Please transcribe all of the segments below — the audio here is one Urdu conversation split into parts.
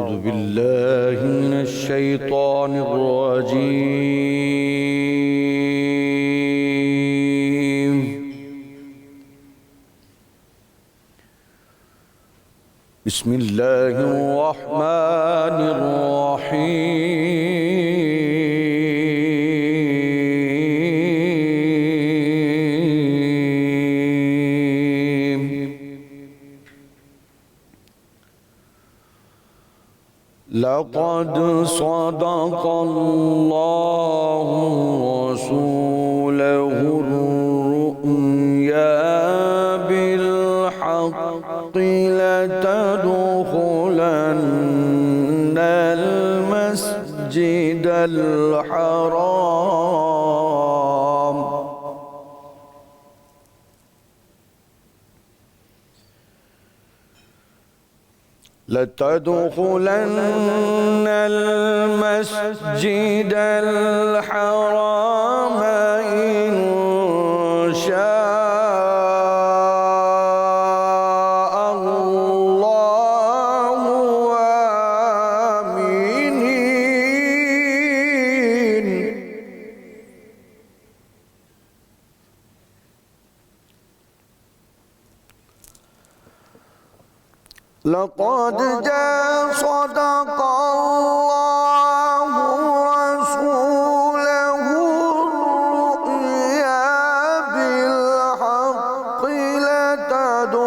أعوذ بالله من الشيطان الرجيم. بسم الله الرحمن الرحيم. لقد صدق الله رسوله الرؤيا بالحق لتدخلن المسجد الحرام لتدخلن المسجد الحرام إن شاء الله آمنين. لقد جاء صدق الله رسوله الرؤيا بالحق لتدخلن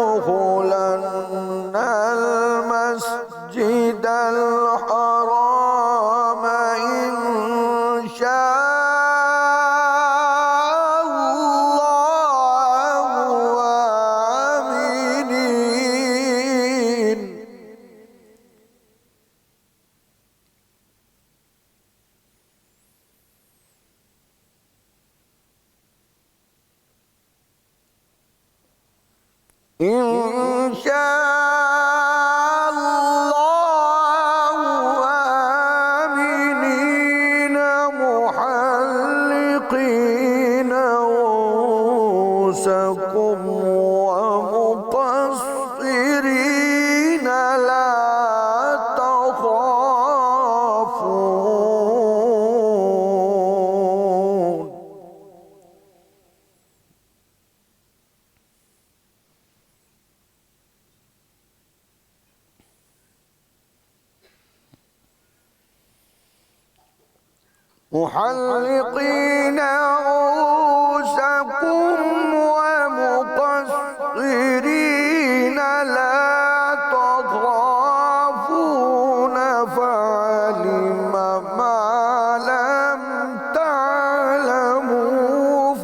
المسجد الحرام إن شاء الله آمنين. إن شاء الله آمنين محلقين رؤوسكم ومقصرين لا تخافون. محلقين رؤوسكم ومقصرين لا تخافون فعلم ما لم تعلموا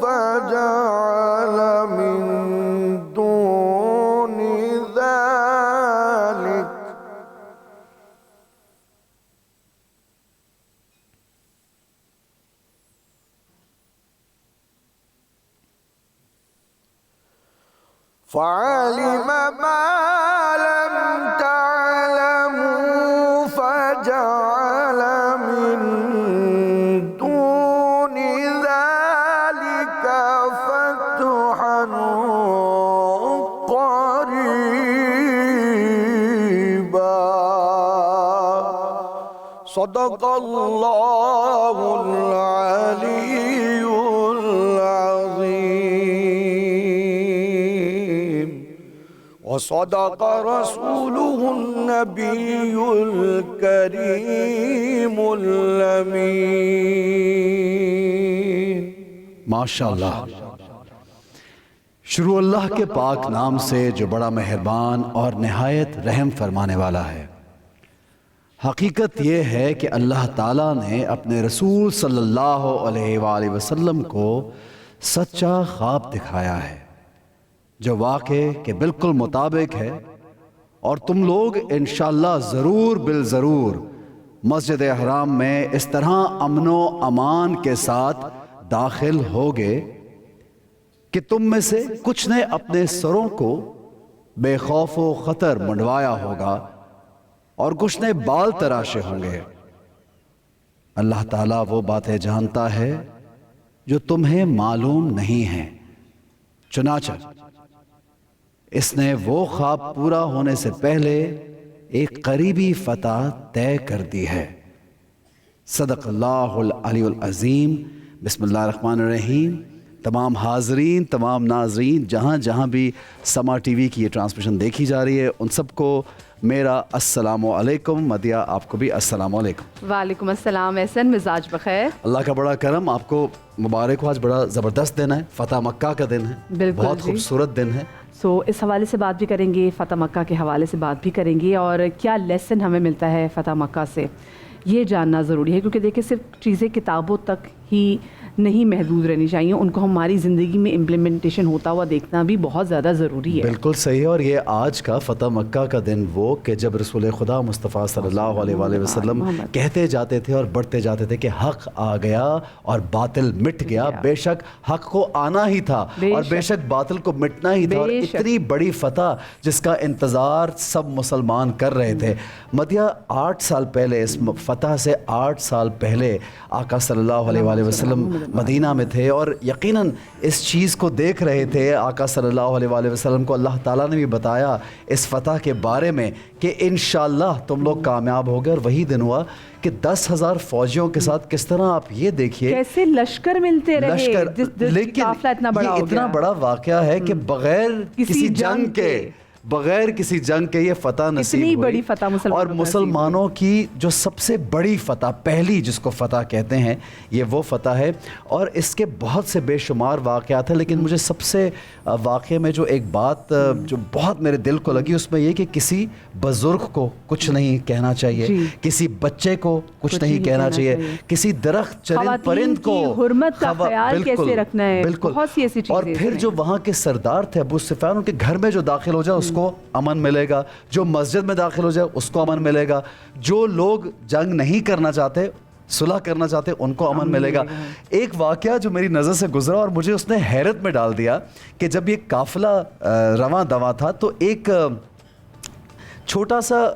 فجعل من دون ذلك فعلم ما لم تعلموا فجعل من دون ذلك فتحا قريبا. صدق الله العلي العظيم وصدق رسوله النبي الكريم الأمين. ماشاءاللہ. شروع اللہ کے پاک نام سے جو بڑا مہربان اور نہایت رحم فرمانے والا ہے. حقیقت یہ ہے کہ اللہ تعالیٰ نے اپنے رسول صلی اللہ علیہ وآلہ وسلم کو سچا خواب دکھایا ہے جو واقع کے بالکل مطابق ہے، اور تم لوگ انشاءاللہ ضرور بالضرور مسجد حرام میں اس طرح امن و امان کے ساتھ داخل ہوگے کہ تم میں سے کچھ نے اپنے سروں کو بے خوف و خطر منڈوایا ہوگا اور کچھ نے بال تراشے ہوں گے. اللہ تعالیٰ وہ باتیں جانتا ہے جو تمہیں معلوم نہیں ہیں. چنانچہ اس نے وہ خواب پورا ہونے سے پہلے ایک قریبی فتح طے کر دی ہے۔ صدق اللہ العلی العظیم۔ بسم اللہ الرحمن الرحیم۔ تمام حاضرین، تمام ناظرین، جہاں جہاں بھی سما ٹی وی کی یہ ٹرانسمیشن دیکھی جا رہی ہے، ان سب کو میرا السلام علیکم۔ مدیہ آپ کو بھی السلام علیکم۔ وعلیکم السلام احسن، مزاج بخیر؟ اللہ کا بڑا کرم، آپ کو مبارک ہو، آج بڑا زبردست دن ہے، فتح مکہ کا دن ہے، بالکل بہت خوبصورت دن ہے۔ اس حوالے سے بات بھی کریں گے، فتح مکہ کے حوالے سے بات بھی کریں گے، اور کیا لیسن ہمیں ملتا ہے فتح مکہ سے یہ جاننا ضروری ہے، کیونکہ دیکھیں صرف چیزیں کتابوں تک ہی نہیں محدود رہنی چاہیے، ان کو ہماری زندگی میں امپلیمنٹیشن ہوتا ہوا دیکھنا بھی بہت زیادہ ضروری ہے۔ بالکل صحیح ہے، اور یہ آج کا فتح مکہ کا دن وہ کہ جب رسول خدا مصطفیٰ صلی اللہ علیہ وآلہ وسلم کہتے جاتے تھے اور بڑھتے جاتے تھے کہ حق آ گیا اور باطل مٹ گیا۔ بے شک حق کو آنا ہی تھا اور بے شک باطل کو مٹنا ہی تھا، اور اتنی بڑی فتح جس کا انتظار سب مسلمان کر رہے تھے۔ مدیہ 8 سال پہلے، اس فتح سے 8 سال پہلے آقا صلی اللہ علیہ وآلہ وسلم مدینہ میں تھے، اور یقیناً اس چیز کو دیکھ رہے تھے۔ آقا صلی اللہ علیہ وآلہ وسلم کو اللہ تعالیٰ نے بھی بتایا اس فتح کے بارے میں کہ انشاءاللہ تم لوگ کامیاب ہو گئے، اور وہی دن ہوا کہ 10,000 فوجیوں کے ساتھ کس طرح، آپ یہ دیکھیے کیسے لشکر ملتے رہے، لیکن یہ اتنا بڑا واقعہ ہے کہ بغیر کسی جنگ کے، بغیر کسی جنگ کے یہ فتح نصیب ہوئی، بڑی فتح اور مسلمانوں کی جو سب سے بڑی فتح، پہلی جس کو فتح کہتے ہیں، یہ وہ فتح ہے۔ اور اس کے بہت سے بے شمار واقعات ہیں، لیکن مجھے سب سے واقعے میں جو ایک بات جو بہت میرے دل کو لگی، اس میں یہ کہ کسی بزرگ کو کچھ نہیں کہنا چاہیے، کسی بچے کو کچھ نہیں کہنا چاہیے، کسی درخت چرند پرند کو حرمت کا خیال کیسے رکھنا ہے، بہت سی ایسی چیزیں۔ اور پھر جو وہاں کے سردار تھے ابو سفیان، ان کے گھر میں جو داخل ہو جائے اس کو امن ملے گا، جو مسجد میں داخل ہو جائے اس کو امن ملے گا، جو لوگ جنگ نہیں کرنا چاہتے، صلح کرنا چاہتے، ان کو امن ملے گا۔ ایک واقعہ جو میری نظر سے گزرا اور مجھے اس نے حیرت میں ڈال دیا کہ جب یہ قافلہ رواں دواں تھا تو ایک چھوٹا سا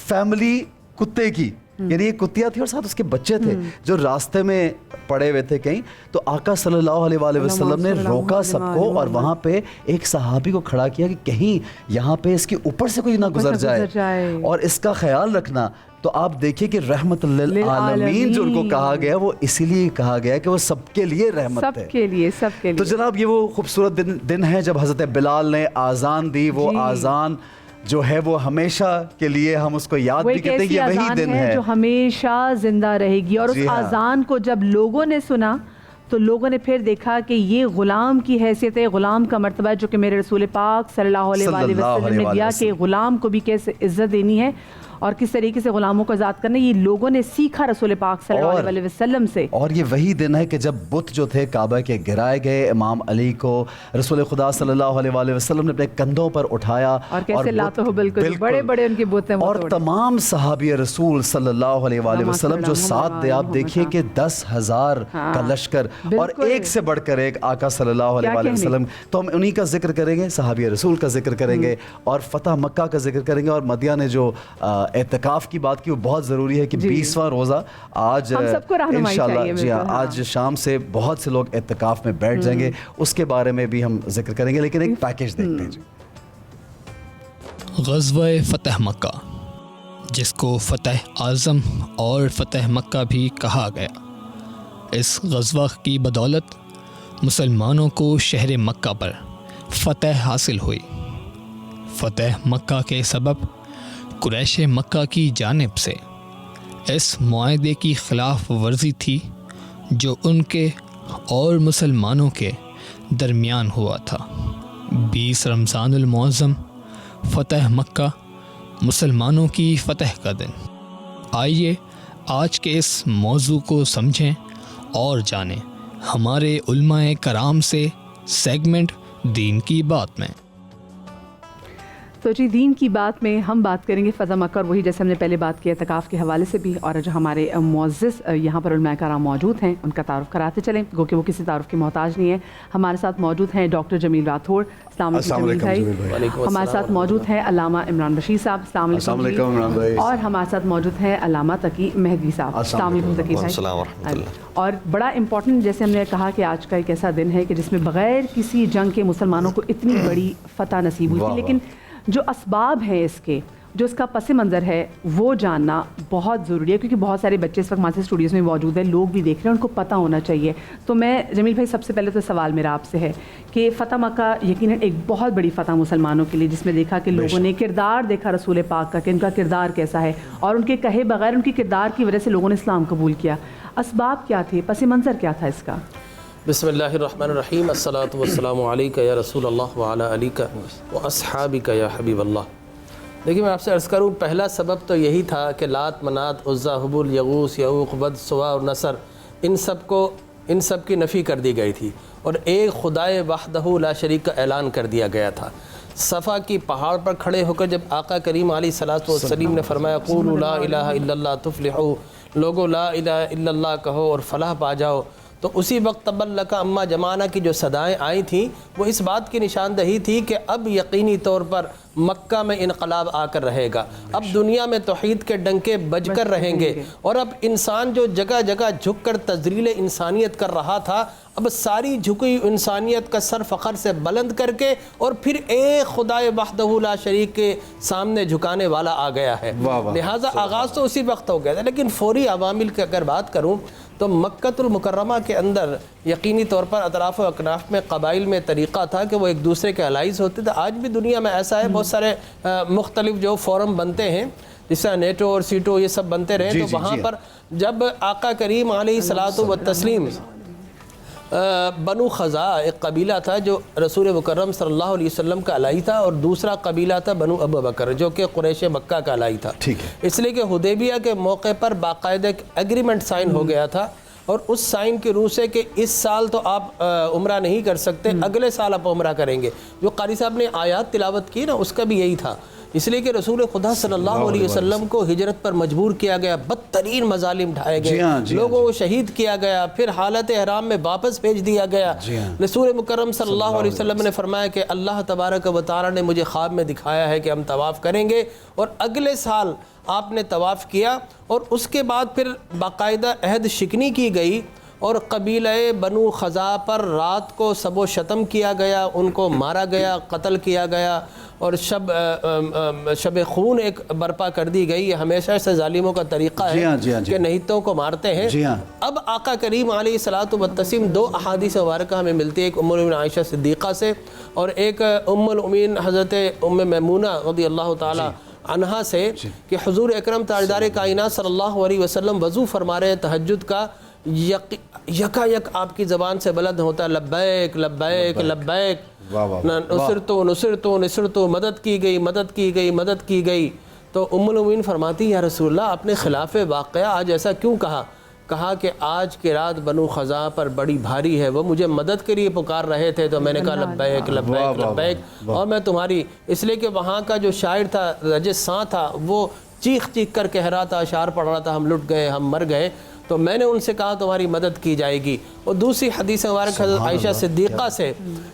فیملی کتے کی، یعنی یہ کتیا تھی اور ساتھ اس کے بچے تھے جو راستے میں پڑے ہوئے تھے کہیں، تو آقا صلی اللہ علیہ وآلہ وسلم نے روکا سب کو، اور وہاں پہ ایک صحابی کو کھڑا کیا کہ کہیں یہاں پہ اس کے اوپر سے کوئی نہ گزر جائے اور اس کا خیال رکھنا۔ تو آپ دیکھیے کہ رحمت للعالمین جو ان کو کہا گیا وہ اسی لیے کہا گیا کہ وہ سب کے لیے رحمت ہے، سب کے لیے، سب کے لیے۔ تو جناب یہ وہ خوبصورت دن ہے جب حضرت بلال نے آذان دی، وہ آذان جو ہے وہ ہمیشہ کے لیے ہم اس کو یاد بھی کہتے ہیں، یہ وہی دن ہے جو ہمیشہ زندہ رہے گی۔ اور اس آذان کو جب لوگوں نے سنا تو لوگوں نے پھر دیکھا کہ یہ غلام کی حیثیت ہے، غلام کا مرتبہ ہے، جو کہ میرے رسول پاک صلی اللہ علیہ وسلم نے دیا کہ غلام کو بھی کیسے عزت دینی ہے اور کس طریقے سے غلاموں کو آزاد کرنا، یہ لوگوں نے سیکھا رسول پاک صلی اللہ علیہ وسلم سے۔ اور یہ وہی دن ہے کہ جب بت جو تھے کعبہ کے گرائے گئے، امام علی کو رسول خدا صلی اللہ علیہ وآلہ وسلم نے اپنے کندھوں پر اٹھایا، اور کیسے لاتو بالکل بڑے بڑے ان کے بت ہیں، اور تمام صحابی رسول صلی اللہ علیہ وآلہ وسلم جو ساتھ دے، آپ دیکھیے کہ 10,000 کا لشکر اور ایک سے بڑھ کر ایک آقا صلی اللہ علیہ وآلہ وسلم۔ تو ہم انہی کا ذکر کریں گے، صحابی رسول کا ذکر کریں گے اور فتح مکہ کا ذکر کریں گے، اور مدیہ نے جو اعتکاف کی بات کی وہ بہت ضروری ہے کہ 20واں روزہ آج انشاءاللہ، جی ہاں، آج شام سے بہت سے لوگ اعتکاف میں بیٹھ جائیں گے، اس کے بارے میں بھی ہم ذکر کریں گے، لیکن ایک پیکیج دیکھتے ہیں۔ جی غزوہ فتح مکہ، جس کو فتح اعظم اور فتح مکہ بھی کہا گیا، اس غزوہ کی بدولت مسلمانوں کو شہر مکہ پر فتح حاصل ہوئی۔ فتح مکہ کے سبب قریش مکہ کی جانب سے اس معاہدے کی خلاف ورزی تھی جو ان کے اور مسلمانوں کے درمیان ہوا تھا۔ 20 رمضان المعظم فتح مکہ، مسلمانوں کی فتح کا دن۔ آئیے آج کے اس موضوع کو سمجھیں اور جانیں ہمارے علماء کرام سے سیگمنٹ دین کی بات میں۔ تو جی دین کی بات میں ہم بات کریں گے فتح مکہ، اور وہی جیسے ہم نے پہلے بات کی اعتکاف کے حوالے سے بھی، اور جو ہمارے معزز یہاں پر علماء کرام موجود ہیں ان کا تعارف کراتے چلیں، گو کہ وہ کسی تعارف کے محتاج نہیں ہے۔ ہمارے ساتھ موجود ہیں ڈاکٹر جمیل راٹھوڑ، السلام علیکم جمیل بھائی۔ ہمارے ساتھ موجود ہیں علامہ عمران بشیر صاحب، السلام علیکم عمران بھائی۔ اور ہمارے ساتھ موجود ہیں علامہ تقی مہدوی صاحب، السلام علیکم تقی بھائی۔ اور بڑا امپورٹنٹ، جیسے ہم نے کہا کہ آج کا ایک ایسا دن ہے کہ جس میں بغیر کسی جنگ کے مسلمانوں کو اتنی بڑی فتح نصیب ہوئی تھی، لیکن جو اسباب ہیں اس کے جو اس کا پس منظر ہے وہ جاننا بہت ضروری ہے، کیونکہ بہت سارے بچے اس وقت ماسٹر اسٹوڈیوز میں موجود ہیں، لوگ بھی دیکھ رہے ہیں، ان کو پتہ ہونا چاہیے. تو میں جمیل بھائی سب سے پہلے تو سوال میرا آپ سے ہے کہ فتح مکہ یقیناً ایک بہت بڑی فتح مسلمانوں کے لیے، جس میں دیکھا کہ لوگوں نے کردار دیکھا رسول پاک کا کہ ان کا کردار کیسا ہے، اور ان کے کہے بغیر ان کی کردار کی وجہ سے لوگوں نے اسلام قبول کیا. اسباب کیا تھے، پس منظر کیا تھا اس کا؟ بسم اللہ الرحمن الرحیم. الصلاۃ والسلام علیک یا رسول اللہ وعلی آلک واصحابک یا حبیب اللہ. دیکھیے میں آپ سے عرض کروں، پہلا سبب تو یہی تھا کہ لات، منات، عزا، حبل، یغوث، یعوق، ود، سوا اور نصر، ان سب کی نفی کر دی گئی تھی اور ایک خدائے وحدہ لا شریک کا اعلان کر دیا گیا تھا. صفا کی پہاڑ پر کھڑے ہو کر جب آقا کریم علیہ الصلوۃ والسلام نے فرمایا قولوا لا الہ الا اللہ تفلحوا، لوگو لا الہ الا اللہ کہو اور فلاح پا جاؤ، تو اسی وقت تبلک اما جمانہ کی جو صدائیں آئی تھیں وہ اس بات کی نشاندہی تھی کہ اب یقینی طور پر مکہ میں انقلاب آ کر رہے گا، اب دنیا میں توحید کے ڈنکے بج کر رہیں گے، اور اب انسان جو جگہ جگہ جھک کر تذلیل انسانیت کر رہا تھا، اب ساری جھکی انسانیت کا سر فخر سے بلند کر کے اور پھر ایک خدائے وحدہ لا شریک کے سامنے جھکانے والا آ گیا ہے. لہٰذا آغاز تو اسی وقت ہو گیا تھا. لیکن فوری عوامل کی اگر بات کروں تو مکۃ المکرمہ کے اندر یقینی طور پر اطراف و اکناف میں قبائل میں طریقہ تھا کہ وہ ایک دوسرے کے الائز ہوتے تھے. آج بھی دنیا میں ایسا ہے، بہت سارے مختلف جو فورم بنتے ہیں جس طرح نیٹو اور سیٹو یہ سب بنتے رہے، تو وہاں پر جب آقا کریم علیہ الصلوۃ والتسلیم بنو خزاع ایک قبیلہ تھا جو رسول مکرم صلی اللہ علیہ وسلم کا الائی تھا، اور دوسرا قبیلہ تھا بنو ابو بکر جو کہ قریش مکہ کا الائی تھا. اس لیے کہ حدیبیہ کے موقع پر باقاعدہ ایک ایگریمنٹ سائن ہو گیا تھا، اور اس سائن کی روح سے کہ اس سال تو آپ عمرہ نہیں کر سکتے، اگلے سال آپ عمرہ کریں گے. جو قاری صاحب نے آیات تلاوت کی نا اس کا بھی یہی تھا. اس لیے کہ رسول خدا صلی اللہ علیہ وسلم کو ہجرت پر مجبور کیا گیا، بدترین مظالم ڈھائے گئے، لوگوں کو شہید کیا گیا، پھر حالت احرام میں واپس بھیج دیا گیا. رسول مکرم صلی اللہ علیہ وسلم نے فرمایا کہ اللہ تبارک و تعالی نے مجھے خواب میں دکھایا ہے کہ ہم طواف کریں گے، اور اگلے سال آپ نے طواف کیا. اور اس کے بعد پھر باقاعدہ عہد شکنی کی گئی، اور قبیلہ بنو خزاع پر رات کو سب و شتم کیا گیا، ان کو مارا گیا، قتل کیا گیا، اور شب خون ایک برپا کر دی گئی. یہ ہمیشہ سے ظالموں کا طریقہ ہے کہ نہیتوں کو مارتے ہیں. اب آقا کریم علیہ الصلوۃ والتسلیم دو احادیث مبارکہ ہمیں ملتی ہے، ایک ام المؤمنین عائشہ صدیقہ سے اور ایک ام المؤمنین حضرت ام میمونہ رضی اللہ تعالی عنہا سے، کہ حضور اکرم تاجدار کائنات صلی اللہ علیہ وسلم وضو فرما رہے تہجد کا، یکا یک آپ کی زبان سے بلند ہوتا ہے لبیک لبیک لبیک، نصرتو مدد کی گئی مدد کی گئی مدد کی گئی. تو ام المؤمنین فرماتی یا رسول اللہ آپ نے خلاف واقعہ آج ایسا کیوں کہا کہ آج کی رات بنو خزاع پر بڑی بھاری ہے، وہ مجھے مدد کے لیے پکار رہے تھے، تو میں نے کہا لبیک لبیک لبیک، اور میں تمہاری، اس لیے کہ وہاں کا جو شاعر تھا رجساں تھا وہ چیخ چیخ کر کہہ رہا تھا، اشعار پڑھ رہا تھا، ہم لٹ گئے ہم مر گئے. تو میں نے ان سے کہا تمہاری مدد کی جائے گی. اور دوسری حدیث مبارک حضرت عائشہ صدیقہ سے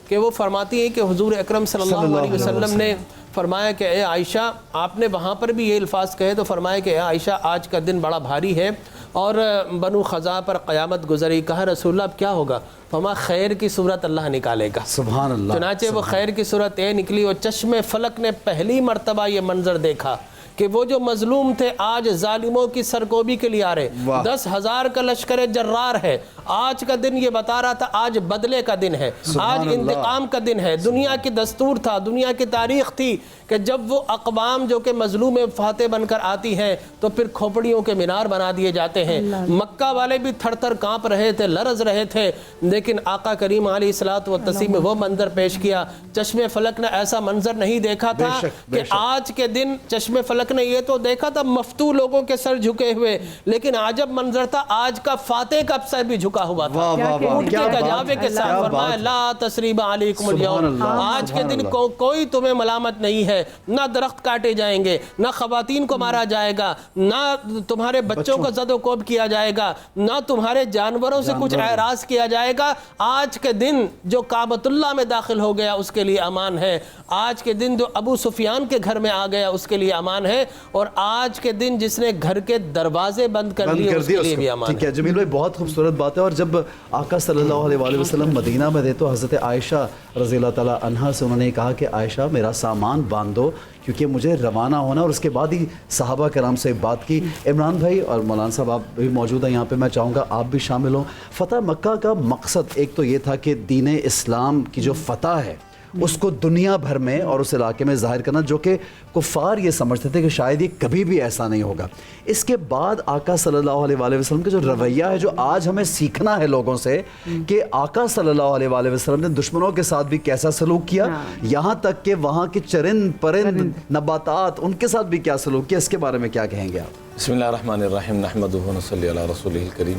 کہ وہ فرماتی ہیں کہ حضور اکرم صلی اللہ علیہ وسلم نے فرمایا کہ اے عائشہ، آپ نے وہاں پر بھی یہ الفاظ کہے تو فرمایا کہ اے عائشہ آج کا دن بڑا بھاری ہے اور بنو خزاع پر قیامت گزری. کہا رسول اللہ اب کیا ہوگا؟ فرمایا خیر کی صورت اللہ نکالے گا. سبحان اللہ. چنانچہ وہ خیر کی صورت یہ نکلی، اور چشم فلک نے پہلی مرتبہ یہ منظر دیکھا کہ وہ جو مظلوم تھے آج ظالموں کی سرکوبی کے لیے آ رہے. 10,000 کا لشکر جرار ہے. آج کا دن یہ بتا رہا تھا آج بدلے کا دن ہے، آج انتقام کا دن ہے. دنیا کی دستور تھا، دنیا کی تاریخ تھی کہ جب وہ اقوام جو کہ مظلوم فاتح بن کر آتی ہیں تو پھر کھوپڑیوں کے مینار بنا دیے جاتے ہیں. مکہ والے بھی تھر تھر کانپ رہے تھے، لرز رہے تھے، لیکن آقا کریم علیہ الصلوۃ والتسلیم میں وہ منظر پیش کیا. چشم فلک نے ایسا منظر نہیں دیکھا تھا کہ آج کے دن چشم فلک نے یہ تو دیکھا تھا مفتو لوگوں کے سر جھکے ہوئے، لیکن عجب منظر تھا آج کا فاتح کا سر بھی جھکا ہوا تھا. اونٹ کے کجاوے کے ساتھ فرمایا لا تثریب علیکم اليوم، آج کے دن کوئی تمہیں ملامت نہیں ہے، نہ درخت کاٹے جائیں گے، نہ خواتین کو مارا جائے گا، نہ تمہارے بچوں کا زد و کوب کیا جائے گا، نہ تمہارے جانوروں سے کچھ اعراض کیا جائے گا. آج کے دن جو کعبۃ اللہ میں داخل ہو گیا اس کے لیے امان ہے. آج کے دن جو ابو سفیان کے گھر میں آ گیا اس کے لیے امان ہے. ہے، اور آج کے دن جس نے گھر کے دروازے بند کر لیے اس کے لیے بھی امان ہے۔ ٹھیک ہے جمیل بھائی، بہت خوبصورت بات ہے۔ اور جب آقا صلی اللہ علیہ وآلہ وسلم مدینہ میں تھے تو حضرت عائشہ رضی اللہ تعالیٰ عنہا سے انہوں نے کہا کہ عائشہ میرا سامان باندھ دو کیونکہ مجھے روانہ ہونا، اور اس کے بعد ہی صحابہ کرام سے بات کی۔ عمران بھائی اور مولانا صاحب آپ بھی موجود ہیں یہاں پہ، میں چاہوں گا آپ بھی شامل ہوں۔ فتح مکہ کا مقصد ایک تو یہ تھا کہ دین اسلام کی جو فتح ہے اس کو دنیا بھر میں اور اس علاقے میں ظاہر کرنا، جو کہ کفار یہ سمجھتے تھے کہ شاید یہ کبھی بھی ایسا نہیں ہوگا۔ اس کے بعد آقا صلی اللہ علیہ وآلہ وسلم کا جو رویہ ہے، جو آج ہمیں سیکھنا ہے لوگوں سے، کہ آقا صلی اللہ علیہ وآلہ وسلم نے دشمنوں کے ساتھ بھی کیسا سلوک کیا، یہاں تک کہ وہاں کے چرند پرند نباتات ان کے ساتھ بھی کیا سلوک کیا، اس کے بارے میں کیا کہیں گے آپ؟ بسم اللہ الرحمن الرحیم، نحمدہ ونصلی علی رسولہ الکریم۔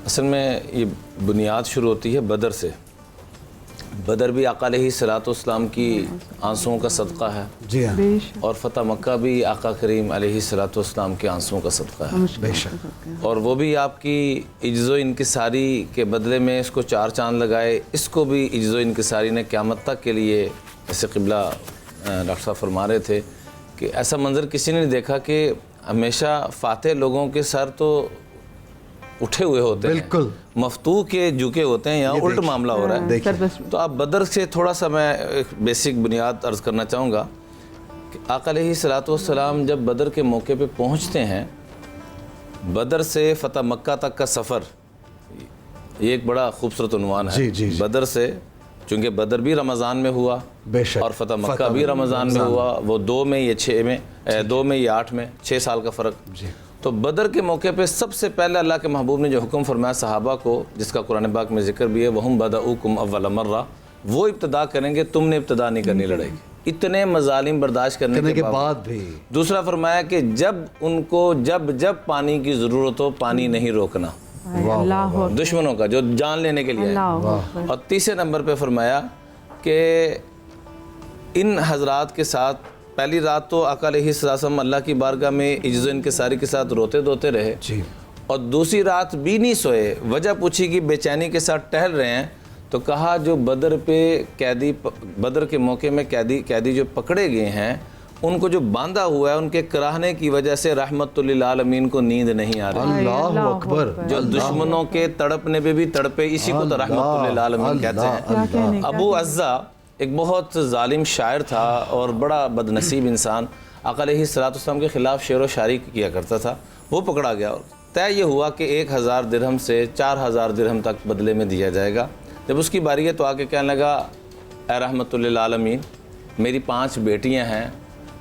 اصل میں یہ بنیاد شروع ہوتی ہے بدر سے۔ بدر بھی آقا علیہ الصلوۃ والسلام کی آنسوؤں کا صدقہ ہے، جی ہاں، اور فتح مکہ بھی آقا کریم علیہ الصلوۃ والسلام کے آنسوؤں کا صدقہ ہے، بے شک، اور وہ بھی آپ کی عجز و انکساری کے بدلے میں اس کو 4 چاند لگائے۔ اس کو بھی عجز و انکساری نے قیامت تک کے لیے، جیسے قبلہ ڈاکٹر صاحب فرما رہے تھے کہ ایسا منظر کسی نے نہیں دیکھا کہ ہمیشہ فاتح لوگوں کے سر تو اٹھے ہوئے ہوتے ہیں، بالکل مفتوح کے جھکے ہوتے ہیں، یہاں الٹ معاملہ ہو رہا ہے۔ تو آپ بدر سے تھوڑا سا میں ایک بیسک بنیاد عرض کرنا چاہوں گا کہ آقا علیہ الصلوۃ والسلام جب بدر کے موقع پہ پہنچتے ہیں، بدر سے فتح مکہ تک کا سفر، یہ ایک بڑا خوبصورت عنوان ہے۔ بدر سے، چونکہ بدر بھی رمضان میں ہوا اور فتح مکہ بھی رمضان میں ہوا، وہ 2 میں یا 6 میں، 2 میں یا 8 میں، 6 سال کا فرق۔ تو بدر کے موقع پہ سب سے پہلے اللہ کے محبوب نے جو حکم فرمایا صحابہ کو، جس کا قرآن پاک میں ذکر بھی ہے، وَهُمْ بَدَؤُكُمْ أَوَّلَ مَرَّةٍ، وہ ابتدا کریں گے، تم نے ابتدا نہیں کرنی لڑائی کی۔ اتنے مظالم برداشت کرنے کے بعد بھی دوسرا فرمایا کہ جب ان کو جب پانی کی ضرورت ہو، پانی نہیں روکنا، دشمنوں کا جو جان لینے کے لیے۔ اور تیسرے نمبر پہ فرمایا کہ ان حضرات کے ساتھ پہلی رات تو آقا علیہ السلام اللہ کی بارگاہ میں عجز و انکساری کے ساتھ روتے دھوتے رہے، اور دوسری رات بھی نہیں سوئے۔ وجہ پوچھی کہ بے چینی کے ساتھ ٹہل رہے ہیں، تو کہا جو بدر پہ قیدی، بدر کے موقع میں قیدی جو پکڑے گئے ہیں، ان کو جو باندھا ہوا ہے، ان کے کراہنے کی وجہ سے رحمت للعالمین کو نیند نہیں آ رہی۔ اللہ اکبر، جو دشمنوں کے تڑپنے پہ بھی تڑپے، اسی کو تو رحمت للعالمین کہتے ہیں۔ ابو عزہ ایک بہت ظالم شاعر تھا اور بڑا بدنصیب انسان، آقا علیہ السلام کے خلاف شعر و شاعری کیا کرتا تھا، وہ پکڑا گیا، اور طے یہ ہوا کہ 1000 درہم سے 4000 درہم تک بدلے میں دیا جائے گا۔ جب اس کی باری ہے تو آ کے کہنے لگا، اے رحمت للعالمین، میری 5 بیٹیاں ہیں،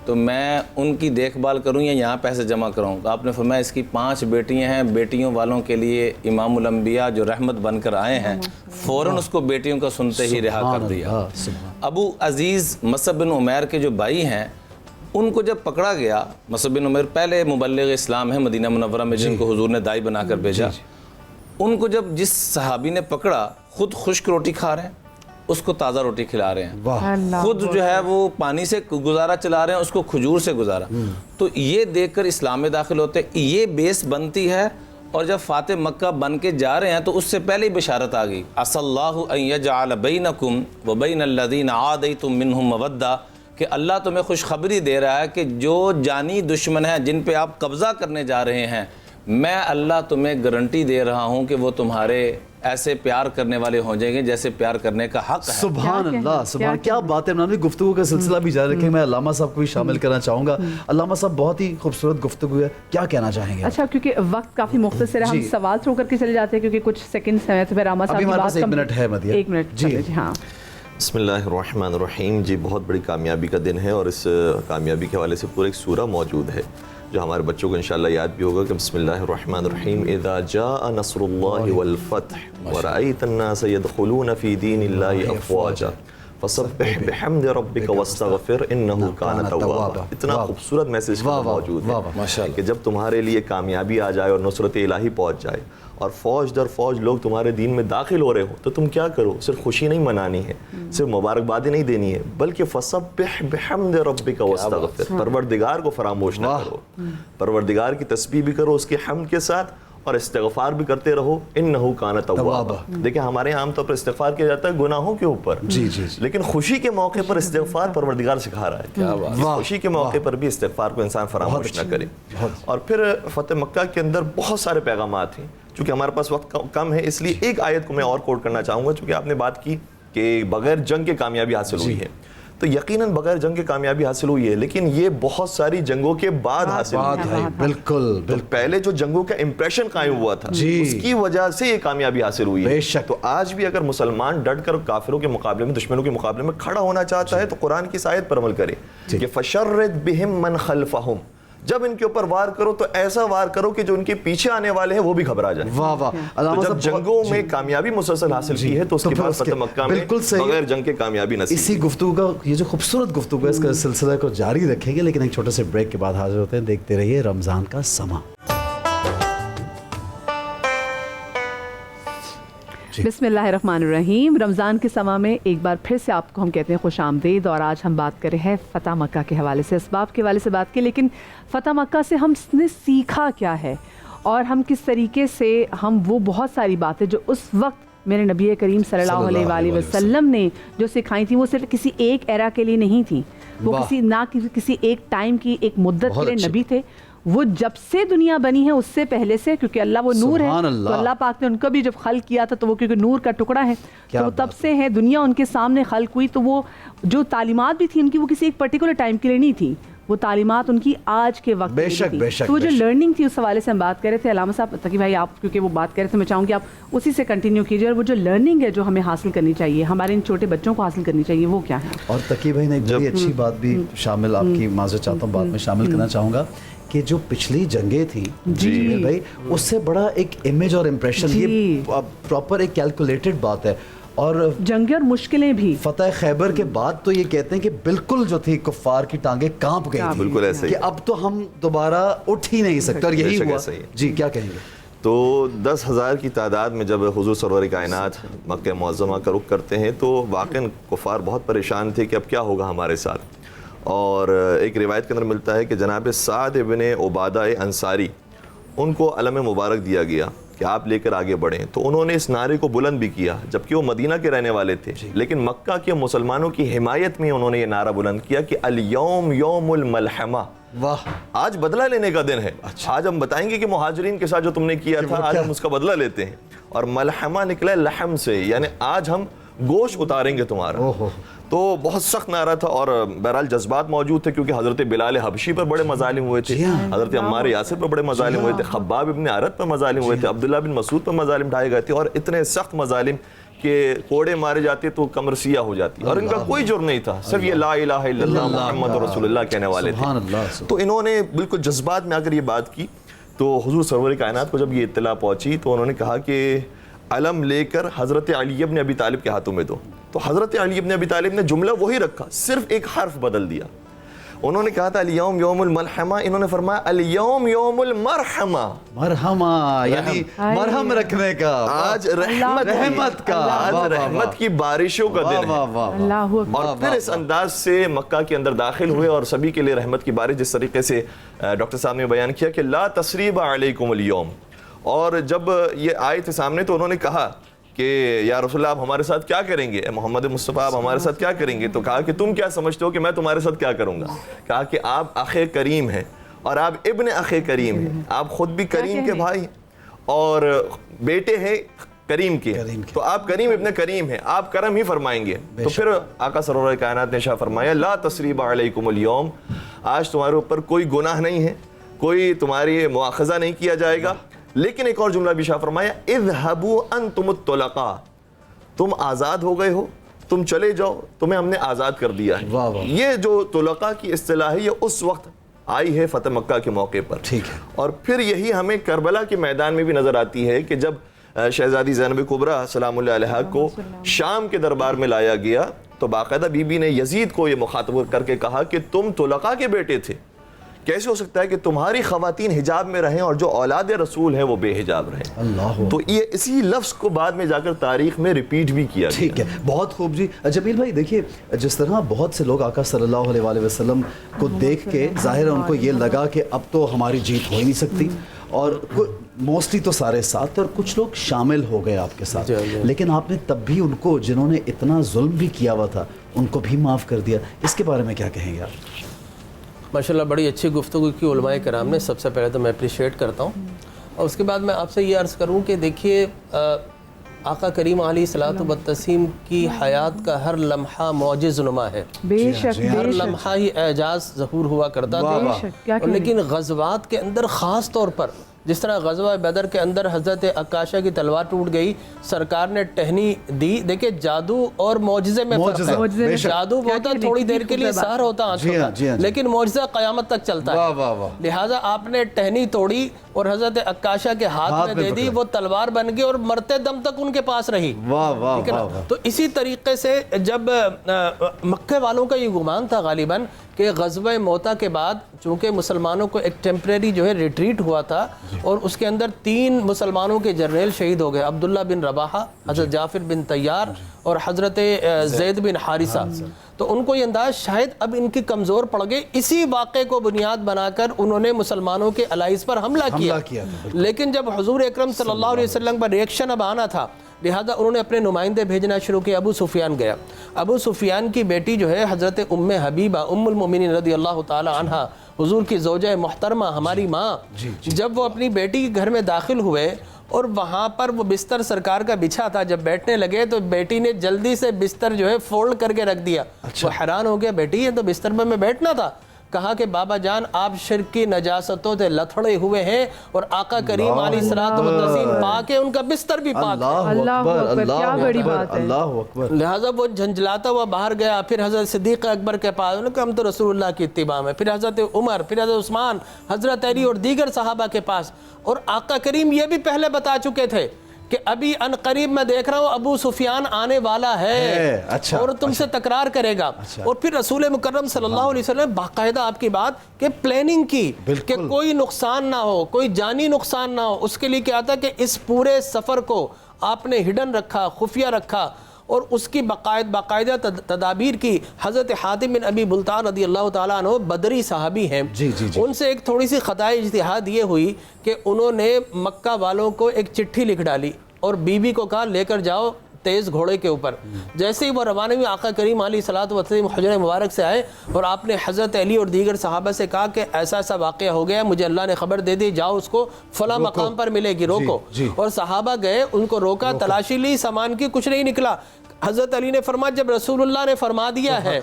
تو میں ان کی دیکھ بھال کروں یا یہاں پیسے جمع کراؤں؟ تو آپ نے فرمایا اس کی 5 بیٹیاں ہیں، بیٹیوں والوں کے لیے امام الانبیاء جو رحمت بن کر آئے ہیں، فوراً اس کو بیٹیوں کا سنتے ہی رہا کر دیا۔ ابو عزیز مصعب بن عمیر کے جو بھائی ہیں، ان کو جب پکڑا گیا، مصعب بن عمیر پہلے مبلغ اسلام ہیں مدینہ منورہ میں، جن کو حضور نے دائی بنا کر بھیجا، ان کو جب جس صحابی نے پکڑا، خود خشک روٹی کھا رہے ہیں، اس کو تازہ روٹی کھلا رہے ہیں، خود جو ہے وہ پانی سے گزارا چلا رہے ہیں، اس کو کھجور سے گزارا۔ تو یہ دیکھ کر اسلام میں داخل ہوتے، یہ بیس بنتی ہے۔ اور جب فاتح مکہ بن کے جا رہے ہیں تو اس سے پہلے ہی بشارت آ گئی، عَسَى اللَّهُ أَن يَجْعَلَ بَيْنَكُمْ وَبَيْنَ الَّذِينَ عَادَيْتُم مِّنْهُم مَّوَدَّةً، کہ اللہ تمہیں خوشخبری دے رہا ہے کہ جو جانی دشمن ہیں، جن پہ آپ قبضہ کرنے جا رہے ہیں، میں اللہ تمہیں گارنٹی دے رہا ہوں کہ وہ تمہارے ایسے پیار کرنے والے ہو جائیں گے جیسے پیار کرنے کا حق ہے۔ سبحان اللہ، سبحان، کیا بات ہے۔ عمران بھائی، گفتگو کا سلسلہ بھی جاری رکھیں، میں علامہ صاحب کو بھی شامل کرنا چاہوں گا۔ علامہ صاحب، بہت ہی خوبصورت گفتگو ہے، کیا کہنا چاہیں گے؟ اچھا، کیونکہ وقت کافی مختصر ہے، ہم سوال تھرو کر کے چلے جاتے ہیں کیونکہ کچھ سیکنڈز ہیں، تو پھر علامہ صاحب کی بات 1 منٹ ہے مدیہ، 1 منٹ جی ہاں۔ بسم اللہ الرحمن الرحیم۔ جی، بہت بڑی کامیابی کا دن ہے، اور اس کامیابی کے حوالے سے پورا ایک سورہ موجود ہے جو ہمارے بچوں کو انشاءاللہ یاد بھی ہوگا کہ بسم اللہ الرحمن الرحیم، اذا جاء نصر اللہ والفتح ورأیت الناس يدخلون فی دین اللہ افواجا فسبح بحمد ربک واستغفر انہ کان توابا۔ اتنا خوبصورت میسج موجود ہے کہ جب تمہارے لیے کامیابی آ جائے اور نصرت الہی پہنچ جائے اور فوج در فوج لوگ تمہارے دین میں داخل ہو رہے ہو، تو تم کیا کرو؟ صرف خوشی نہیں منانی ہے، صرف مبارکبادی نہیں دینی ہے، بلکہ فسبح بحمد ربک واستغفر، پروردگار کو فراموش نہ کرو، پروردگار کی تسبیح بھی کرو اس کے حمد کے ساتھ، اور استغفار بھی کرتے رہو، انہو کان توابا۔ دیکھیں ہمارے عام طور پر استغفار کیا جاتا ہے گناہوں کے اوپر، لیکن خوشی کے موقع پر استغفار پروردگار سکھا رہا ہے، خوشی کے موقع پر بھی استغفار کو انسان فراموش نہ کرے۔ اور پھر فتح مکہ کے اندر بہت سارے پیغامات ہیں، چونکہ ہمارے پاس وقت کم ہے اس لیے ایک آیت کو میں اور کوٹ کرنا چاہوں گا، چونکہ آپ نے بات کی کہ بغیر جنگ کے کامیابی حاصل ہوئی ہے، تو یقیناً بغیر جنگ کے کامیابی حاصل ہوئی ہے، لیکن یہ بہت ساری جنگوں کے بعد حاصل ہوئی ہے۔ بالکل پہلے جو جنگوں کا امپریشن قائم ہوا تھا اس کی وجہ سے یہ کامیابی حاصل ہوئی ہے۔ تو آج بھی اگر مسلمان ڈٹ کر کافروں کے مقابلے میں، دشمنوں کے مقابلے میں کھڑا ہونا چاہتا ہے تو قرآن کی اس آیت پر عمل کرے کہ فَشَرِّدْ بِهِمْ مَنْ خَلْفَهُمْ، جب ان کے اوپر وار کرو تو ایسا وار کرو کہ جو ان کے پیچھے آنے والے ہیں وہ بھی گھبرا جائیں۔ واہ واہ، تو جب جنگوں میں کامیابی مسلسل حاصل کی ہے تو اس کے بعد فتح مکہ میں بغیر جنگ کے کامیابی نصیب۔ اسی گفتگو کا یہ جو خوبصورت گفتگو ہے اس کا سلسلہ کو جاری رکھیں گے، لیکن ایک چھوٹے سے بریک کے بعد حاضر ہوتے ہیں۔ دیکھتے رہیے رمضان کا سما۔ بسم اللہ الرحمن الرحیم۔ رمضان کے سما میں ایک بار پھر سے آپ کو ہم کہتے ہیں خوش آمدید، اور آج ہم بات کر رہے ہیں فتح مکہ کے حوالے سے، اسباب کے حوالے سے بات کی، لیکن فتح مکہ سے ہم نے سیکھا کیا ہے اور ہم کس طریقے سے ہم وہ بہت ساری باتیں جو اس وقت میرے نبی کریم صلی اللہ علیہ وآلہ وسلم نے جو سکھائی تھیں وہ صرف کسی ایک ایرا کے لیے نہیں تھیں، وہ کسی ایک ٹائم کی ایک مدت کے لیے نبی تھے، وہ جب سے دنیا بنی ہے اس سے پہلے سے، کیونکہ اللہ وہ نور ہے تو اللہ پاک نے ان کو بھی جب خلق کیا تھا تو وہ کیونکہ نور کا ٹکڑا ہے تو وہ تب سے ہے، دنیا ان کے سامنے خلق ہوئی، تو وہ جو تعلیمات بھی تھیں ان کی وہ کسی ایک پرٹیکولر ٹائم کے لیے نہیں تھی، وہ تعلیمات ان کی آج کے وقت بے شک بے شک، تو وہ جو لرننگ تھی اس حوالے سے ہم بات کر رہے تھے۔ علامہ صاحب تقی بھائی آپ کیونکہ وہ بات کر رہے تھے، میں چاہوں گی آپ اسی سے کنٹینیو کیجیے، اور وہ جو لرننگ ہے جو ہمیں حاصل کرنی چاہیے، ہمارے ان چھوٹے بچوں کو حاصل کرنی چاہیے، وہ کیا ہے؟ اور تقی بھائی نے ایک بڑی اچھی بات بھی شامل، آپ کی معذرت چاہتا ہوں، بات میں شامل کرنا چاہوں گا کہ جو پچھلی جنگیں تھیں جمیل بھائی، اس سے بڑا ایک امیج اور امپریشن، یہ پراپر ایک کیلکولیٹڈ بات ہے، اور جنگیں اور مشکلیں بھی فتح خیبر کے بعد تو یہ کہتے ہیں کہ بالکل جو تھی کفار کی ٹانگیں کانپ گئی تھیں، بالکل ایسے ہی کہ اب تو ہم دوبارہ اٹھ ہی نہیں سکتے، اور یہی ہوا۔ جی کیا کہیں گے؟ تو 10,000 کی تعداد میں جب حضور سرور کائنات مکہ معظمہ کا رخ کرتے ہیں تو واقعاً کفار بہت پریشان تھے کہ اب کیا ہوگا ہمارے ساتھ، اور ایک روایت کے اندر ملتا ہے کہ جناب سعد ابن عبادہ انصاری ان کو علم مبارک دیا گیا کہ آپ لے کر آگے بڑھیں، تو انہوں نے اس نعرے کو بلند بھی کیا جبکہ وہ مدینہ کے رہنے والے تھے، لیکن مکہ کے مسلمانوں کی حمایت میں انہوں نے یہ نعرہ بلند کیا کہ الیوم یوم الملحمہ، واہ آج بدلہ لینے کا دن ہے، آج ہم بتائیں گے کہ مہاجرین کے ساتھ جو تم نے کیا تھا آج ہم اس کا بدلہ لیتے ہیں، اور ملحمہ نکلا لحم سے، یعنی آج ہم گوشت اتاریں گے تمہارا۔ تو بہت سخت نعرہ تھا، اور بہرحال جذبات موجود تھے کیونکہ حضرت بلال حبشی پر بڑے مظالم ہوئے تھے، حضرت عمار یاسر پر بڑے مظالم ہوئے تھے، خباب ابن عرت پر مظالم ہوئے تھے، عبداللہ بن مسعود پر مظالم ڈھائے گئے تھے، اور اتنے سخت مظالم کہ کوڑے مارے جاتے تو کمر سیاہ ہو جاتی، اور ان کا کوئی جرم نہیں تھا، صرف یہ لا الہ الا اللہ محمد رسول اللہ کہنے والے تھے۔ تو انہوں نے بالکل جذبات میں آ کر یہ بات کی، تو حضور سرور کائنات کو جب یہ اطلاع پہنچی تو انہوں نے کہا کہ علم لے کر حضرت علی ابن ابی طالب کے ہاتھوں میں دو، تو حضرت علی ابن ابی طالب نے جملہ وہی رکھا، صرف ایک حرف بدل دیا، انہوں نے کہا تھا الیوم یوم الملحمہ، انہوں نے فرمایا الیوم یوم المرحمہ، مرحمہ یعنی مرہم رکھنے کا، آج رحمت کا، آج رحمت کی بارشوں کا دن ہے، اور پھر اس انداز سے مکہ کے اندر داخل ہوئے اور سبھی کے لیے رحمت کی بارش، جس طریقے سے ڈاکٹر صاحب نے بیان کیا کہ لا تثریب علیکم اليوم، اور جب یہ آئے تھے سامنے تو انہوں نے کہا کہ یا رسول اللہ آپ ہمارے ساتھ کیا کریں گے، محمد مصطفیٰ آپ ہمارے ساتھ کیا کریں گے، تو کہا کہ تم کیا سمجھتے ہو کہ میں تمہارے ساتھ کیا کروں گا، کہا کہ آپ اخ کریم ہیں اور آپ ابن اخ کریم ہیں، آپ خود بھی کریم کے بھائی اور بیٹے ہیں کریم کے، تو آپ کریم ابن کریم ہیں، آپ کرم ہی فرمائیں گے۔ تو پھر آقا سرور کائنات نے شاہ فرمایا لا تثریب علیکم اليوم، آج تمہارے اوپر کوئی گناہ نہیں ہے، کوئی تمہاری مواخذہ نہیں کیا جائے گا، لیکن ایک اور جملہ بھی شاہ فرمایا اذهبوا انتم الطلقاء، تم آزاد ہو گئے ہو، تم چلے جاؤ، تمہیں ہم نے آزاد کر دیا ہے۔ یہ جو طلقاء کی اصطلاح ہے یہ اس وقت آئی ہے فتح مکہ کے موقع پر، ٹھیک ہے، اور پھر یہی ہمیں کربلا کے میدان میں بھی نظر آتی ہے کہ جب شہزادی زینب کبریٰ سلام اللہ علیہا کو شام کے دربار میں لایا گیا تو باقاعدہ بی بی نے یزید کو یہ مخاطب کر کے کہا کہ تم طلقاء کے بیٹے تھے، کیسے ہو سکتا ہے کہ تمہاری خواتین حجاب میں رہیں اور جو اولاد رسول ہیں وہ بے حجاب رہیں؟ تو یہ اسی لفظ کو بعد میں جا کر تاریخ میں ریپیٹ بھی کیا گیا۔ ٹھیک ہے، بہت خوب جی۔ جمیل بھائی دیکھیے جس طرح بہت سے لوگ آقا صلی اللہ علیہ وآلہ وسلم کو دیکھ کے ظاہر ہے ان کو یہ لگا کہ اب تو ہماری جیت ہو ہی نہیں سکتی، اور موسٹلی تو سارے ساتھ تھے اور کچھ لوگ شامل ہو گئے آپ کے ساتھ، لیکن آپ نے تب بھی ان کو جنہوں نے اتنا ظلم بھی کیا ہوا تھا ان کو بھی معاف کر دیا، اس کے بارے میں کیا کہیں گے آپ؟ ماشاءاللہ بڑی اچھی گفتگو کی علماء کرام نے، سب سے پہلے تو میں اپریشیٹ کرتا ہوں، اور اس کے بعد میں آپ سے یہ عرض کروں کہ دیکھیے آقا کریم علیہ الصلوۃ والتسلیم کی حیات کا ہر لمحہ معجز نما ہے، بے شک ہر لمحہ ہی اعجاز ظہور ہوا کرتا تھا، لیکن غزوات کے اندر خاص طور پر جس طرح غزوہ بدر کے اندر حضرت عکاشہ کی تلوار ٹوٹ گئی، سرکار نے ٹہنی دی، دیکھیں جادو اور معجزے میں فرق ہے، جادو وہ ہوتا تھوڑی دیر کے لیے سحر ہوتا آنکھوں کا، لیکن معجزہ قیامت تک چلتا ہے، لہٰذا آپ نے ٹہنی توڑی اور حضرت عکاشہ کے ہاتھ میں دے دی، وہ تلوار بن گئی اور مرتے دم تک ان کے پاس رہی۔ تو اسی طریقے سے جب مکہ والوں کا یہ گمان تھا غالباً کہ غزوہ موتا کے بعد چونکہ مسلمانوں کو ایک ٹیمپریری جو ہے ریٹریٹ ہوا تھا اور اس کے اندر 3 مسلمانوں کے جرنیل شہید ہو گئے، عبداللہ بن رواحہ، حضرت جعفر بن طیار اور حضرت زید بن حارثہ، تو ان کو یہ انداز شاید اب ان کی کمزور پڑ گئے، اسی واقعے کو بنیاد بنا کر انہوں نے مسلمانوں کے الائز پر حملہ کیا، لیکن جب حضور اکرم صلی اللہ علیہ وسلم پر ریئیکشن اب آنا تھا، لہذا انہوں نے اپنے نمائندے بھیجنا شروع کیا۔ ابو سفیان گیا، ابو سفیان کی بیٹی جو ہے حضرت ام حبیبہ ام المؤمنین رضی اللہ تعالی عنہا، حضور کی زوجہ محترمہ، ہماری ماں، جب وہ اپنی بیٹی کے گھر میں داخل ہوئے اور وہاں پر وہ بستر سرکار کا بچھا تھا، جب بیٹھنے لگے تو بیٹی نے جلدی سے بستر جو ہے فولڈ کر کے رکھ دیا، وہ حیران ہو گیا، بیٹی یہ تو بستر پر میں بیٹھنا تھا، کہا کہ بابا جان آپ شرک کی نجاستوں سے لتھڑے ہوئے ہیں اور آقا کریم علیہ الصلوۃ والتسلیم پاک ہے، ان کا بستر بھی پاک ہے، اللہ اکبر، کیا بڑی بات ہے، اللہ اکبر۔ لہٰذا وہ جھنجھلاتا ہوا باہر گیا، پھر حضرت صدیق اکبر کے پاس، انہوں نے کہا ہم تو رسول اللہ کی اتباع میں، پھر حضرت عمر، پھر حضرت عثمان، حضرت علی اور دیگر صحابہ کے پاس، اور آقا کریم یہ بھی پہلے بتا چکے تھے کہ ابھی ان قریب میں دیکھ رہا ہوں ابو سفیان آنے والا ہے اور تم سے تکرار کرے گا، اور پھر رسول مکرم صلی اللہ علیہ وسلم باقاعدہ آپ کی بات کہ پلاننگ کی کہ کوئی نقصان نہ ہو، کوئی جانی نقصان نہ ہو، اس کے لیے کیا تھا کہ اس پورے سفر کو آپ نے ہڈن رکھا، خفیہ رکھا، اور اس کی باقاعدہ تدابیر کی۔ حضرت حاتم بن ابی بلتان رضی اللہ تعالیٰ عنہ بدری صحابی ہیں، ان سے ایک تھوڑی سی خطائے اجتہاد یہ ہوئی کہ انہوں نے مکہ والوں کو ایک چٹھی لکھ ڈالی اور بیوی کو کہا لے کر جاؤ تیز گھوڑے کے اوپر، جیسے ہی وہ روانہ ہوئے آقا کریم علیہ الصلوۃ والسلام حجر مبارک سے آئے اور آپ نے حضرت علی اور دیگر صحابہ سے کہا کہ ایسا ایسا واقعہ ہو گیا، مجھے اللہ نے خبر دے دی، جاؤ اس کو فلاں مقام پر ملے گی، روکو، اور صحابہ گئے، ان کو روکا، تلاشی لی، سامان کی کچھ نہیں نکلا۔ حضرت علی نے فرمایا جب رسول اللہ نے فرما دیا ہے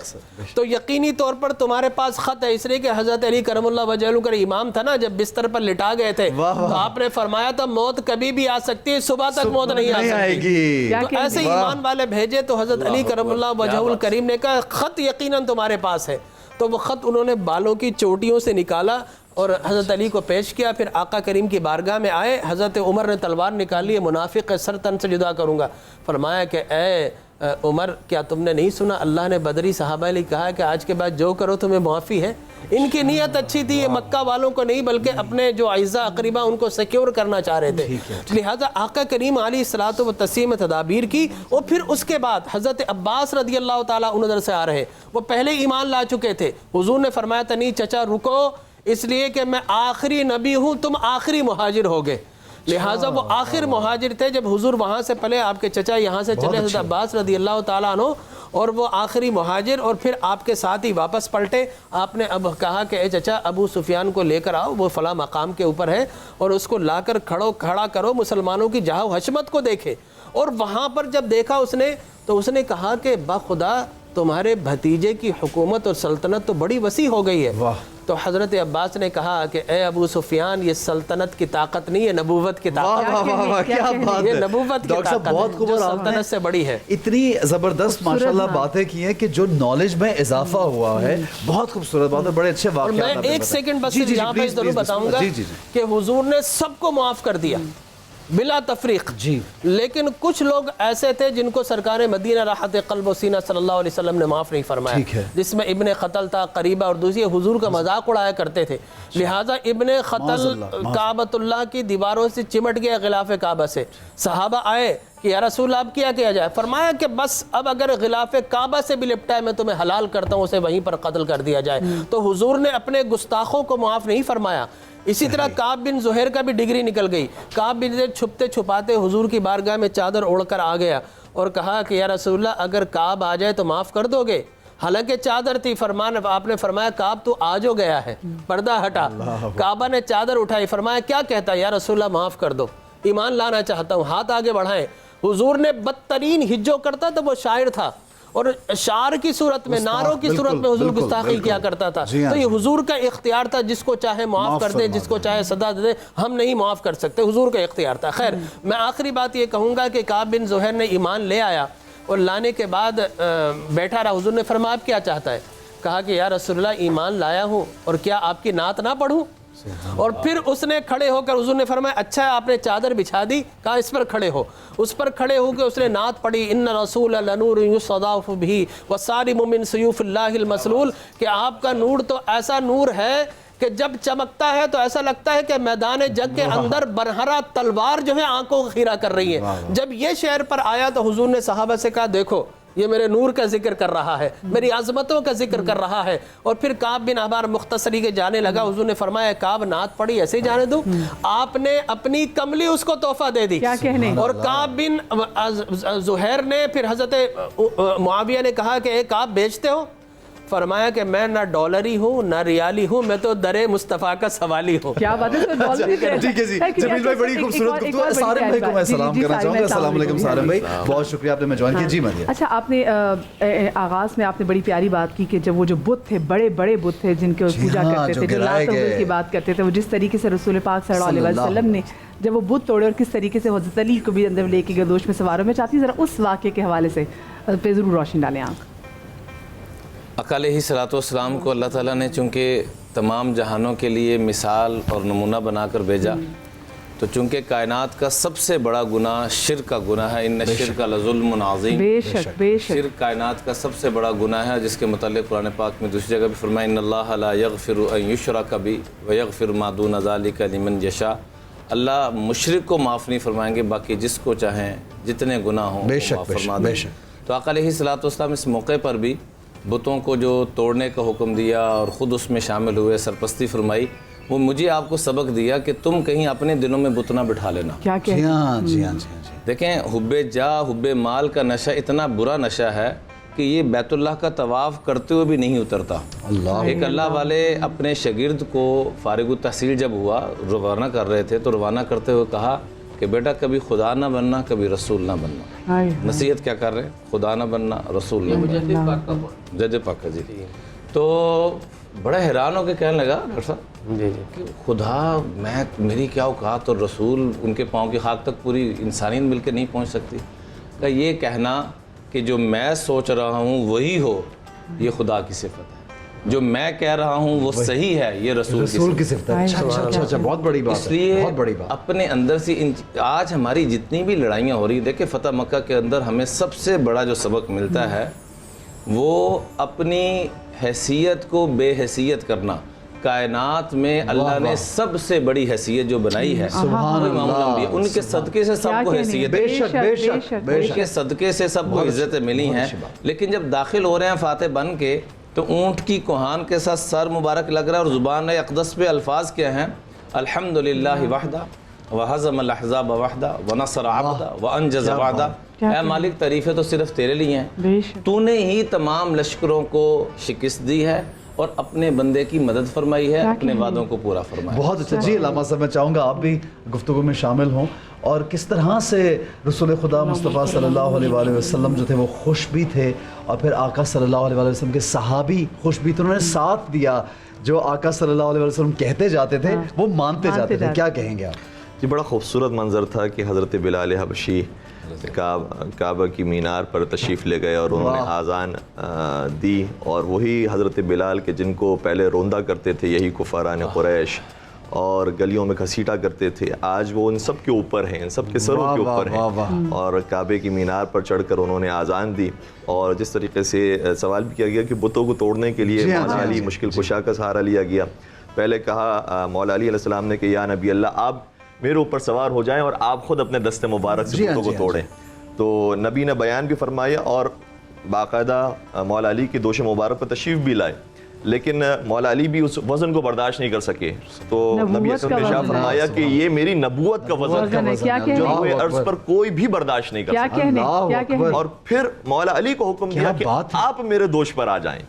تو یقینی طور پر تمہارے پاس خط ہے، اس لیے کہ حضرت علی کرم اللہ وجہہ کا امام تھا نا، جب بستر پر لٹا گئے تھے تو آپ نے فرمایا تھا موت کبھی بھی آ سکتی ہے، صبح تک موت نہیں آ سکتی، تو ایسے ایمان والے بھیجے، تو حضرت علی کرم اللہ وجہہ الکریم نے کہا خط یقیناً تمہارے پاس ہے، تو وہ خط انہوں نے بالوں کی چوٹیوں سے نکالا اور حضرت علی کو پیش کیا، پھر آقا کریم کی بارگاہ میں آئے، حضرت عمر نے تلوار نکالی ہے، منافق ہے، سر تن سے جدا کروں گا، فرمایا کہ اے عمر کیا تم نے نہیں سنا اللہ نے بدری صحابہ علیہ کہا کہ آج کے بعد جو کرو تمہیں معافی ہے۔ ان کی نیت اچھی تھی، یہ مکہ والوں کو نہیں بلکہ اپنے جو اعزاء اقربا ان کو سیکیور کرنا چاہ رہے تھے، لہٰذا آقا کریم علیہ الصلوۃ والتسلیم تدابیر کی، اور پھر اس کے بعد حضرت عباس رضی اللہ تعالیٰ عنہ ادھر سے آ رہے، وہ پہلے ایمان لا چکے تھے، حضور نے فرمایا تھا نہیں چچا رکو، اس لیے کہ میں آخری نبی ہوں، تم آخری مہاجر ہوگے، لہٰذا وہ آخر مہاجر تھے، جب حضور وہاں سے پہلے آپ کے چچا یہاں سے چلے حضرت عباس رضی اللہ تعالیٰ عنہ، اور وہ آخری مہاجر، اور پھر آپ کے ساتھ ہی واپس پلٹے، آپ نے اب کہا کہ اے چچا ابو سفیان کو لے کر آؤ، وہ فلاں مقام کے اوپر ہے، اور اس کو لا کر کھڑا کرو، مسلمانوں کی جاہ و حشمت کو دیکھے، اور وہاں پر جب دیکھا اس نے تو اس نے کہا کہ بخدا تمہارے بھتیجے کی حکومت اور سلطنت تو بڑی وسیع ہو گئی ہے، تو حضرت عباس نے کہا کہ اے ابو سفیان یہ سلطنت کی طاقت نہیں ہے، نبوت کی طاقت ہے، یہ نبوت کی طاقت ہے جو سلطنت سے بڑی ہے۔ اتنی زبردست ماشاءاللہ باتیں کی ہیں کہ جو نالج میں اضافہ ہوا ہے، بہت خوبصورت بات ہے، بڑے اچھے واقعات۔ میں ایک سیکنڈ بس یہاں پہ ضرور بتاؤں گا کہ حضور نے سب کو معاف کر دیا بلا تفریق، لیکن کچھ لوگ ایسے تھے جن کو سرکار مدینہ راحت قلب و سینہ صلی اللہ علیہ وسلم نے معاف نہیں فرمایا، جس میں ابن قتل تھا، قریبہ اور دوسری حضور کا مذاق اڑایا کرتے تھے، لہٰذا ابن قتل کعبۃ اللہ کی دیواروں سے چمٹ گیا غلاف کعبہ سے، صحابہ آئے کہ یا رسول اللہ اب کیا جائے؟ فرمایا کہ بس اب اگر غلاف کعبہ سے بھی لپٹا ہے میں تمہیں حلال کرتا ہوں، اسے وہیں پر قتل کر دیا جائے۔ تو حضور نے اپنے گستاخوں کو معاف نہیں فرمایا۔ اسی طرح کعب بن زہیر کا بھی ڈگری نکل گئی۔ کعب بن زہیر چھپتے چھپاتے حضور کی بارگاہ میں چادر اوڑھ کر آ گیا اور کہا کہ یا رسول اللہ اگر کعب آ جائے تو معاف کر دو گے؟ حالانکہ چادر تھی، آپ نے فرمایا کعب تو آج ہو گیا ہے، پردہ ہٹا۔ کعبہ نے چادر اٹھائی، فرمایا کیا کہتا ہے؟ یا رسول اللہ معاف کر دو، ایمان لانا چاہتا ہوں، ہاتھ آگے بڑھائیں۔ حضور نے بدترین ہجو کرتا تھا، وہ شاعر تھا، اور شعر کی صورت میں، نعروں کی صورت میں حضور گستاخی کیا کرتا تھا۔ تو یہ حضور کا اختیار تھا، جس کو چاہے معاف کر دے، جس کو چاہے سزا دے دے، ہم نہیں معاف کر سکتے، حضور کا اختیار تھا۔ خیر، میں آخری بات یہ کہوں گا کہ کعب بن زہیر نے ایمان لے آیا اور لانے کے بعد بیٹھا رہا۔ حضور نے فرمایا آپ کیا چاہتا ہے؟ کہا کہ یا رسول اللہ ایمان لایا ہوں، اور کیا آپ کی نعت نہ پڑھوں؟ اور پھر اس نے کھڑے ہو کر، حضور نے فرمایا اچھا ہے آپ نے چادر بچھا دی، کہا اس پر کھڑے ہو۔ اس پر کھڑے ہو کے اس نے نعت پڑھی، ان رسول لنور یصداف بھی وصارم من سیوف اللہ المسلول، کہ آپ کا نور تو ایسا نور ہے کہ جب چمکتا ہے تو ایسا لگتا ہے کہ میدان جنگ کے اندر برہرا تلوار جو ہے آنکھوں کو خیرہ کر رہی ہے۔ جب یہ شعر پر آیا تو حضور نے صحابہ سے کہا دیکھو یہ میرے نور کا ذکر کر رہا ہے، میری عظمتوں کا ذکر کر رہا ہے۔ اور پھر کعب بن احبار مختصری کے جانے لگا۔ حضور نے فرمایا کعب نعت پڑھی ایسے ہی جانے دوں؟ آپ نے اپنی کملی اس کو تحفہ دے دی۔ کیا کہنے؟ اور کعب بن زہیر نے پھر حضرت معاویہ نے کہا کہ اے کعب بیچتے ہو؟ فرمایا کہ میں نہ ڈالری ہوں نہ ریالی ہوں، میں تو در مصطفیٰ کا سوالی ہوں۔ کیا بات ہے؟ ٹھیک ہے جی، جمیل بھائی بڑی خوبصورت گفتگو۔ سارم بھائی کو میں سلام کرنا چاہوں گا۔ السلام علیکم سارم بھائی، بہت شکریہ آپ نے میں جوائن کیا۔ جی مریم، اچھا آپ نے آغاز میں آپ نے بڑی پیاری بات کی کہ جب وہ جو بت تھے، بڑے بڑے بت تھے جن کو پوجا کرتے تھے، جو لات و عزا کی بات کرتے تھے، وہ جس طریقے سے رسول پاک صلی اللہ علیہ وسلم نے جب وہ بت توڑے اور کس طریقے سے حضرت علی کو بھی اندر لے کے گردوش میں سواروں میں، چاہتی ذرا اس واقعے کے حوالے سے پہ ضرور روشنی ڈالیں آپ۔ آقا علیہ الصلوۃ والسلام کو اللہ تعالیٰ نے چونکہ تمام جہانوں کے لیے مثال اور نمونہ بنا کر بھیجا، تو چونکہ کائنات کا سب سے بڑا گناہ شرک کا گناہ ہے، ان الشرک لظلم عظیم، بے شک بے شک شرک کائنات کا سب سے بڑا گناہ ہے، جس کے متعلق قرآن پاک میں دوسری جگہ بھی فرمایا ان اللہ لا یغفر ان یشرک بہ ویغفر ما دون ذلک لمن یشاء۔ اللہ مشرک کو معاف نہیں فرمائیں گے، باقی جس کو چاہیں جتنے گناہ ہوں بے وہ شک معاف فرما دیں۔ تو آقا علیہ الصلوۃ والسلام اس موقع پر بھی بتوں کو جو توڑنے کا حکم دیا اور خود اس میں شامل ہوئے، سرپرستی فرمائی، وہ مجھے آپ کو سبق دیا کہ تم کہیں اپنے دلوں میں بت نہ بٹھا لینا۔ کیا جی ہاں جی ہاں جی ہاں۔ دیکھیں حب جاہ حب مال کا نشہ اتنا برا نشہ ہے کہ یہ بیت اللہ کا طواف کرتے ہوئے بھی نہیں اترتا۔ ایک اللہ والے اپنے شاگرد کو فارغ التحصیل جب ہوا، روانہ کر رہے تھے، تو روانہ کرتے ہوئے کہا کہ بیٹا کبھی خدا نہ بننا، کبھی رسول نہ بننا۔ نصیحت کیا کر رہے ہیں؟ خدا نہ بننا، رسول نہ بننا۔ جد پاک کا جی۔ تو بڑا حیران ہو کے کہنے لگا ڈاکٹر صاحب کہ خدا میری کیا اوقات، اور رسول ان کے پاؤں کی خاک تک پوری انسانیت مل کے نہیں پہنچ سکتی۔ کہ یہ کہنا کہ جو میں سوچ رہا ہوں وہی ہو، یہ خدا کی صفت ہے، جو میں کہہ رہا ہوں وہ صحیح ہے، یہ رسول کی صفت ہے۔ اچھا، بہت بڑی بات ہے، اس لیے بہت بڑی بات۔ اپنے اندر سے آج ہماری جتنی بھی لڑائیاں ہو رہی ہیں، دیکھیں فتح مکہ کے اندر ہمیں سب سے بڑا جو سبق ملتا ہے وہ اپنی حیثیت کو بے حیثیت کرنا۔ کائنات میں اللہ نے سب سے بڑی حیثیت جو بنائی ہے سبحان اللہ، ان کے صدقے سے سب کو حیثیت، بے شک بے شک بے ان شک، کے صدقے سے سب کو عزتیں ملی ہیں۔ لیکن جب داخل ہو رہے ہیں فاتح بن کے، تو اونٹ کی کوہان کے ساتھ سر مبارک لگ رہا ہے، اور زبان اقدس پہ الفاظ کیا ہیں؟ الحمدللہ وحدہ وہزم الاحزاب وحدہ ونصر عبدہ وانجز وعدہ۔ اے مالک تعریفیں تو صرف تیرے لیے ہیں، تو نے ہی تمام لشکروں کو شکست دی ہے اور اپنے بندے کی مدد فرمائی ہے، اپنے وعدوں کو پورا فرمایا۔ بہت اچھا جی علامہ صاحب، میں چاہوں گا آپ بھی گفتگو میں شامل ہوں، اور کس طرح سے رسول خدا مصطفیٰ صلی اللہ علیہ وآلہ وسلم جو تھے وہ خوش بھی تھے، اور پھر آقا صلی اللہ علیہ وآلہ وسلم کے صحابی خوش بھی تھے، انہوں نے ساتھ دیا، جو آقا صلی اللہ علیہ وسلم کہتے جاتے تھے وہ مانتے جاتے تھے۔ کیا کہیں گے آپ؟ یہ بڑا خوبصورت منظر تھا کہ حضرت بلال حبشی کعبہ کی مینار پر تشریف لے گئے اور انہوں نے آذان دی، اور وہی حضرت بلال کے جن کو پہلے روندا کرتے تھے یہی کفاران قریش اور گلیوں میں گھسیٹا کرتے تھے، آج وہ ان سب کے اوپر ہیں، ان سب کے سروں کے اوپر ہیں، اور کعبے کی مینار پر چڑھ کر انہوں نے آذان دی۔ اور جس طریقے سے سوال بھی کیا گیا کہ بتوں کو توڑنے کے لیے مولا علی مشکل کشا کا سہارا لیا گیا۔ پہلے کہا مولا علی علیہ السلام نے کہ یا نبی اللہ، آپ میرے اوپر سوار ہو جائیں اور آپ خود اپنے دست مبارک سے بتوں کو توڑیں. تو نبی نے بیان بھی فرمایا اور باقاعدہ مولا علی کی دوش مبارک پر تشریف بھی لائے, لیکن مولا علی بھی اس وزن کو برداشت نہیں کر سکے. تو نبی اکرم نے ارشاد فرمایا کہ یہ میری نبوت کا وزن ہے جو روئے عرض پر کوئی بھی برداشت نہیں کر سکتا. اور پھر مولا علی کو حکم دیا کہ آپ میرے دوش پر آ جائیں,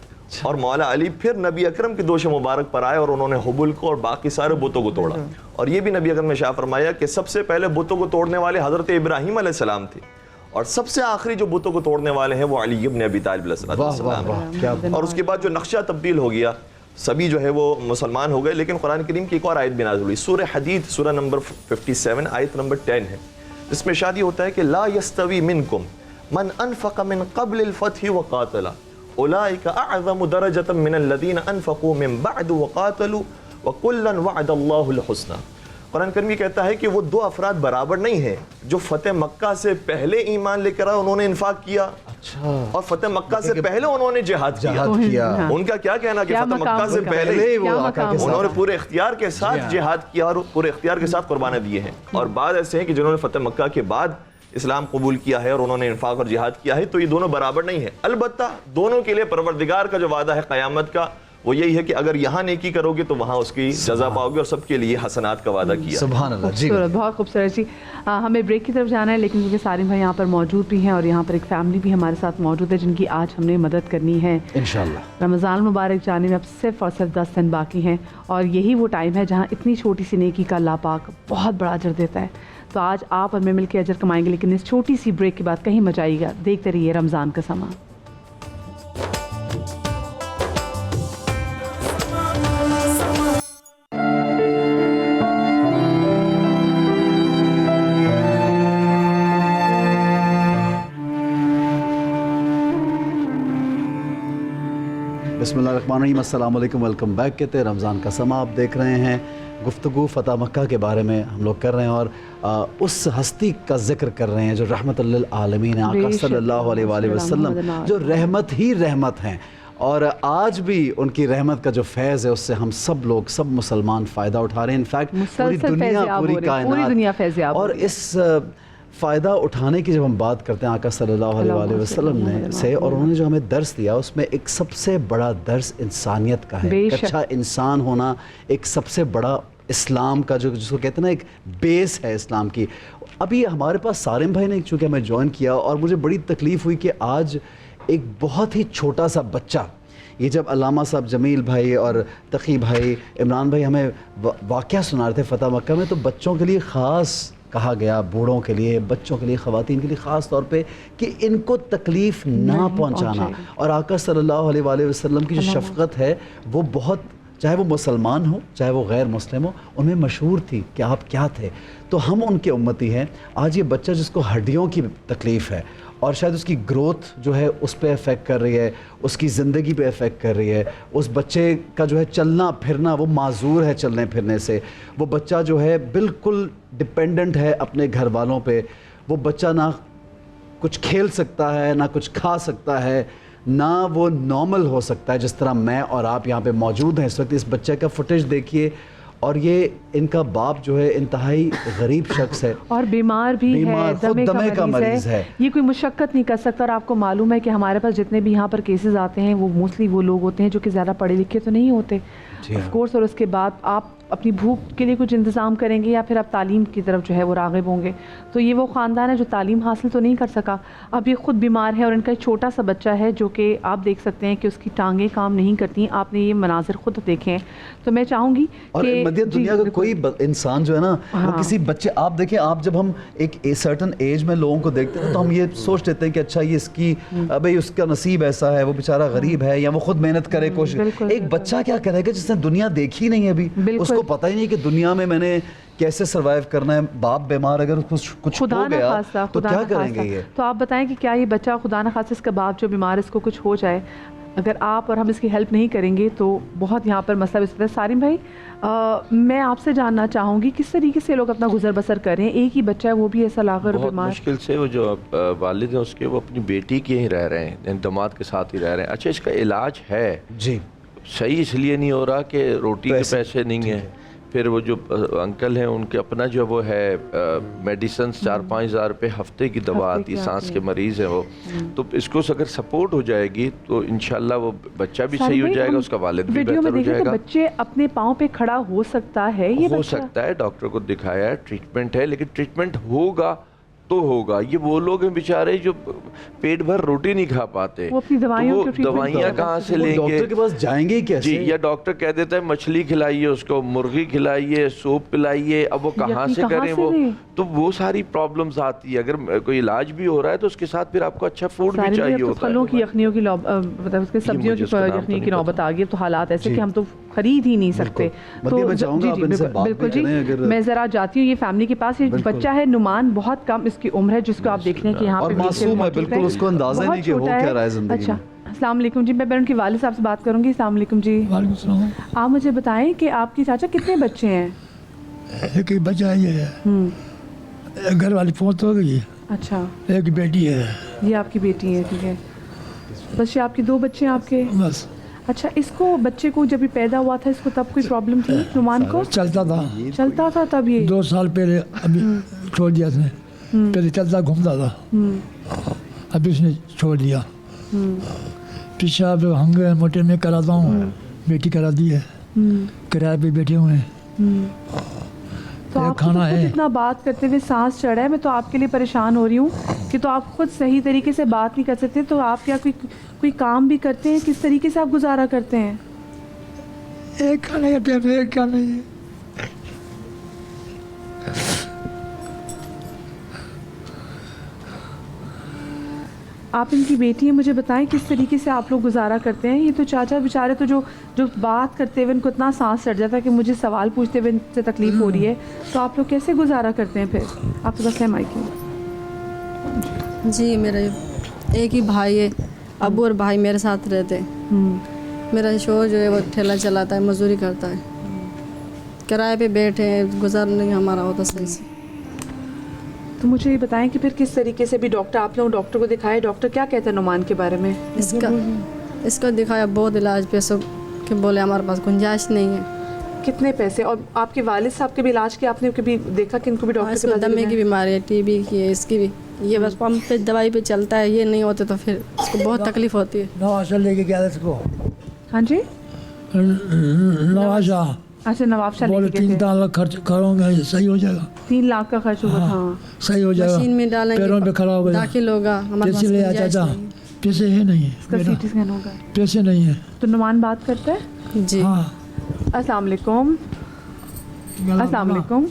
اور مولا علی پھر نبی اکرم کی دوش مبارک پر آئے اور انہوں نے حبل کو اور باقی سارے بتوں کو توڑا. اور یہ بھی نبی اکرم نے ارشاد فرمایا کہ سب سے پہلے بتوں کو توڑنے والے حضرت ابراہیم علیہ السلام تھے, اور سب سے آخری جو بتوں کو توڑنے والے ہیں وہ علی ابن ابی طالب علیہ السلام. اور اس کے بعد جو نقشہ تبدیل ہو گیا, سبھی جو ہے وہ مسلمان ہو گئے. لیکن قرآن کریم کی ایک اور آیت بھی نازل ہوئی, سورہ حدید سورہ نمبر 57 آیت نمبر 10 ہے, جس میں ارشاد ہوتا ہے کہ لا یستوی منکم من انفق من قبل الفتح وقاتل اولئک اعظم درجۃ من الذین انفقوا من بعد وقاتلوا وکلا وعد اللہ الحسنى. قرآن کریم کہتا ہے کہ وہ دو افراد برابر نہیں ہیں جو فتح مکہ سے پہلے ایمان لے کر آئے, انہوں نے انفاق کیا, اور فتح مکہ سے پہلے انہوں نے جہاد کیا. ان کا کیا کہنا کہ فتح مکہ سے پہلے انہوں نے پورے اختیار کے ساتھ جہاد کیا اور پورے اختیار کے ساتھ قربانیں دیے ہیں. اور بعض ایسے ہیں کہ جنہوں نے فتح مکہ کے بعد اسلام قبول کیا ہے اور انہوں نے انفاق اور جہاد کیا ہے, تو یہ دونوں برابر نہیں ہیں. البتہ دونوں کے لیے پروردگار کا جو وعدہ ہے قیامت کا وہ یہی ہے کہ اگر یہاں نیکی کرو گے تو وہاں اس کی جزا پاؤ گے, اور سب کے لیے حسنات کا وعدہ کیا. سبحان اللہ. جی بہت خوبصورت جی. ہمیں بریک کی طرف جانا ہے, لیکن کیونکہ سالم بھائی یہاں پر موجود بھی ہیں اور یہاں پر ایک فیملی بھی ہمارے ساتھ موجود ہے جن کی آج ہم نے مدد کرنی ہے انشاءاللہ. رمضان المبارک جانے میں اب صرف اور صرف 10 دن باقی ہیں, اور یہی وہ ٹائم ہے جہاں اتنی چھوٹی سی نیکی کا اللہ پاک بہت بڑا اجر دیتا ہے. تو آج آپ اور میں مل کے اجر کمائیں گے, لیکن اس چھوٹی سی بریک کے بعد کہیں مت جائیے گا. دیکھتے رہیے رمضان کا سما. بسم اللہ الرحمن الرحیم. السلام علیکم, ویلکم بیک. کہتے ہیں رمضان کا سما آپ دیکھ رہے ہیں. گفتگو فتح مکہ کے بارے میں ہم لوگ کر رہے ہیں, اور اس ہستی کا ذکر کر رہے ہیں جو رحمت للعالمین آقا صلی اللہ علیہ وآلہ وسلم, جو رحمت ہی رحمت ہیں, اور آج بھی ان کی رحمت کا جو فیض ہے اس سے ہم سب لوگ, سب مسلمان فائدہ اٹھا رہے ہیں. انفیکٹ پوری دنیا, پوری کائنات. اور اس فائدہ اٹھانے کی جب ہم بات کرتے ہیں آقا صلی اللہ علیہ وآلہ وسلم نے سے, اور انہوں نے جو ہمیں درس دیا اس میں ایک سب سے بڑا درس انسانیت کا ہے. اچھا انسان ہونا ایک سب سے بڑا اسلام کا جو جس کو کہتے ہیں نا ایک بیس ہے اسلام کی. ابھی ہمارے پاس سالم بھائی نے چونکہ ہمیں جوائن کیا, اور مجھے بڑی تکلیف ہوئی کہ آج ایک بہت ہی چھوٹا سا بچہ, یہ جب علامہ صاحب جمیل بھائی اور تقی بھائی عمران بھائی ہمیں واقعہ سنا رہے تھے فتح مکہ میں, تو بچوں کے لیے خاص کہا گیا, بوڑھوں کے لیے, بچوں کے لیے, خواتین کے لیے خاص طور پہ کہ ان کو تکلیف نہ پہنچانا. اور آقا صلی اللہ علیہ وآلہ وسلم کی جو شفقت ہے وہ بہت, چاہے وہ مسلمان ہو چاہے وہ غیر مسلم ہو, ان میں مشہور تھی کہ آپ کیا تھے. تو ہم ان کے امتی ہیں. آج یہ بچہ جس کو ہڈیوں کی تکلیف ہے اور شاید اس کی گروتھ جو ہے اس پہ افیکٹ کر رہی ہے, اس کی زندگی پہ افیکٹ کر رہی ہے, اس بچے کا جو ہے چلنا پھرنا وہ معذور ہے چلنے پھرنے سے, وہ بچہ جو ہے بالکل ڈپینڈنٹ ہے اپنے گھر والوں پہ, وہ بچہ نہ کچھ کھیل سکتا ہے, نہ کچھ کھا سکتا ہے, نہ وہ نارمل ہو سکتا ہے جس طرح میں اور آپ یہاں پہ موجود ہیں اس وقت. اس بچے کا فوٹیج دیکھیے, اور یہ ان کا باپ جو ہے انتہائی غریب شخص ہے اور بیمار بھی ہے, خود دمے کا مریض ہے. یہ کوئی مشقت نہیں کر سکتا. اور آپ کو معلوم ہے کہ ہمارے پاس جتنے بھی یہاں پر کیسز آتے ہیں وہ موسٹلی وہ لوگ ہوتے ہیں جو کہ زیادہ پڑھے لکھے تو نہیں ہوتے آف کورس, اور اس کے بعد آپ اپنی بھوک کے لیے کچھ انتظام کریں گے یا پھر آپ تعلیم کی طرف جو ہے وہ راغب ہوں گے. تو یہ وہ خاندان ہے جو تعلیم حاصل تو نہیں کر سکا, اب یہ خود بیمار ہے, اور ان کا ایک چھوٹا سا بچہ ہے جو کہ آپ دیکھ سکتے ہیں کہ اس کی ٹانگیں کام نہیں کرتی. آپ نے یہ مناظر خود دیکھے ہیں. تو میں چاہوں گی کہ دنیا کا کوئی انسان جو ہے نا وہ کسی بچے, آپ دیکھیں, آپ جب ہم ایک سرٹن ایج میں لوگوں کو دیکھتے ہیں تو ہم یہ سوچ لیتے ہیں کہ اچھا یہ اس کی بھائی اس کا نصیب ایسا ہے, وہ بیچارہ غریب ہے, یا وہ خود محنت کرے کوشش. ایک بچہ کیا کرے گا جس نے دنیا دیکھی نہیں ابھی, اس کو پتہ ہی نہیں کہ دنیا میں میں نے کیسے سروائیو کرنا ہے. باپ بیمار اگر کچھ ہو گیا تو کیا کریں گے یہ؟ تو آپ بتائیں کہ کیا یہ بچہ خدا نہ خاصہ اس کا باپ جو بیمار اس کو کچھ ہو جائے, اگر آپ اور ہم اس کی ہیلپ نہیں کریں گے تو بہت یہاں پر مسئلہ اس ہے. سالم بھائی میں آپ سے جاننا چاہوں گی کس طریقے سے لوگ اپنا گزر بسر کر رہے ہیں. ایک ہی بچہ ہے وہ بھی ایسا لاغر بیمار, بہت مشکل سے. وہ جو والد ہیں اس کے وہ اپنی بیٹی کے ہی رہ رہے ہیں, داماد کے ساتھ ہی رہ رہے ہیں. اچھا اس کا علاج ہے جی, صحیح اس لیے نہیں ہو رہا کہ روٹی کے پیسے نہیں ہیں, پھر وہ جو انکل ہیں ان کے اپنا جو وہ ہے میڈیسنس 4-5 ہزار روپے ہفتے کی دوا آتی ہے، سانس کے مریض ہیں وہ، تو اس کو اگر سپورٹ ہو جائے گی تو انشاءاللہ وہ بچہ بھی صحیح ہو جائے گا، اس کا والد بھی بہتر ہو جائے گا. بچے اپنے پاؤں پہ کھڑا ہو سکتا ہے، یہ ہو سکتا ہے، ڈاکٹر کو دکھایا ہے، ٹریٹمنٹ ہے، لیکن ٹریٹمنٹ ہوگا تو ہوگا. یہ وہ لوگ ہیں بیچارے جو پیٹ بھر روٹی نہیں کھا پاتے، وہ اپنی دوائیاں کہاں سے لیں گے؟ ڈاکٹر کے پاس جائیں گے کیسے؟ جی، یا ڈاکٹر کہہ دیتا ہے مچھلی کھلائیے اس کو، مرغی کھلائیے، سوپ پلائیے، اب وہ کہاں سے کریں وہ؟ تو وہ ساری پرابلمز آتی ہے. اگر کوئی علاج بھی ہو رہا ہے تو اس کے ساتھ پھر آپ کو اچھا فوڈ بھی چاہیے ہوتا ہے. پھلوں کی یخنیوں کی مطلب اس کے سبزیوں کی یخنی کی نوبت آ گئی، تو حالات ایسے کہ ہم تو خرید ہی نہیں سکتے. تو بالکل جی، میں ذرا جاتی ہوں یہ فیملی کے پاس. یہ بچہ ہے نعمان، بہت کم اس کی عمر ہے، جس کو آپ دیکھ رہے ہیں کہ یہاں پہ معصوم ہے بالکل، اس کو اندازہ نہیں کہ ہو کیا رہا ہے زندگی. اچھا، السلام علیکم جی، میں بیرون کے والد صاحب سے بات کروں گی. السلام علیکم جی. وعلیکم السلام. آپ مجھے بتائیں کہ آپ کی چاچا کتنے بچے ہیں؟ ایک ہی بچہ ہے، یہ ہے، گھر والی فوت ہو گئی. اچھا، ایک بیٹی ہے. یہ آپ کی بیٹی ہے، ٹھیک ہے. بس آپ کے 2 بچے ہیں آپ کے؟ بس. اچھا، اس کو بچے کو جب یہ پیدا ہوا تھا اس کو تب کوئی پرابلم تھی نعمان کو؟ چلتا تھا تب. یہ 2 سال پہلے ابھی چھوڑ دیا اس نے. پہلے چلتا گھومتا تھا، ابھی اس نے چھوڑ دیا. پیشاب ہنگے موٹے میں کراتا ہوں، بیٹی کرا دی ہے، کرایہ پہ بیٹھے ہوئے ہیں. تو آپ کھانا ہے اتنا بات کرتے ہوئے سانس چڑھا ہے، میں تو آپ کے لیے پریشان ہو رہی ہوں کہ تو آپ خود صحیح طریقے سے بات نہیں کر سکتے، تو آپ کیا کوئی کام بھی کرتے ہیں؟ کس طریقے سے آپ گزارا کرتے ہیں؟ ایک کھانے کا ٹائم ایک کھانا نہیں ہے. آپ ان کی بیٹی ہیں، مجھے بتائیں کس طریقے سے آپ لوگ گزارا کرتے ہیں؟ یہ تو چاچا بیچارے تو جو بات کرتے ہوئے ان کو اتنا سانس چڑھ جاتا ہے کہ مجھے سوال پوچھتے ہوئے ان سے تکلیف ہو رہی ہے، تو آپ لوگ کیسے گزارا کرتے ہیں پھر؟ آپ کے پاس ہے مائک؟ جی، میرا ایک ہی بھائی ہے، ابو اور بھائی میرے ساتھ رہتے ہیں. میرا شوہر جو ہے وہ ٹھیلا چلاتا ہے، مزدوری کرتا ہے، کرائے پہ بیٹھے ہیں، گزارا نہیں ہمارا ہوتا صحیح سے. تو مجھے یہ بتائیں کہ پھر کس طریقے سے بھی ڈاکٹر، آپ لوگ ڈاکٹر کو دکھائے، ڈاکٹر کیا کہتے ہیں نعمان کے بارے میں؟ اس کا دکھایا بہت علاج پیسوں کہ بولے ہمارے پاس گنجائش نہیں ہے. کتنے پیسے؟ اور آپ کے والد صاحب کے بھی علاج کیا آپ نے کبھی دیکھا کہ ان کو بھی ڈاکٹر کے پاس؟ دمے کی بیماری ہے، ٹی بی کی ہے، اس کی بھی. یہ بس پمپ پہ دوائی پہ چلتا ہے، یہ نہیں ہوتے تو پھر اس کو بہت تکلیف ہوتی ہے. نوازہ لے کے گیا اس کو. ہاں جی، نوازہ. اچھا، نواب شاہ بولے 3 لاکھ خرچ کروں گا صحیح ہو جائے گا. 3 لاکھ کا خرچ ہوگا. ہاں، صحیح ہو جائے گا، مشین میں ڈالیں گے، پیروں پہ کھڑا ہو گیا، داخل ہوگا. ہمارے پاس پیسے لے گنجائش چاچا، نہیں. پیسے ہے نہیں اس کا CT سکین ہوگا، پیسے نہیں ہے. تو نعمان بات کرتا ہے؟ جی. ہاں. السلام علیکم. السلام علیکم.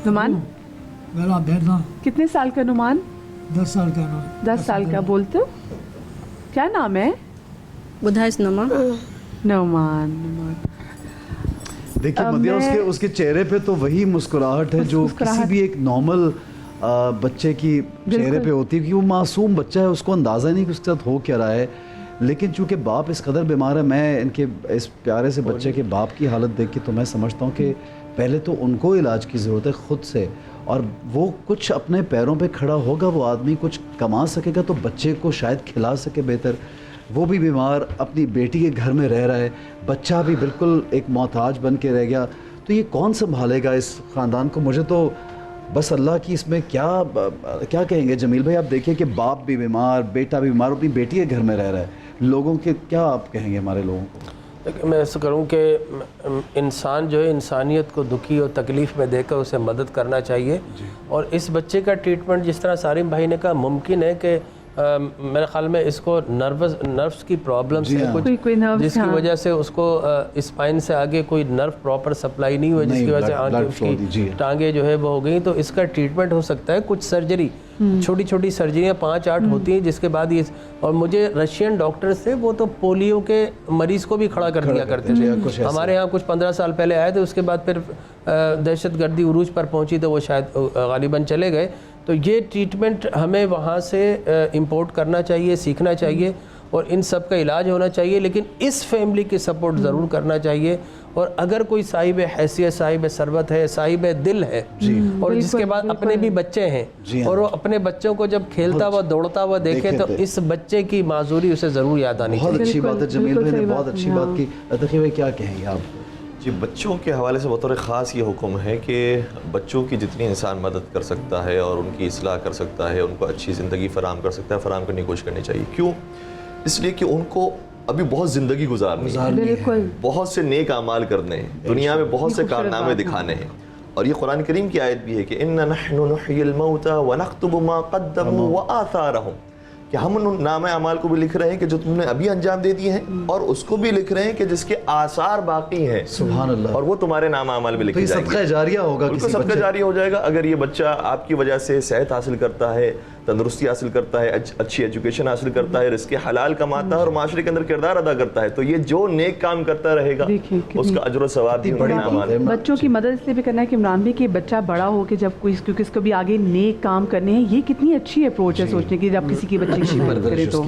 نعمان گلا بیٹھنا. کتنے سال کا نعمان؟ 10 سال کا. 10 سال کا. بولتے ہو کیا نام ہے؟ بدھائش نعمان. دیکھیے مدیہ، اس کے چہرے پہ تو وہی مسکراہٹ ہے جو کسی بھی ایک نارمل بچے کی چہرے پہ ہوتی ہے، کہ وہ معصوم بچہ ہے، اس کو اندازہ نہیں کہ اس کے ساتھ ہو کیا رہا ہے. لیکن چونکہ باپ اس قدر بیمار ہے، میں ان کے اس پیارے سے بچے کے باپ کی حالت دیکھ کے تو میں سمجھتا ہوں کہ پہلے تو ان کو علاج کی ضرورت ہے خود سے، اور وہ کچھ اپنے پیروں پہ کھڑا ہوگا، وہ آدمی کچھ کما سکے گا تو بچے کو شاید کھلا سکے بہتر. وہ بھی بیمار اپنی بیٹی کے گھر میں رہ رہا ہے، بچہ بھی بالکل ایک محتاج بن کے رہ گیا، تو یہ کون سنبھالے گا اس خاندان کو؟ مجھے تو بس اللہ کی اس میں کیا کہیں گے جمیل بھائی. آپ دیکھیے کہ باپ بھی بیمار، بیٹا بھی بیمار، اپنی بیٹی کے گھر میں رہ رہا ہے. لوگوں کے کیا آپ کہیں گے ہمارے لوگوں کو؟ میں ایسا کروں کہ انسان جو ہے انسانیت کو دکھی اور تکلیف میں دیکھ کر اسے مدد کرنا چاہیے. اور اس بچے کا ٹریٹمنٹ جس طرح سالم بھائی نے کہا، ممکن ہے کہ میرے خیال میں اس کو نروس کی پرابلمس ہیں کچھ، جس کی وجہ سے اس کو اسپائن سے آگے کوئی نرو پراپر سپلائی نہیں ہوئی، جس کی وجہ سے آنکھیں اس کی ٹانگیں جو ہے وہ ہو گئیں. تو اس کا ٹریٹمنٹ ہو سکتا ہے کچھ سرجری، چھوٹی چھوٹی سرجریاں 5-8 ہوتی ہیں، جس کے بعد یہ. اور مجھے رشین ڈاکٹرز تھے، وہ تو پولیو کے مریض کو بھی کھڑا کر دیا کرتے تھے. ہمارے یہاں کچھ 15 سال پہلے آئے تھے، اس کے بعد پھر دہشت گردی عروج پر پہنچی تو وہ شاید غالباً چلے گئے. تو یہ ٹریٹمنٹ ہمیں وہاں سے امپورٹ کرنا چاہیے، سیکھنا چاہیے، اور ان سب کا علاج ہونا چاہیے. لیکن اس فیملی کی سپورٹ ضرور کرنا چاہیے. اور اگر کوئی صاحب حیثیت، صاحب ثروت ہے، صاحب دل ہے اور جس کے بعد اپنے بھی بچے ہیں اور وہ اپنے بچوں کو جب کھیلتا ہوا دوڑتا ہوا دیکھے تو اس بچے کی معذوری اسے ضرور یاد آنی چاہیے۔ بہت اچھی بات ہے جمیل بھائی نے، بہت اچھی بات کی۔ تقی بھائی کیا کہیں گے آپ؟ جی، بچوں کے حوالے سے بطور خاص یہ حکم ہے کہ بچوں کی جتنی انسان مدد کر سکتا ہے اور ان کی اصلاح کر سکتا ہے، ان کو اچھی زندگی فراہم کر سکتا ہے، فراہم کرنے کی کوشش کرنی چاہیے۔ کیوں؟ اس لیے کہ ان کو ابھی بہت زندگی گزارنی ہے، بہت سے نیک اعمال کرنے ہیں، دنیا میں بہت سے کارنامے دکھانے ہیں، اور یہ قرآن کریم کی آیت بھی ہے کہ اِنَّا نَحْنُ نُحْيِي الْمَوْتَى وَنَكْتُبُ مَا قَدَّمُوا وَآثَارَهُم، کہ ہم ان نامہ اعمال کو بھی لکھ رہے ہیں کہ جو تم نے ابھی انجام دے دیے ہیں، اور اس کو بھی لکھ رہے ہیں کہ جس کے آثار باقی ہیں، سبحان اللہ، اور وہ تمہارے نامہ اعمال میں لکھے جائیں گے۔ صدقہ جاریہ ہوگا، بالکل صدقہ جاری ہو جائے گا۔ اگر یہ بچہ آپ کی وجہ سے صحت حاصل کرتا ہے، تندرستی حاصل کرتا ہے، اچھی ایجوکیشن حاصل کرتا ہے، رزق حلال کماتا ہے اور معاشرے کے اندر کردار ادا کرتا ہے، تو یہ جو نیک کام کرتا رہے گا اس کا اجر و ثواب بھی بڑی نام ہے۔ بچوں کی مدد اس لیے بھی کرنا ہے کہ عمران بھی کہ بچہ بڑا ہو کے جب کوئی، کیونکہ اس کو بھی آگے نیک کام کرنے ہیں، یہ کتنی اچھی اپروچ ہے سوچنے کی جب کسی کی بچی کی مدد کرے تو۔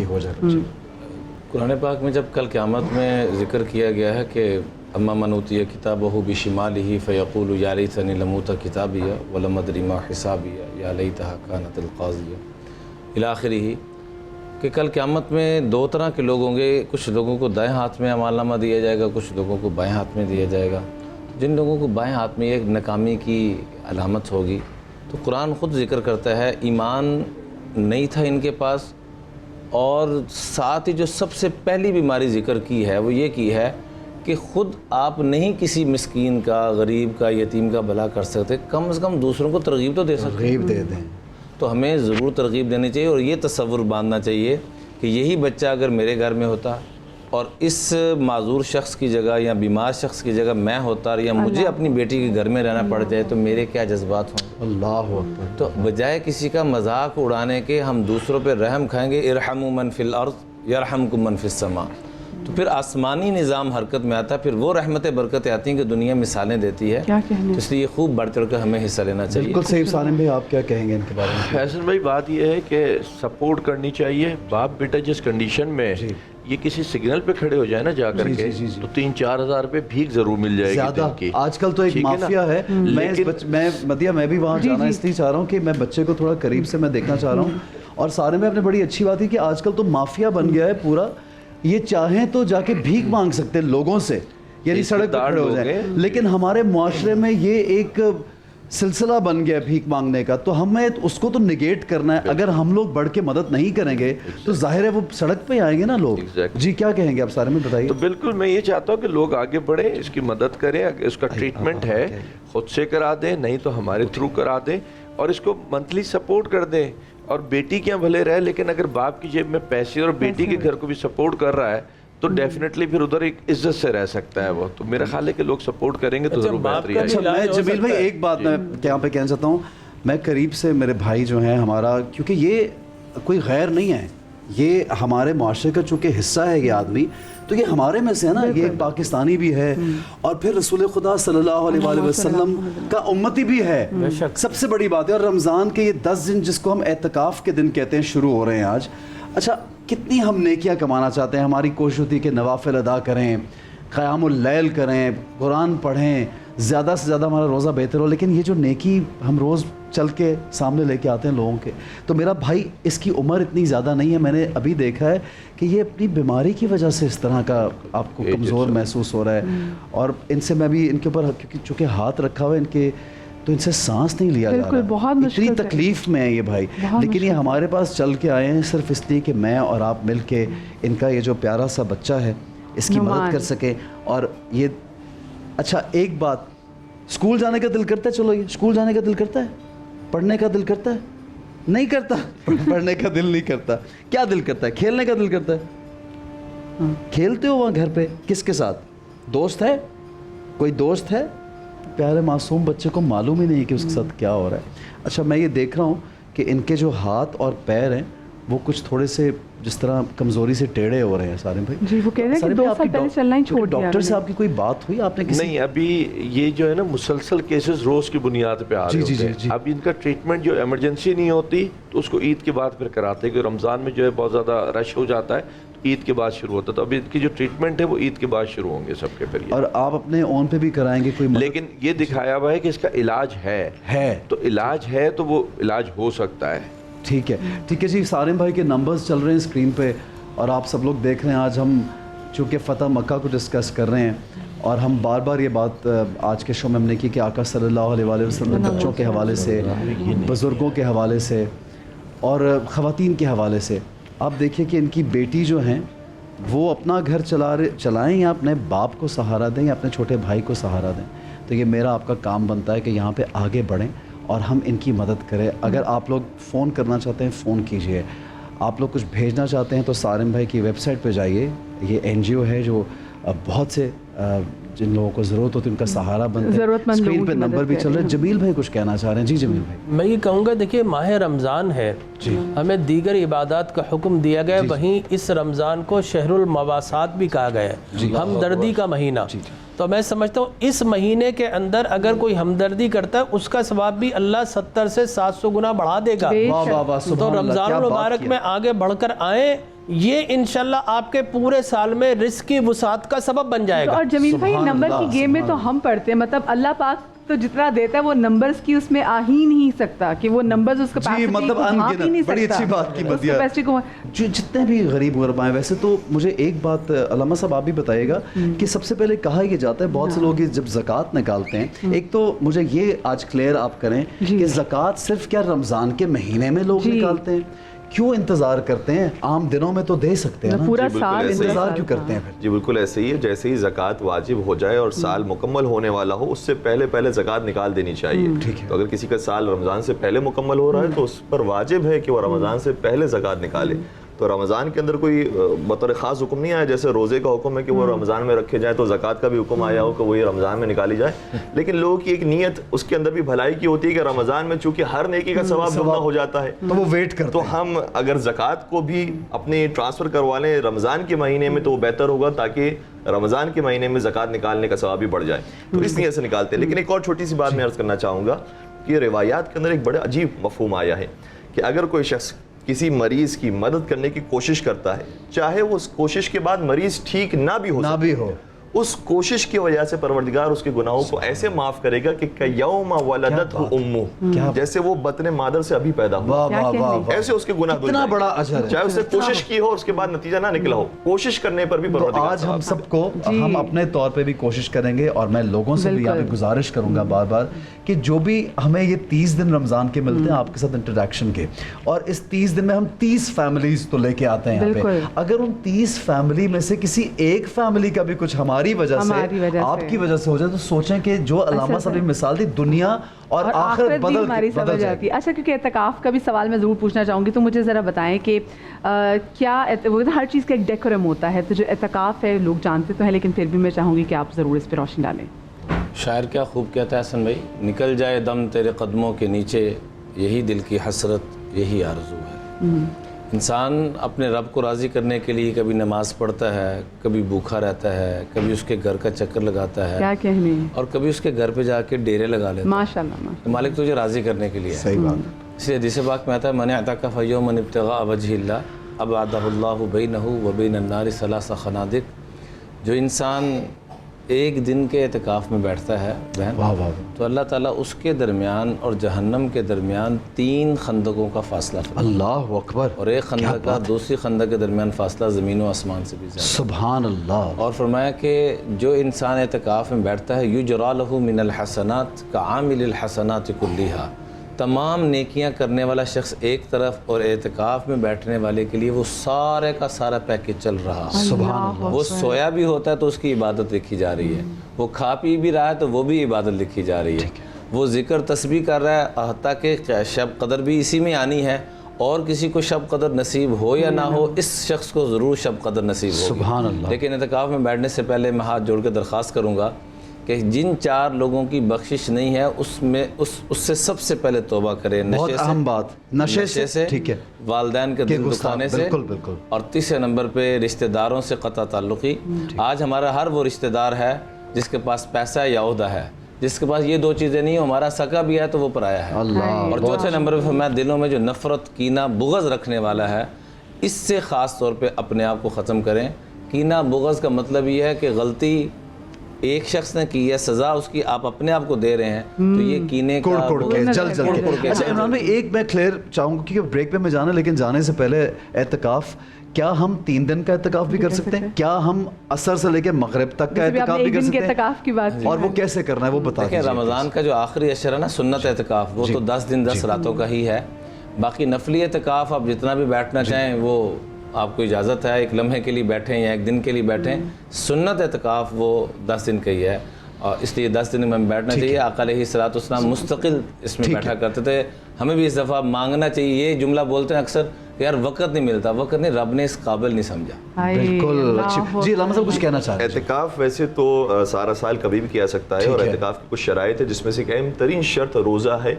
قرآن پاک میں جب کل قیامت میں ذکر کیا گیا ہے کہ اما من اوتی کتابہ بشمالہ فیقول یا لیتنی لم اوت کتابیہ ولم ادری ما حسابیہ یا لیتہا کانت القاضیہ الی آخرہ، کہ کل قیامت میں دو طرح کے لوگ ہوں گے، کچھ لوگوں کو دائیں ہاتھ میں عمال نامہ دیا جائے گا، کچھ لوگوں کو بائیں ہاتھ میں دیا جائے گا۔ جن لوگوں کو بائیں ہاتھ میں ایک ناکامی کی علامت ہوگی، تو قرآن خود ذکر کرتا ہے ایمان نہیں تھا ان کے پاس، اور ساتھ ہی جو سب سے پہلی بیماری ذکر کی ہے وہ یہ کی ہے کہ خود آپ نہیں کسی مسکین کا، غریب کا، یتیم کا بھلا کر سکتے، کم از کم دوسروں کو ترغیب تو دے سکتے، ترغیب دے دیں۔ تو ہمیں ضرور ترغیب دینی چاہیے، اور یہ تصور باندھنا چاہیے کہ یہی بچہ اگر میرے گھر میں ہوتا اور اس معذور شخص کی جگہ یا بیمار شخص کی جگہ میں ہوتا یا مجھے اپنی بیٹی کے گھر میں رہنا پڑ جائے تو میرے کیا جذبات ہوں۔ اللہ اکبر۔ تو بجائے کسی کا مذاق اڑانے کے ہم دوسروں پہ رحم کھائیں گے، ارحموا من فی الارض یرحمکم من فی السماء، تو پھر آسمانی نظام حرکت میں آتا ہے، پھر وہ رحمتیں برکتیں آتی ہیں کہ دنیا مثالیں دیتی ہے، اس لیے خوب بڑھ چڑھ کر ہمیں حصہ لینا چاہیے۔ بالکل صحیح۔ سالم بھائی آپ کیا کہیں گے ان کے بارے میں؟ فیصل بھائی بات یہ ہے کہ سپورٹ کرنی چاہیے۔ باپ بیٹا جس کنڈیشن میں یہ کسی سگنل پہ کھڑے ہو جائے نا جا کر کے تو 3-4 ہزار روپے بھیک ضرور مل جائے گی دن کی۔ آج کل تو ایک مافیا ہے، میں بھی وہاں جانا اس لیے چاہ رہا ہوں کہ میں بچے کو تھوڑا قریب سے میں دیکھنا چاہ رہا ہوں، اور سارے میں اپنے بڑی اچھی بات ہے کہ آج کل تو مافیا بن گیا ہے پورا، یہ چاہیں تو جا کے بھیک مانگ سکتے ہیں لوگوں سے، یعنی سڑک پر کھڑے ہو جائیں، لیکن ہمارے معاشرے میں یہ ایک سلسلہ بن گیا بھیک مانگنے کا، تو ہمیں اس کو تو نگیٹ کرنا ہے۔ اگر ہم لوگ بڑھ کے مدد نہیں کریں گے تو ظاہر ہے وہ سڑک پہ آئیں گے نا لوگ۔ جی کیا کہیں گے آپ سارے میں بتائیے؟ تو بالکل میں یہ چاہتا ہوں کہ لوگ آگے بڑھیں، اس کی مدد کریں، اس کا ٹریٹمنٹ ہے خود سے کرا دیں، نہیں تو ہمارے تھرو کرا دیں، اور اس کو منتھلی سپورٹ کر دیں، اور بیٹی کیا بھلے رہے لیکن اگر باپ کی جیب میں پیسے اور بیٹی کے گھر کو بھی سپورٹ کر رہا ہے تو ڈیفینیٹلی پھر ادھر ایک عزت سے رہ سکتا ہے وہ۔ تو میرا خیال ہے کہ لوگ سپورٹ کریں گے تو ضرور بہتری آئے گی۔ میں جمیل بھائی ایک بات میں یہاں پہ کہنا چاہتا ہوں، میں قریب سے میرے بھائی جو ہیں ہمارا، کیونکہ یہ کوئی غیر نہیں ہے، یہ ہمارے معاشرے کا چونکہ حصہ ہے یہ آدمی، تو یہ ہمارے میں سے ہے نا، یہ ایک پاکستانی بھی ہے اور پھر رسول خدا صلی اللہ علیہ وآلہ وسلم کا امتی بھی ہے، سب سے بڑی بات ہے۔ اور رمضان کے یہ 10 دن جس کو ہم اعتکاف کے دن کہتے ہیں شروع ہو رہے ہیں آج، اچھا کتنی ہم نیکیاں کمانا چاہتے ہیں، ہماری کوشش ہوتی ہے کہ نوافل ادا کریں، قیام اللیل کریں، قرآن پڑھیں، زیادہ سے زیادہ ہمارا روزہ بہتر ہو، لیکن یہ جو نیکی ہم روز چل کے سامنے لے کے آتے ہیں لوگوں کے، تو میرا بھائی اس کی عمر اتنی زیادہ نہیں ہے، میں نے ابھی دیکھا ہے کہ یہ اپنی بیماری کی وجہ سے اس طرح کا آپ کو کمزور محسوس ہو رہا ہے، اور ان سے میں بھی ان کے اوپر چونکہ ہاتھ رکھا ہوا ہے ان کے، تو ان سے سانس نہیں لیا جا رہا، اتنی تکلیف میں ہے یہ بھائی، لیکن یہ ہمارے پاس چل کے آئے ہیں صرف اس لیے کہ میں اور آپ مل کے ان کا یہ جو پیارا سا بچہ ہے اس کی مدد کر سکیں۔ اور یہ اچھا ایک بات، اسکول جانے کا دل کرتا ہے؟ چلو یہ اسکول جانے کا دل کرتا ہے، پڑھنے کا دل کرتا ہے؟ نہیں کرتا، پڑھنے کا دل نہیں کرتا، کیا دل کرتا ہے؟ کھیلنے کا دل کرتا ہے۔ کھیلتے ہو وہاں گھر پہ کس کے ساتھ؟ دوست ہے؟ کوئی دوست ہے؟ پیارے معصوم بچے کو معلوم ہی نہیں کہ اس کے ساتھ کیا ہو رہا ہے۔ اچھا میں یہ دیکھ رہا ہوں کہ ان کے جو ہاتھ اور پیر ہیں وہ کچھ تھوڑے سے جس طرح کمزوری سے ٹیڑھے ہو رہے ہیں سارے بھائی۔ جی وہ کہہ رہے ہیں کہ 2 سال پہلے چلنا ہی چھوڑ دیا۔ ڈاکٹر سے آپ کی کوئی بات ہوئی؟ آپ نے کسی؟ نہیں، ابھی یہ جو ہے نا مسلسل کیسز روز کی بنیاد پہ آ رہے ہوتے ہیں۔ اب ان کا ٹریٹمنٹ جو ایمرجنسی نہیں ہوتی تو اس کو عید کے بعد پھر کراتے ہیں، کہ رمضان میں جو ہے بہت زیادہ رش ہو جاتا ہے عید کے بعد شروع ہوتا تھا. اب ان کی جو ٹریٹمنٹ ہے وہ عید کے بعد شروع ہوں گے سب کے پھر. اور آپ اپنے اون پہ بھی کرائیں گے کوئی لیکن یہ دکھایا ہوا ہے کہ اس کا علاج ہے تو علاج ہے تو وہ علاج ہو سکتا ہے. ٹھیک ہے جی. سالم بھائی کے نمبرز چل رہے ہیں اسکرین پہ اور آپ سب لوگ دیکھ رہے ہیں. آج ہم چونکہ فتح مکہ کو ڈسکس کر رہے ہیں اور ہم بار بار یہ بات آج کے شو میں ہم نے کی کہ آقا صلی اللہ علیہ وآلہ وسلم بچوں کے حوالے سے, بزرگوں کے حوالے سے اور خواتین کے حوالے سے. آپ دیکھیے کہ ان کی بیٹی جو ہیں وہ اپنا گھر چلائیں یا اپنے باپ کو سہارا دیں یا اپنے چھوٹے بھائی کو سہارا دیں. تو یہ میرا آپ کا کام بنتا ہے کہ یہاں پہ آگے بڑھیں اور ہم ان کی مدد کریں. اگر آپ لوگ فون کرنا چاہتے ہیں فون کیجئے, آپ لوگ کچھ بھیجنا چاہتے ہیں تو سالم بھائی کی ویب سائٹ پہ جائیے. یہ NGO ہے جو بہت سے جن لوگوں کو ضرورت ہوتی ہے ان کا سہارا بنتے ہیں. اسکرین پہ نمبر بھی چل رہا ہے. جمیل بھائی کچھ کہنا چاہ رہے ہیں. جی جمیل بھائی. میں یہ کہوں گا, دیکھیے ماہ رمضان ہے, ہمیں دیگر عبادات کا حکم دیا گیا ہے, وہیں اس رمضان کو شہر المواسات بھی کہا گیا ہے, ہمدردی کا مہینہ. تو میں سمجھتا ہوں اس مہینے کے اندر اگر کوئی ہمدردی کرتا ہے اس کا ثواب بھی اللہ 70 سے 700 گنا بڑھا دے گا. تو رمضان المبارک میں آگے بڑھ کر آئیں, یہ انشاءاللہ آپ کے پورے سال میں رزق کی وسعت کا سبب بن جائے گا. اور جمیل بھائی نمبر کی گیم میں تو ہم پڑھتے ہیں, مطلب اللہ پاک تو جتنا دیتا ہے وہ نمبرز کی اس میں آ ہی نہیں سکتا کہ وہ نمبرز اس کا جی مطلب بڑی اچھی بات کی مدیہ جو جتنے بھی غریب غربا ہیں. ویسے تو مجھے ایک بات علامہ صاحب آپ بھی بتائیے گا کہ سب سے پہلے کہا یہ جاتا ہے, بہت سے لوگ جب زکوٰۃ نکالتے ہیں, ایک تو مجھے یہ آج کلیئر آپ کریں کہ زکوٰۃ صرف کیا رمضان کے مہینے میں لوگ نکالتے ہیں؟ کیوں انتظار کرتے ہیں؟ عام دنوں میں تو دے سکتے ہیں نا, پورا سال انتظار کیوں کرتے ہیں پھر؟ جی بالکل ایسے ہی ہے, جیسے ہی زکوٰۃ واجب ہو جائے اور سال مکمل ہونے والا ہو اس سے پہلے زکوٰۃ نکال دینی چاہیے. تو اگر کسی کا سال رمضان سے پہلے مکمل ہو رہا ہے تو اس پر واجب ہے کہ وہ رمضان سے پہلے زکوٰۃ نکالے. تو رمضان کے اندر کوئی بطور خاص حکم نہیں آیا, جیسے روزے کا حکم ہے کہ وہ رمضان میں رکھے جائیں, تو زکوٰۃ کا بھی حکم آیا ہو کہ وہی رمضان میں نکالی جائے. لیکن لوگوں کی ایک نیت اس کے اندر بھی بھلائی کی ہوتی ہے کہ رمضان میں چونکہ ہر نیکی کا ثواب دگنا ہو جاتا ہے تو وہ ویٹ کرتے تو ہم اگر زکوٰۃ کو بھی اپنی ٹرانسفر کروا لیں رمضان کے مہینے میں تو وہ بہتر ہوگا, تاکہ رمضان کے مہینے میں زکوٰۃ نکالنے کا ثواب بھی بڑھ جائے. تو اس نیت سے نکالتے ہیں. لیکن ایک اور چھوٹی سی بات میں عرض کرنا چاہوں گا کہ روایات کے اندر ایک بڑا عجیب مفہوم آیا ہے کہ اگر کوئی شخص کسی مریض کی مدد کرنے کی کوشش کرتا ہے, چاہے وہ اس کوشش کے بعد مریض ٹھیک نہ بھی ہو, اس کوشش کی وجہ سے پروردگار اس کے گناہوں کو ایسے معاف کرے گا کہ کیوم ولدتہ امہ, جیسے وہ بطن مادر سے ابھی پیدا ہوا, ایسے اس کے گناہ دھل جائیں. بڑا اجر ہے, چاہے اس نے کوشش کی ہو اس کے بعد نتیجہ نہ نکلا ہو, کوشش کرنے پر بھی پروردگار. آج ہم سب کو ہم اپنے طور پہ بھی کوشش کریں گے, اور میں لوگوں سے بھی یہاں پہ گزارش کروں گا بار بار کہ جو بھی ہمیں یہ 30 دن رمضان کے ملتے ہیں آپ کے ساتھ انٹریکشن کے, اور اس 30 دن میں ہم 30 فیملیز تو لے کے آتے ہیں یہاں پہ. اگر ان 30 فیملی میں سے کسی ایک فیملی کا بھی کچھ ہماری وجہ سے آپ کی وجہ سے ہو جائے تو سوچیں کہ جو علامہ صاحب نے مثال دی, دنیا اور آخرت بدل جاتی ہے. اچھا, کیونکہ اعتکاف کا بھی سوال میں ضرور پوچھنا چاہوں گی, تو مجھے ذرا بتائیں کہ کیا ہر چیز کا ایک ڈیکورم ہوتا ہے, تو جو اعتکاف ہے لوگ جانتے تو ہیں, لیکن پھر بھی میں چاہوں گی کہ آپ ضرور اس پہ روشنی ڈالیں. شاعر کیا خوب کہتا ہے حسن بھائی, نکل جائے دم تیرے قدموں کے نیچے, یہی دل کی حسرت یہی آرزو ہے. انسان اپنے رب کو راضی کرنے کے لیے کبھی نماز پڑھتا ہے, کبھی بھوکا رہتا ہے, کبھی اس کے گھر کا چکر لگاتا ہے, کیا کہنے, اور کبھی اس کے گھر پہ جا کے ڈیرے لگا لیتا ہے. ماشاءاللہ مالک تجھے راضی کرنے کے لیے. صحیح بات. اس لیے حدیث پاک میں آتا ہے من اعتکف یوما ابتغاء وجہ اللہ ابعدہ اللہ بینہ وبین النار ثلاث خنادق. جو انسان ایک دن کے اعتکاف میں بیٹھتا ہے بہن, تو اللہ تعالیٰ اس کے درمیان اور جہنم کے درمیان 3 خندقوں کا فاصلہ فرماتا ہے. اللہ اکبر. اور ایک خندق کا دوسری خندق کے درمیان فاصلہ زمین و آسمان سے بھی زیادہ. سبحان اللہ. اور فرمایا کہ جو انسان اعتکاف میں بیٹھتا ہے یجری لہ من الحسنات کعامل الحسنات کلیہا, تمام نیکیاں کرنے والا شخص ایک طرف, اور اعتکاف میں بیٹھنے والے کے لیے وہ سارے کا سارا پیکج چل رہا. سبحان اللہ. وہ سویا بھی ہوتا ہے تو اس کی عبادت لکھی جا رہی ہے, وہ کھا پی بھی رہا ہے تو وہ بھی عبادت لکھی جا رہی ہے, وہ ذکر تسبیح کر رہا ہے, حتیٰ کہ شب قدر بھی اسی میں آنی ہے, اور کسی کو شب قدر نصیب ہو یا نہ ہو اس شخص کو ضرور شب قدر نصیب ہوگی. سبحان اللہ. لیکن اعتکاف میں بیٹھنے سے پہلے میں ہاتھ جوڑ کے درخواست کروں گا کہ جن 4 لوگوں کی بخشش نہیں ہے اس سے سب سے پہلے توبہ کریں. بہت اہم بات, نشے سے, ٹھیک ہے, والدین کے دل دکھانے سے, اور تیسرے نمبر پہ رشتہ داروں سے قطع تعلقی. آج ہمارا ہر وہ رشتہ دار ہے جس کے پاس پیسہ یا عہدہ ہے, جس کے پاس یہ 2 چیزیں نہیں, ہمارا سکا بھی ہے تو وہ پرایا ہے. اور چوتھے نمبر پہ میں دلوں میں جو نفرت, کینہ, بغض رکھنے والا ہے, اس سے خاص طور پہ اپنے آپ کو ختم کریں. کینہ بغض کا مطلب یہ ہے کہ غلطی ایک شخص نے کی ہے, سزا اس کی آپ اپنے آپ کو دے رہے ہیں, تو یہ کینے کا جل کے. اچھا عمران بھائی ایک میں کلیئر چاہوں گا کیونکہ بریک پہ میں جانا, لیکن جانے سے پہلے اعتکاف, کیا ہم 3 دن کا اعتکاف بھی کر سکتے ہیں؟ کیا ہم عصر سے لے کے مغرب تک کا اعتکاف بھی کر سکتے ہیں؟ اور وہ کیسے کرنا ہے وہ بتا دیجیے. رمضان کا جو آخری عشر ہے نا سنت اعتکاف, وہ تو 10 دن 10 راتوں کا ہی ہے. باقی نفلی اعتکاف آپ جتنا بھی بیٹھنا چاہیں وہ آپ کو اجازت ہے, ایک لمحے کے لیے بیٹھیں یا ایک دن کے لیے بیٹھیں. سنت اعتکاف وہ 10 دن کا ہی ہے, اور اس لیے 10 دن میں بیٹھنا چاہیے. آقا علیہ الصلوۃ والسلام مستقل اس میں بیٹھا کرتے تھے. ہمیں بھی اس دفعہ مانگنا چاہیے. یہ جملہ بولتے ہیں اکثر کہ یار وقت نہیں ملتا, وقت نہیں, رب نے اس قابل نہیں سمجھا. بالکل. جی علامہ صاحب کچھ کہنا چاہ رہے ہیں. اعتکاف ویسے تو سارا سال کبھی بھی کیا سکتا ہے, اور اعتکاف کی کچھ شرائط ہے جس میں سے ایک اہم ترین شرط روزہ ہے.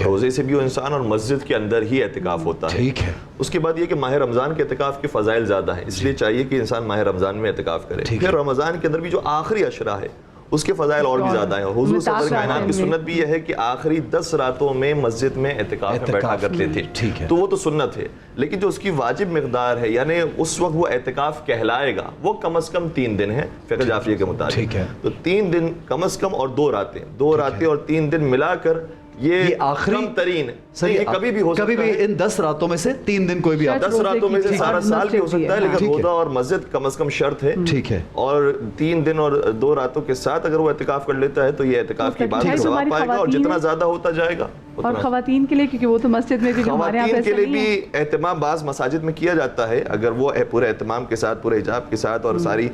روزے سے بھی وہ انسان اور مسجد کے اندر ہی اعتکاف ہوتا ہے. اس کے بعد یہ کہ ماہ رمضان کے اعتکاف کے فضائل زیادہ ہیں, اس لیے چاہیے کہ انسان ماہ رمضان میں اعتکاف کرے. پھر رمضان کے اندر بھی جو آخری عشرہ ہے اس کے فضائل اور بھی زیادہ ہیں. حضور صدر کائنات کی سنت بھی یہ ہے کہ آخری 10 راتوں میں مسجد میں اعتکاف میں بیٹھا کرتے تھے, تو وہ تو سنت ہے. لیکن جو اس کی واجب مقدار ہے, یعنی اس وقت وہ اعتکاف کہلائے گا, وہ کم از کم 3 دن ہے فقہ جعفریہ کے مطابق. تو 3 دن کم از کم اور 2 راتیں اور 3 دن ملا کر یہ آخری ترین ہے. کبھی بھی ہو سکتا ہے, کبھی بھی ان 10 راتوں میں سے 3 دن کوئی بھی 10 راتوں میں سے سارا سال بھی ہو سکتا ہے, لیکن روزہ اور مسجد کم از کم شرط ہے. ٹھیک ہے. اور 3 دن اور 2 راتوں کے ساتھ اگر وہ اعتکاف کر لیتا ہے تو یہ اعتکاف کی بات ثواب پائے گا, اور جتنا زیادہ ہوتا جائے گا. اور خواتین کے لیے, کیونکہ وہ تو مسجد میں بھی ہمارے یہاں خواتین کے لیے بھی اہتمام بعض مساجد میں کیا جاتا ہے. اگر وہ پورے اہتمام کے ساتھ, پورے حجاب کے ساتھ اور ساری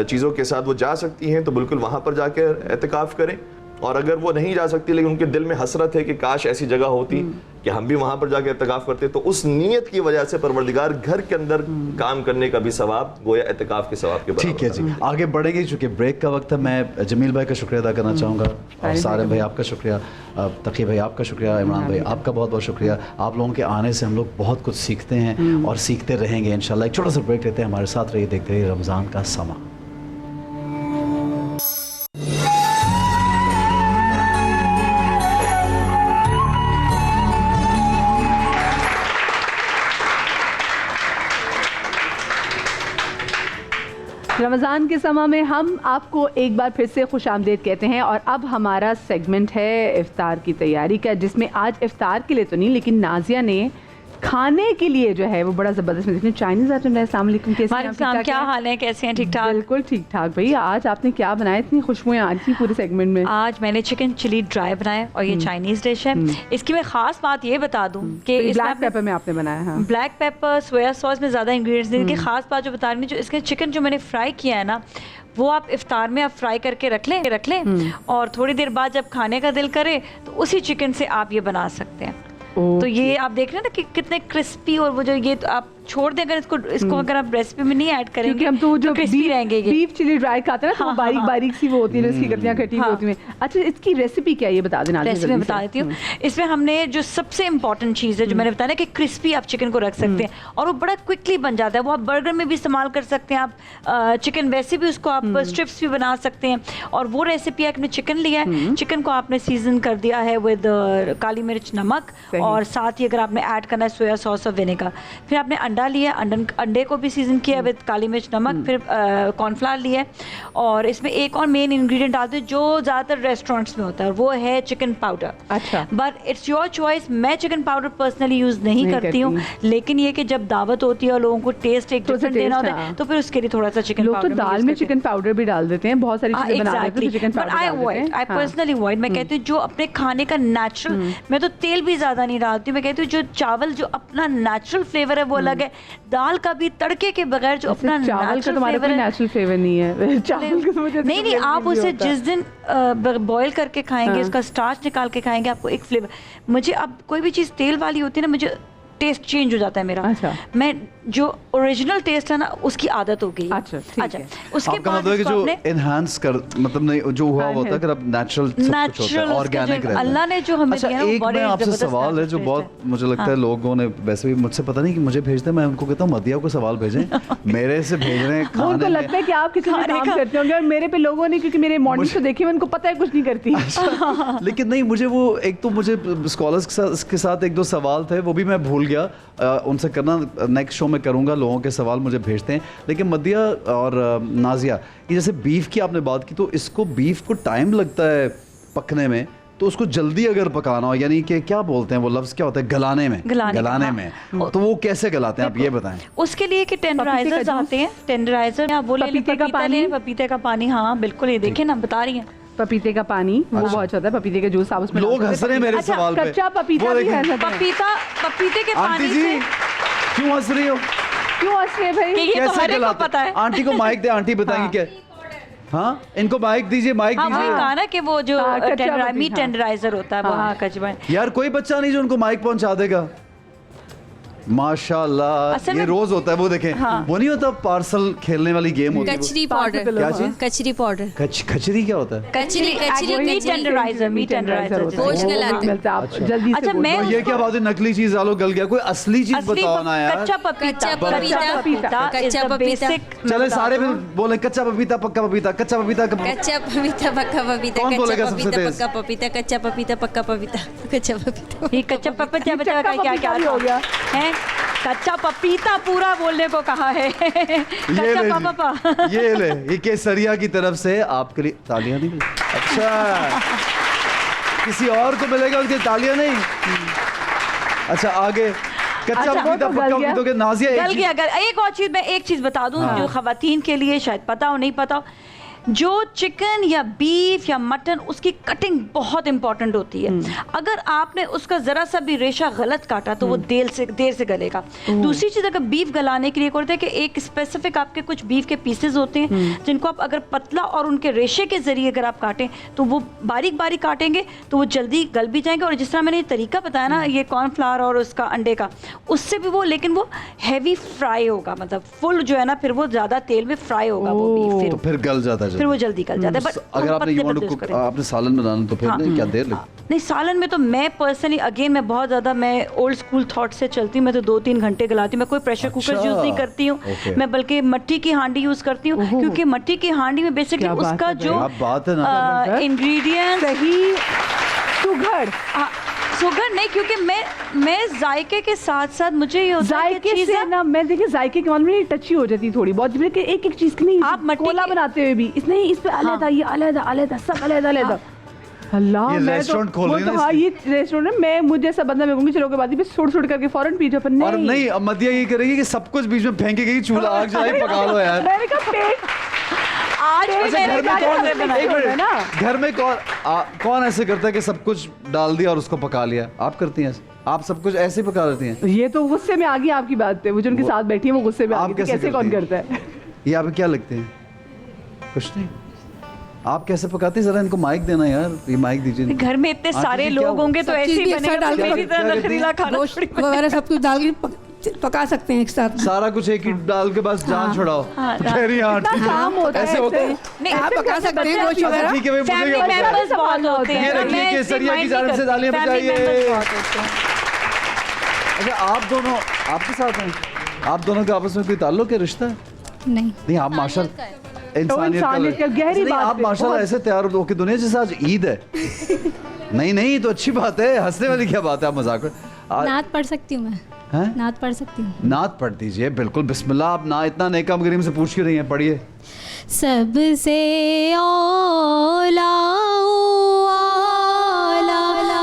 چیزوں کے ساتھ وہ جا سکتی ہیں تو بالکل وہاں پر جا کے اعتکاف کریں. اور اگر وہ نہیں جا سکتی لیکن ان کے دل میں حسرت ہے کہ کاش ایسی جگہ ہوتی کہ ہم بھی وہاں پر جا کے اعتکاف کرتے, تو اس نیت کی وجہ سے پروردگار گھر کے اندر کام کرنے کا بھی ثواب گویا اعتکاف کے ثواب کے برابر. ٹھیک ہے جی, آگے بڑھیں گے چونکہ بریک کا وقت ہے. میں جمیل بھائی کا شکریہ ادا کرنا چاہوں گا, اور سارے بھائی آپ کا شکریہ, تقی بھائی آپ کا شکریہ, عمران بھائی آپ کا بہت بہت شکریہ. آپ لوگوں کے آنے سے ہم لوگ بہت کچھ سیکھتے ہیں اور سیکھتے رہیں گے انشاءاللہ. ایک چھوٹا سا بریک لیتے ہیں, ہمارے ساتھ رہیے, دیکھتے رہیے رمضان کا سما. رمضان کے سما میں ہم آپ کو ایک بار پھر سے خوش آمدید کہتے ہیں, اور اب ہمارا سیگمنٹ ہے افطار کی تیاری کا, جس میں آج افطار کے لیے تو نہیں لیکن نازیہ نے کھانے کے لیے جو ہے وہ بڑا زبردست. میں دیکھیں چائنیز آئٹم ہے. السلام علیکم, کیسے ہیں؟ کیا حال ہے, کیسے ہیں؟ ٹھیک ٹھاک, بالکل ٹھیک ٹھاک. بھائی آج آپ نے کیا بنایا, اتنی خوشبوئیں آ رہی تھیں پورے سیگمنٹ میں. آج میں نے چکن چلی ڈرائی بنایا, اور یہ چائنیز ڈش ہے. اس کی میں خاص بات یہ بتا دوں کہ بلیک پیپر میں آپ نے بنایا ہے. بلیک پیپر, سویا ساس میں زیادہ انگریڈینٹس نہیں. کہ خاص بات جو بتا رہی ہوں, جو اس کے چکن جو میں نے فرائی کیا ہے نا, وہ آپ افطار میں آپ فرائی کر کے رکھ لیں, اور تھوڑی دیر بعد جب کھانے کا دل کرے تو اسی چکن سے آپ یہ بنا سکتے ہیں. تو یہ آپ دیکھ رہے ہیں نا کہ کتنے کرسپی, اور وہ جو یہ آپ چھوڑ دیں اگر اس کو اگر آپ ریسیپی میں نہیں ایڈ کریں گے, ہم تو جو کرسپی رہیں گے. بیف چلی ڈرائی کھاتے ہیں نا, باریک باریک سی وہ ہوتی ہے, اس کی گٹیاں کٹی ہوئی ہوتی ہیں. اچھا اس کی ریسیپی کیا ہے یہ بتا دینا. ریسیپی میں بتا دیتی ہوں. اس میں ہم نے جو سب سے امپورٹنٹ چیز ہے جو میں نے بتایا نا, کہ کرسپی آپ چکن کو رکھ سکتے ہیں, اور وہ بڑا کوئکلی بن جاتا ہے. وہ آپ برگر میں بھی استعمال کر سکتے ہیں, آپ چکن ویسے بھی اس کو آپ اسٹرپس بھی بنا سکتے ہیں. اور وہ ریسیپی آپ نے چکن لیا ہے, چکن کو آپ نے سیزن کر دیا ہے ود کالی مرچ, نمک, اور ساتھ ہی اگر آپ نے ایڈ کرنا ہے سویا ساس اور وینیگر. پھر آپ نے انڈا لیا, انڈے کو بھی سیزن کیا وتھ کالی مرچ, نمک, پھر کارن فلاور لیا ہے. اور اس میں ایک اور مین انگریڈینٹ ڈالتے ہیں جو زیادہ تر ریسٹورینٹس میں ہوتا ہے, وہ ہے چکن پاؤڈر. اچھا, بٹ اٹس یور چوائس. میں چکن پاؤڈر پرسنلی یوز نہیں کرتی ہوں, لیکن یہ کہ جب دعوت ہوتی ہے اور لوگوں کو ٹیسٹ ایک ڈفرنٹ دینا ہوتا ہے, تو پھر اس کے لیے تھوڑا سا چکن پاؤڈر. لوگ تو دال میں چکن پاؤڈر بھی ڈال دیتے ہیں, بہت ساری چیزیں بنا دیتے ہیں chicken powder. I personally avoid. میں کہتی ہوں جو اپنے کھانے کا نیچرل, میں تو تیل بھی زیادہ نہیں ڈالتی ہوں. میں کہتی ہوں جو چاول جو اپنا نیچرل فلیور ہے وہ الگ ہے, دال کا بھی تڑکے کے بغیر جو اپنا چاول کا تمہارا کوئی نیچرل فلیور نہیں ہے. چاول کا مجھے نہیں, آپ اسے جس دن بوائل کر کے کھائیں گے, اس کا سٹارچ نکال کے کھائیں گے, آپ کو ایک فلیور. مجھے اب کوئی بھی چیز تیل والی ہوتی ہے نا, مجھے ٹیسٹ چینج ہو جاتا ہے میرا. میں جو اوریجنل ٹیسٹ ہے نا اس کی عادت ہو گئی. اچھا اس کے بعد جو انہانس کر مطلب نہیں جو ہوا ہوتا ہے کہ اب نیچرل سب کچھ ہوتا ہے, آرگینک رہتا ہے. اللہ نے جو ہمیں دیا ہے. ایک میں آپ سے سوال ہے جو بہت مجھے لگتا ہے لوگوں نے ویسے بھی مجھ سے پتہ نہیں کہ مجھے بھیجتے ہیں, میں ان کو کہتا ہوں مدیہ کو سوال بھیجیں, میرے سے بھیج رہے ہیں کھانے. ان کو لگتا ہے کہ آپ کسی بھی کام کرتے ہوں گے, اور میرے پہ لوگوں نے کیونکہ میرے مارننگ کو دیکھے ان کو پتہ ہے کچھ نہیں کرتی. لیکن نہیں, مجھے وہ ایک تو مجھے اسکالرس کے ساتھ ایک دو سوال تھے, وہ بھی میں بھول گیا ان سے کرنا, نیکسٹ شو میں میں کروں گا, لوگوں کے سوال مجھے بھیجتے ہیں. لیکن مدیہ اور نازیہ, یہ جیسے بیف کی آپ نے بات کی, تو اس کو بیف کو ٹائم لگتا ہے پکنے میں, تو اس کو جلدی اگر پکانا ہو, یعنی کہ کیا بولتے ہیں وہ لفظ کیا ہوتا ہے, گلانے میں, تو وہ کیسے گلاتے ہیں آپ یہ بتائیں. اس کے لیے کہ ٹینڈرائزرز آتے ہیں, ٹینڈرائزر آپ بولیں پپیتے کا پانی, ہاں بالکل, یہ دیکھیں نا بتا رہی ہیں, پپیتے کا پانی وہ بہت ہوتا ہے, پپیتے کا جوس آپ اس میں لوگ ہنس رہے ہیں میرے سوال پہ. کچا پپیتا بھی ہے, پپیتے کے پانی سے کیوں ہنس رہی ہو, کیوں ہنس رہے بھائی, کیسے گلاتے ہیں؟ آنٹی کو مائک دے, آنٹی بتائیں گے کیا. ہاں ان کو مائک دیجیے, مائک دیجیے. کہا نا کہ وہ جو میٹ ٹینڈرائزر ہوتا ہے وہاں کچبا. یار کوئی بچہ نہیں جو ان کو مائک پہنچا دے گا. ماشاء اللہ, یہ روز ہوتا ہے. وہ دیکھیں, وہ نہیں ہوتا پارسل کھیلنے والی گیم ہوتی ہے, کچری پاؤڈر. کیا چیز, کچری پاؤڈر. کچری کیا ہوتا ہے, میٹ ٹینڈرائزر. گوشت گلاتے ہیں. جلدی اچھا میں یہ کیا بات ہے, نقلی چیز ڈالو گل گیا, کوئی اصلی چیز بتاؤ نا یار. کچا پپیتا. چلے سارے پھر بولے کچا پپیتا پکا پپیتا, کچا پپیتا کچا پپیتا پکا پپیتا, کون بولے گا سب سے تیز, پکا پپیتا, کچا پپیتا پکا پپیتا, کچا پپیتا. یہ کچا پپیتا کا کیا ہو گیا ہے, کچا پپیتا پورا بولنے کو کہا ہے. یہ لے, یہ کیسریا کی طرف سے آپ کے لیے تالیاں نہیں. اچھا کسی اور کو ملے گا, ان کے تالیاں نہیں. اچھا آگے, کچا پپیتا پکا پپیتا کے. نازیہ ایک اور چیز, میں ایک چیز بتا دوں جو خواتین کے لیے شاید پتا ہو نہیں پتا ہو, جو چکن یا بیف یا مٹن, اس کی کٹنگ بہت امپورٹنٹ ہوتی ہے. اگر آپ نے اس کا ذرا سا بھی ریشہ غلط کاٹا تو وہ دیر سے گلے گا. دوسری چیز, اگر بیف گلانے کے لیے ہوتا ہے کہ ایک اسپیسیفک آپ کے کچھ بیف کے پیسز ہوتے ہیں جن کو آپ اگر پتلا اور ان کے ریشے کے ذریعے اگر آپ کاٹیں تو وہ باریک کاٹیں گے تو وہ جلدی گل بھی جائیں گے. اور جس طرح میں نے یہ طریقہ بتایا نا, یہ کارن فلاور اور اس کا انڈے کا, اس سے بھی وہ, لیکن وہ ہیوی فرائی ہوگا, مطلب فل جو ہے نا, پھر وہ زیادہ تیل میں فرائی ہوگا وہ بیف, پھر گل جاتا ہے, پھر وہ جلدی گل جاتا ہے. بٹ اگر آپ نے سالن بنانا تو پھر کیا دیر لگتی؟ نہیں, سالن میں تو میں پرسنلی اگین میں بہت زیادہ میں اولڈ اسکول تھاٹ سے چلتی ہوں. میں تو 2-3 گھنٹے گلاتی ہوں. میں کوئی پریشر کوکر یوز نہیں کرتی ہوں, میں بلکہ مٹی کی ہانڈی یوز کرتی ہوں, کیونکہ مٹی کی ہانڈی میں بیسکلی اس کا جو انگریڈینٹ سوگر نہیں, کیونکہ میں ذائقے کے ساتھ ساتھ مجھے یہ ہوتا ہے کہ چیزیں نا, میں دیکھیں ذائقے کے معاملے میں ٹچی ہو جاتی تھوڑی بہت, ایک چیز کی نہیں, آپ کولا بناتے ہوئے بھی اس نہیں, اس پہ علیحدہ, یہ علیحدہ سب علیحدہ. اللہ, میں تو ہاں یہ ریسٹورینٹ ہے, میں مجھے ایسا بندہ میں کہوں گی چلو کے بعد بھی سوٹ کر کے فوراً پی جاؤ. اور نہیں, اب مدیہ یہ کرے گی کہ سب کچھ بیچ میں پھینکے گی, چولہا آگ جلائی پکا لو یار. میں نے کہا پیٹ گھر میں کون ایسے کرتا ہے کہ سب کچھ ڈال دیا اور اس کو پکا لیا؟ آپ کرتی ہیں, آپ سب کچھ ایسے پکا لیتی ہیں؟ یہ تو غصے میں آ گئی آپ کی بات پہ, وہ جو ان کے ساتھ بیٹھی ہیں وہ غصے میں آ گئی, کیسے کون کرتا ہے یہ, آپ کیا لگتے ہیں؟ کچھ نہیں. آپ کیسے پکاتے ہیں؟ ذرا ان کو مائک دینا یار, یہ مائک دیجیے. گھر میں اتنے سارے لوگ ہوں گے تو ایسے ہی بنے گا, میری طرح نخریلا کھانا وغیرہ سب کچھ ڈال کے پکا سکتے ہیں ایک ساتھ, سارا کچھ ایک ہی ڈال کے بس جان چھڑاؤ. ایسے ہوتا ہے نہیں, آپ پکا سکتے ہیں گوشت وغیرہ. فیملی ممبرز بہت ہوتے ہیں, یہ رکھیے کیسریا کی جانب سے تالیاں بجائیے. اچھا آپ دونوں آپ کے ساتھ ہیں, آپ دونوں کے آپس میں کوئی تعلق ہے, رشتہ ہے؟ نہیں, آپ ماشاءاللہ انسانیت کا گہری بات, آپ ماشاءاللہ ایسے تیار ہو کہ دنیا جیسے آج عید ہے. نہیں تو اچھی بات ہے, ہنسنے والی کیا بات ہے, آپ مذاق میں. نعت پڑھ سکتی ہوں میں, نعت پڑھ سکتی ہوں. نعت پڑھ دیجئے, بالکل, بسم اللہ. آپ نا اتنا نیک کام کریم سے پوچھ کیوں رہی ہیں, پڑھیے. سب سے اولا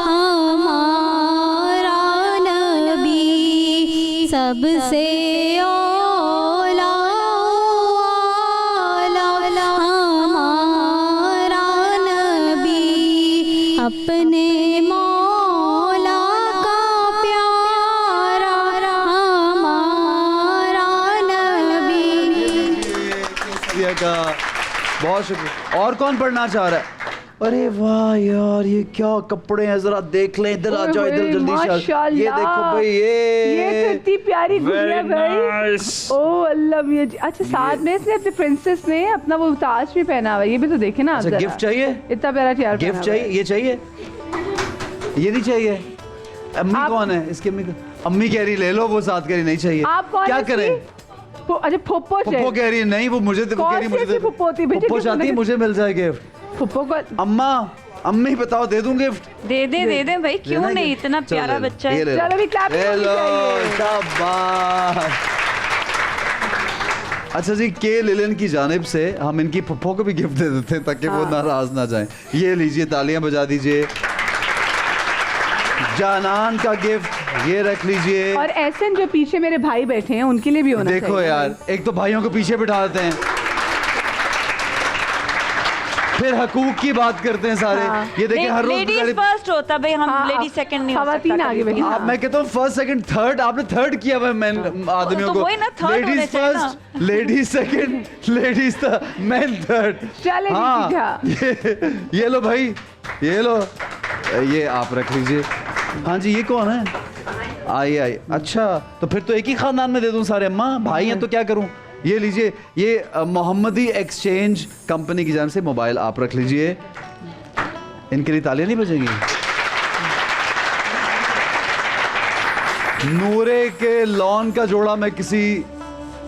ہمارا نبی, سب سے اولا ہمارا نبی, اپنے مولا کا پیارا ہمارا نبی. بہت شکریہ. اور کون پڑھنا چاہ رہا ہے؟ ارے واہ یار, یہ کیا کپڑے ہیں, ذرا دیکھ لیں, ادھر آ جاؤ, ادھر جلدی سے. یہ دیکھو بھائی, یہ اتنی پیاری گڑیا بھائی. او اللہ میاں جی. اچھا ساتھ میں اس نے اپنے پرنسس نے اپنا وہ تاج بھی پہنا ہوا ہے, یہ بھی تو دیکھیں نا. گفٹ چاہیے, اتنا پیارا تیار, گفٹ چاہیے, یہ چاہیے, یہ نہیں چاہیے. امی کون ہے اس کی؟ امی کہہ رہی لے لو, وہ ساتھ کہہ رہی نہیں چاہیے. کیا کریں؟ اچھا پھپھو کہہ رہی نہیں, وہ مجھے پھپھو چاہتی ہے, مجھے مل جائے گفٹ. پھپھو کو امی بتاؤ, دے دوں گفٹ؟ دے دیں بھائی, کیوں نہیں, اتنا پیارا بچہ ہے. چلو بھی کلاپ. اچھا جی کے للن کی جانب سے ہم ان کی پھپھو کو بھی گفٹ دے دیتے ہیں تاکہ وہ ناراض نہ جائیں. یہ لیجئے, تالیاں بجا دیجئے. جانان کا گفٹ یہ رکھ لیجئے. اور احسن جو پیچھے میرے بھائی بیٹھے ہیں ان کے لیے بھی ہونا چاہیے. دیکھو یار, ایک تو بھائیوں کو پیچھے بٹھا دیتے ہیں, پھر حقوق کی بات کرتے ہیں سارے. یہ دیکھیں ہر روز لیڈیز فرسٹ ہوتا بھائی, ہم لیڈیز سیکنڈ نہیں ہو سکتا. خواتین آگے بڑھی. میں کہتا ہوں فرسٹ سیکنڈ تھرڈ, آپ نے تھرڈ کیا ہوا مین آدمیوں کو. Ladies first, ladies second, ladies men third. ہاں یہ لو بھائی, یہ لو, یہ آپ رکھ لیجئے. ہاں جی, یہ کون ہے؟ آئیے. اچھا تو پھر تو ایک ہی خاندان میں دے دوں سارے. اماں بھائی ہیں تو کیا کروں. یہ لیجئے, یہ محمدی ایکسچینج کمپنی کی جانب سے موبائل آپ رکھ لیجئے. ان کے لیے تالیاں نہیں بجیں گی. نورے کے لون کا جوڑا میں کسی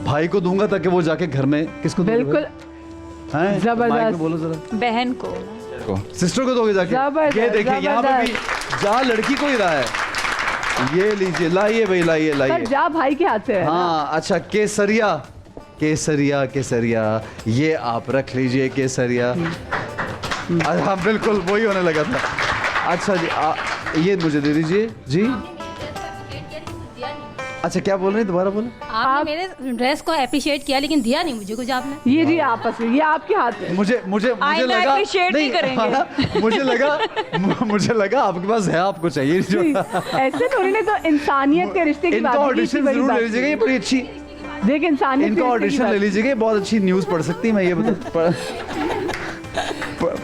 بھائی کو دوں گا تاکہ وہ جا کے گھر میں کس کو دوں گا؟ بالکل زبردست. بولو ذرا. بہن کو, سسٹر کو دو گے جا کے. یہ دیکھیں یہاں پہ بھی جا لڑکی کو ہی رہا ہے. یہ لیجئے, لائیے بھائی, لائیے لائیے. جا بھائی کے ہاتھ سے. ہاں اچھا, کیسریا, کیسریا, کیسریا یہ آپ رکھ لیجئے. کیسریا, ہاں بالکل وہی ہونے لگا تھا. اچھا جی, یہ مجھے دے دیجئے. جی اچھا, کیا بول رہے ہیں, دوبارہ بولیں. آپ نے میرے ڈریس کو اپریشیٹ کیا لیکن دیا نہیں مجھے کچھ آپ نے. یہ جی آپس میں, یہ آپ کے ہاتھ میں. مجھے لگا نہیں کریں گے. مجھے لگا آپ کے پاس ہے, آپ کو چاہیے. ایسے انہوں نے تو انسانیت کے رشتے کی بات کی. آڈیشن ضرور لے لیجیے گا, یہ بڑی اچھی. دیکھ انسانیت, ان کا آڈیشن لے لیجیے گا, بہت اچھی نیوز پڑھ سکتی میں. یہ بتا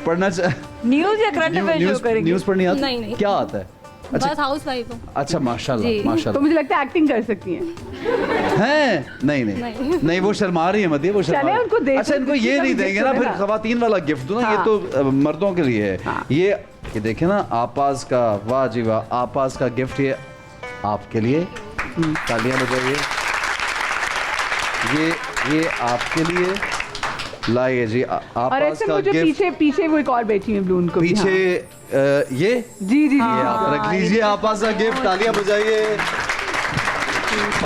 پڑھنا نیوز یا کرنٹ افیئر کریں گے. نیوز پڑھنی آتی نہیں. کیا آتا ہے؟ بس ہاؤس وائف ہوں. اچھا ماشاءاللہ ماشاءاللہ. تو مجھے لگتا ہے ایکٹنگ کر سکتی ہیں. نہیں وہ شرما رہی ہے مت, وہ شرما. اچھا ان کو یہ نہیں دیں گے نا پھر خواتین والا گفٹ دو نا, یہ تو مردوں کے لیے ہے. یہ دیکھیں نا, آپاز کا, واہ جی واہ, آپاز کا گفٹ یہ آپ کے لیے. تالیاں بجائیے. یہ آپ کے لیے لائیے جی. آپاز کا گفٹ. پیچھے وہ ایک اور بیٹھی ہیں بلون کو پیچھے, یہ جی آپ رکھ لیجئے. آپاز کا گفٹ, تالیاں بجائیے.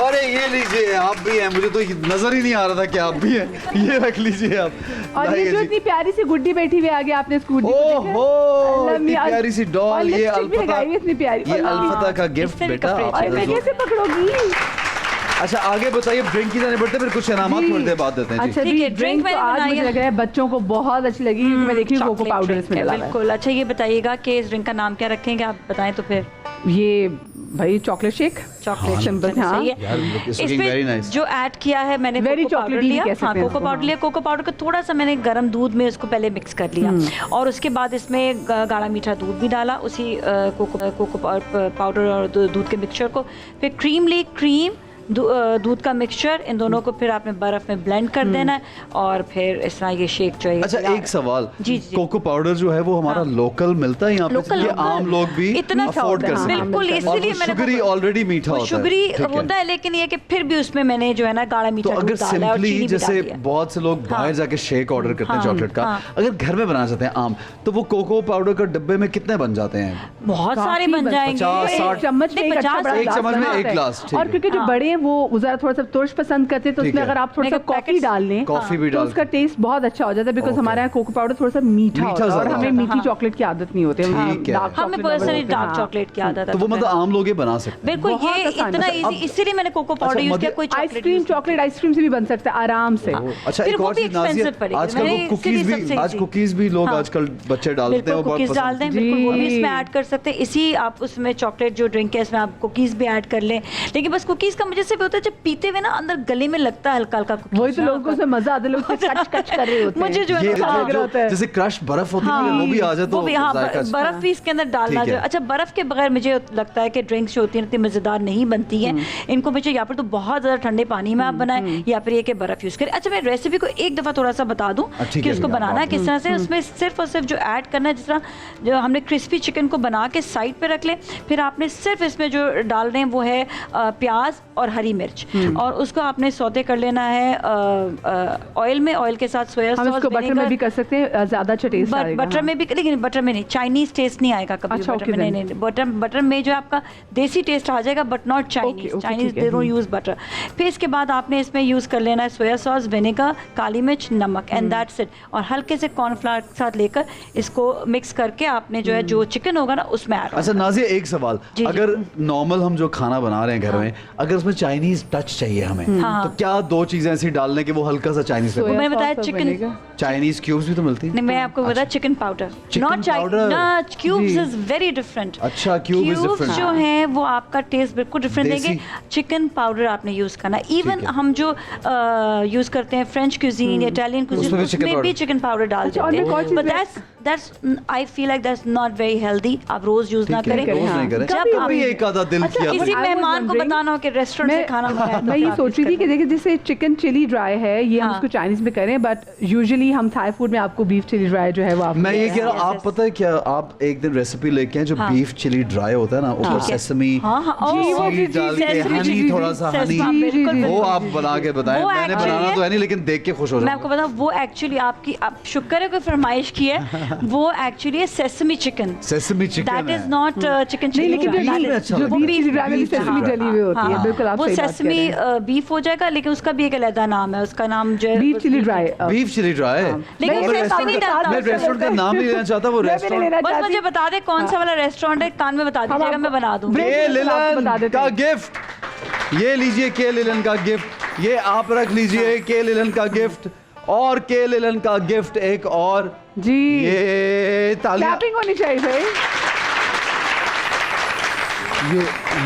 ارے یہ لیجئے, آپ بھی ہیں, مجھے تو نظر ہی نہیں آ رہا تھا کہ آپ بھی ہیں. یہ رکھ لیجئے آپ. اور یہ جو اتنی پیاری سی گڈی بیٹھی ہوئی آگے, آپ نے اسکوٹی اوہ اتنی پیاری سی ڈال. یہ الفتح کا گفٹ بیٹا. کیسے پکڑو گی. اچھا آگے بتائیے, ڈرنک کی جانے بڑھتے, پھر کچھ انعامات تھوڑی دیر بعد دیتے ہیں. اچھا جی, ڈرنک تو آج مجھے لگ رہا ہے بچوں کو بہت اچھی لگی, کیونکہ میں دیکھی کوکو پاؤڈر اس میں ڈالا ہے. بالکل. اچھا یہ بتائیے گا کہ اس ڈرنک کا نام کیا رکھیں گے, آپ بتائیں تو پھر. یہ بھائی چاکلیٹ شیک. Chocolate simple. ہاں اس میں جو ایڈ کیا ہے میں نے کوکو پاؤڈر لیا. ہاں کوکو پاؤڈر لیا. کوکو پاؤڈر کو تھوڑا سا میں نے گرم دودھ میں اس کو پہلے مکس کر لیا, اور اس کے بعد اس میں گاڑھا میٹھا دودھ بھی ڈالا, اسی کوکو پاؤڈر اور دودھ کے مکسچر کو. پھر کریم لی, کریم دودھ کا مکسچر, ان دونوں کو پھر آپ نے برف میں بلینڈ کر دینا ہے, اور پھر اس طرح یہ شیک جو ہے. اچھا ایک سوال, کوکو پاؤڈر جو ہے وہ ہمارا لوکل ملتا ہے یہاں پہ, یہ عام لوگ بھی افورڈ کر سکتے ہیں؟ بالکل, اسی لیے میں نے شگری آلریڈی میٹھا ہوتا ہے, شگری ہوتا ہے, لیکن یہ کہ پھر بھی اس میں میں نے جو ہے نا گاڑھا میٹھا دودھ ڈالا ہے اور چینی بھی ڈال دیا. جیسے بہت سے لوگ باہر جا کے شیک آرڈر کرتے ہیں چاکلیٹ کا, اگر گھر میں بنا چاہتے ہیں عام, تو وہ کوکو پاؤڈر کا ڈبے میں کتنے بن جاتے ہیں؟ بہت سارے بن جائیں گے. 50-60 چمچ میں ایک چمچ میں ایک گلاس. اور کیونکہ جو بڑے ہیں وہ ذرا تھوڑا سا ترش پسند کرتے ہیں, تو اس میں اگر آپ تھوڑا سا کافی ڈال لیں تو اس کا ٹیسٹ بہت اچھا ہو جاتا ہے, بیکاز ہمارے یہاں کوکو پاؤڈر تھوڑا سا میٹھا ہوتا ہے, اور ہمیں میٹھی چاکلیٹ کی عادت نہیں ہوتی. ہمیں پرسنلی ڈارک چاکلیٹ کی عادت ہے, تو وہ مطلب عام لوگ یہ بنا سکتے ہیں. بالکل, یہ اتنا ایزی, اسی لیے میں نے کوکو پاؤڈر یوز کیا. کوئی ice cream, chocolate ice cream سے بھی بن سکتا ہے آرام سے. اچھا ایک اور چیز نازیہ, آج کل وہ کوکیز بھی, آج کوکیز بھی لوگ آج کل بچے ڈالتے ہیں, وہ بہت پسند ڈال دیں. بالکل وہ بھی اس میں ایڈ کر سکتے ہیں. اسی آپ اس میں چاکلیٹ جو ڈرنک ہے اس میں آپ کوکیز بھی ایڈ کر لیں, لیکن بس کوکیز کا مجھے سے ہوتا ہے جب پیتے ہوئے نا اندر گلے میں لگتا ہے ہلکا ہلکا. وہی تو لوگوں کو اس میں مزہ آتا ہے, لوگ کچ کچ کر رہے ہوتے ہیں. مجھے جو ہے جیسے کرش برف ہوتی ہے وہ بھی آ جائے تو برف بھی اس کے اندر ڈالنا جو. اچھا برف کے بغیر مجھے لگتا ہے کہ ڈرنکس جو ہوتی ہیں اتنی مزیدار نہیں بنتی ہیں. ان کو مجھے یا پھر تو بہت زیادہ ٹھنڈے پانی میں آپ بنائیں, یا پھر یہ کہ برف یوز کریں. اچھا میں ریسیپی کو ایک دفعہ تھوڑا سا بتا دوں کہ اس کو بنانا ہے کس طرح سے. اس میں صرف اور صرف جو ایڈ کرنا ہے, جس طرح جو ہم نے کرسپی چکن کو بنا کے سائڈ پہ رکھ لیں, پھر آپ نے صرف اس میں جو ڈال رہے ہیں وہ ہے پیاز اور ہری مرچ, اور اس کو آپ نے سوتے کر لینا ہے آئل میں. آئل کے ساتھ سویا ہم اس ساس کو بٹر میں بھی کر سکتے ہیں, زیادہ اچھا ٹیسٹ آئے گا. بٹر میں بھی, لیکن بٹر میں نہیں, چائنیز ٹیسٹ نہیں آئے گا کبھی بٹر میں. نہیں, بٹر میں جو آپ کا دیسی ٹیسٹ آ جائے گا, but not Chinese. Chinese they don't use butter. پھر اس کے بعد آپ نے اس میں یوز کر لینا ہے سویا ساس, ونیگر, کالی مرچ, نمک, اینڈ دیٹس اٹ. اور ہلکے سے کارن فلاور کے ساتھ لے کر اس کو مکس کر کے آپ نے جو ہے جو چکن ہوگا نا اس میں ایڈ. اچھا نازیہ, ایک سوال, اگر نارمل ہم جو کھانا بنا رہے ہیں گھر میں, اگر اس میں چائنیز ٹچ چاہیے ہمیں, تو کیا 2 چیزیں ایسی ڈالنے کہ وہ ہلکا سا چائنیز لگے؟ میں بتایا چکن, چائنیز کیوبز بھی تو ملتی ہیں. نہیں, میں آپ کو بتایا chicken powder, not Chinese cubes is very different. اچھا, کیوبز جو ہیں وہ آپ کا ٹیسٹ بالکل ڈفرینٹ دیں گے. چکن پاؤڈر آپ نے یوز کرنا. ایون ہم جو یوز کرتے ہیں فرینچ کوزین, اٹالین کوزین, اس میں بھی چکن پاؤڈر ڈال دیتے ہیں. But that's I feel like that's not very healthy. آپ روز یوز نہ کریں. جب آپ ایک آدھا دل کیا کسی مہمان کو بتانا ہو کہ ریسٹورینٹ سے کھانا منگایا, میں یہ سوچ رہی تھی کہ دیکھیں جیسے چکن چلی ڈرائی ہے, یہ ہم اس کو چائنیز میں کریں, بٹ یوزلی ہم تھائی فوڈ میں آپ کو بیف چلی ڈرائی جو ہے وہ آپ. میں یہ کہہ رہا ہوں, آپ پتہ ہے کیا, آپ ایک دن ریسیپی لے کے جو بیف چلی ڈرائی ہوتا ہے نا, اوپر سیسمی ڈال کے ہنی, تھوڑا سا ہنی, وہ آپ بنا کے بتائیں. میں نے بنانا تو ہے نہیں, لیکن دیکھ کے خوش ہو جاؤں. میں آپ کو بتاؤں, وہ ایکچولی آپ کی, آپ شکر ہے کوئی فرمائش کی ہے, وہ actually sesame chicken. Sesame chicken that is not chicken chilli dry. وہ سیسمی بیف ہو جائے گا, لیکن اس کا بھی ایک علیحدہ نام ہے. اس کا نام جو ہے بیف چلی ڈرائی. بیف چلی ڈرائی, لیکن میں ریسٹورینٹ کا نام نہیں لینا چاہتا. وہ ریسٹورینٹ بس مجھے بتا دے کون سا والا ریسٹورینٹ ہے, کان میں بتا دیجیے گا, میں بنا دوں. کے للن کا گفٹ, یہ لیجئے کے للن کا گفٹ, یہ آپ رکھ لیجئے کے للن کا گفٹ. اور کے للن کا گفٹ ایک اور, جی یہ کلیپنگ ہونی چاہیے بھائی.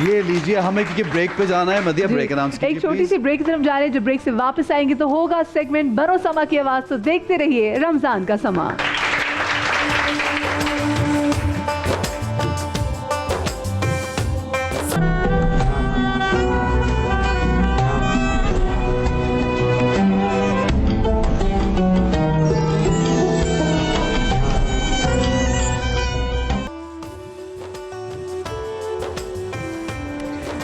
یہ لیجئے, ہمیں کیونکہ بریک پہ جانا ہے. مدیہ بریک اناؤنس کیجئے. ایک چھوٹی سی بریک کی طرف جا رہے ہیں. جب بریک سے واپس آئیں گے تو ہوگا سیگمنٹ برو سما کی آواز. تو دیکھتے رہیے رمضان کا سما.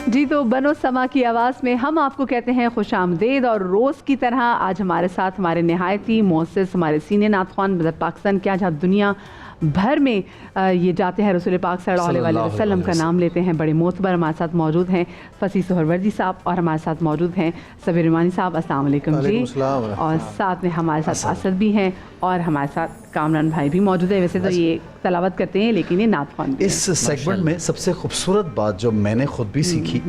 جی تو بنو سما کی آواز میں ہم آپ کو کہتے ہیں خوش آمدید. اور روز کی طرح آج ہمارے ساتھ ہمارے نہایتی معزز ہمارے سینئر نعت خوان پاکستان کیا جہاں دنیا بھر میں یہ جاتے ہیں رسول پاک صلی اللہ علیہ وسلم کا نام لیتے ہیں. بڑے معتبر ہمارے ساتھ موجود ہیں فصیح سہروردی صاحب, اور ہمارے ساتھ موجود ہیں سبیر رحمانی صاحب. السلام علیکم جی. اور ساتھ میں ہمارے ساتھ اسد بھی ہیں, اور ہمارے ساتھ کامران بھائی بھی موجود ہے. ویسے تو یہ تلاوت کرتے ہیں لیکن یہ نعت خوان. اس سیگمنٹ میں سب سے خوبصورت بات جو میں نے خود بھی سیکھی,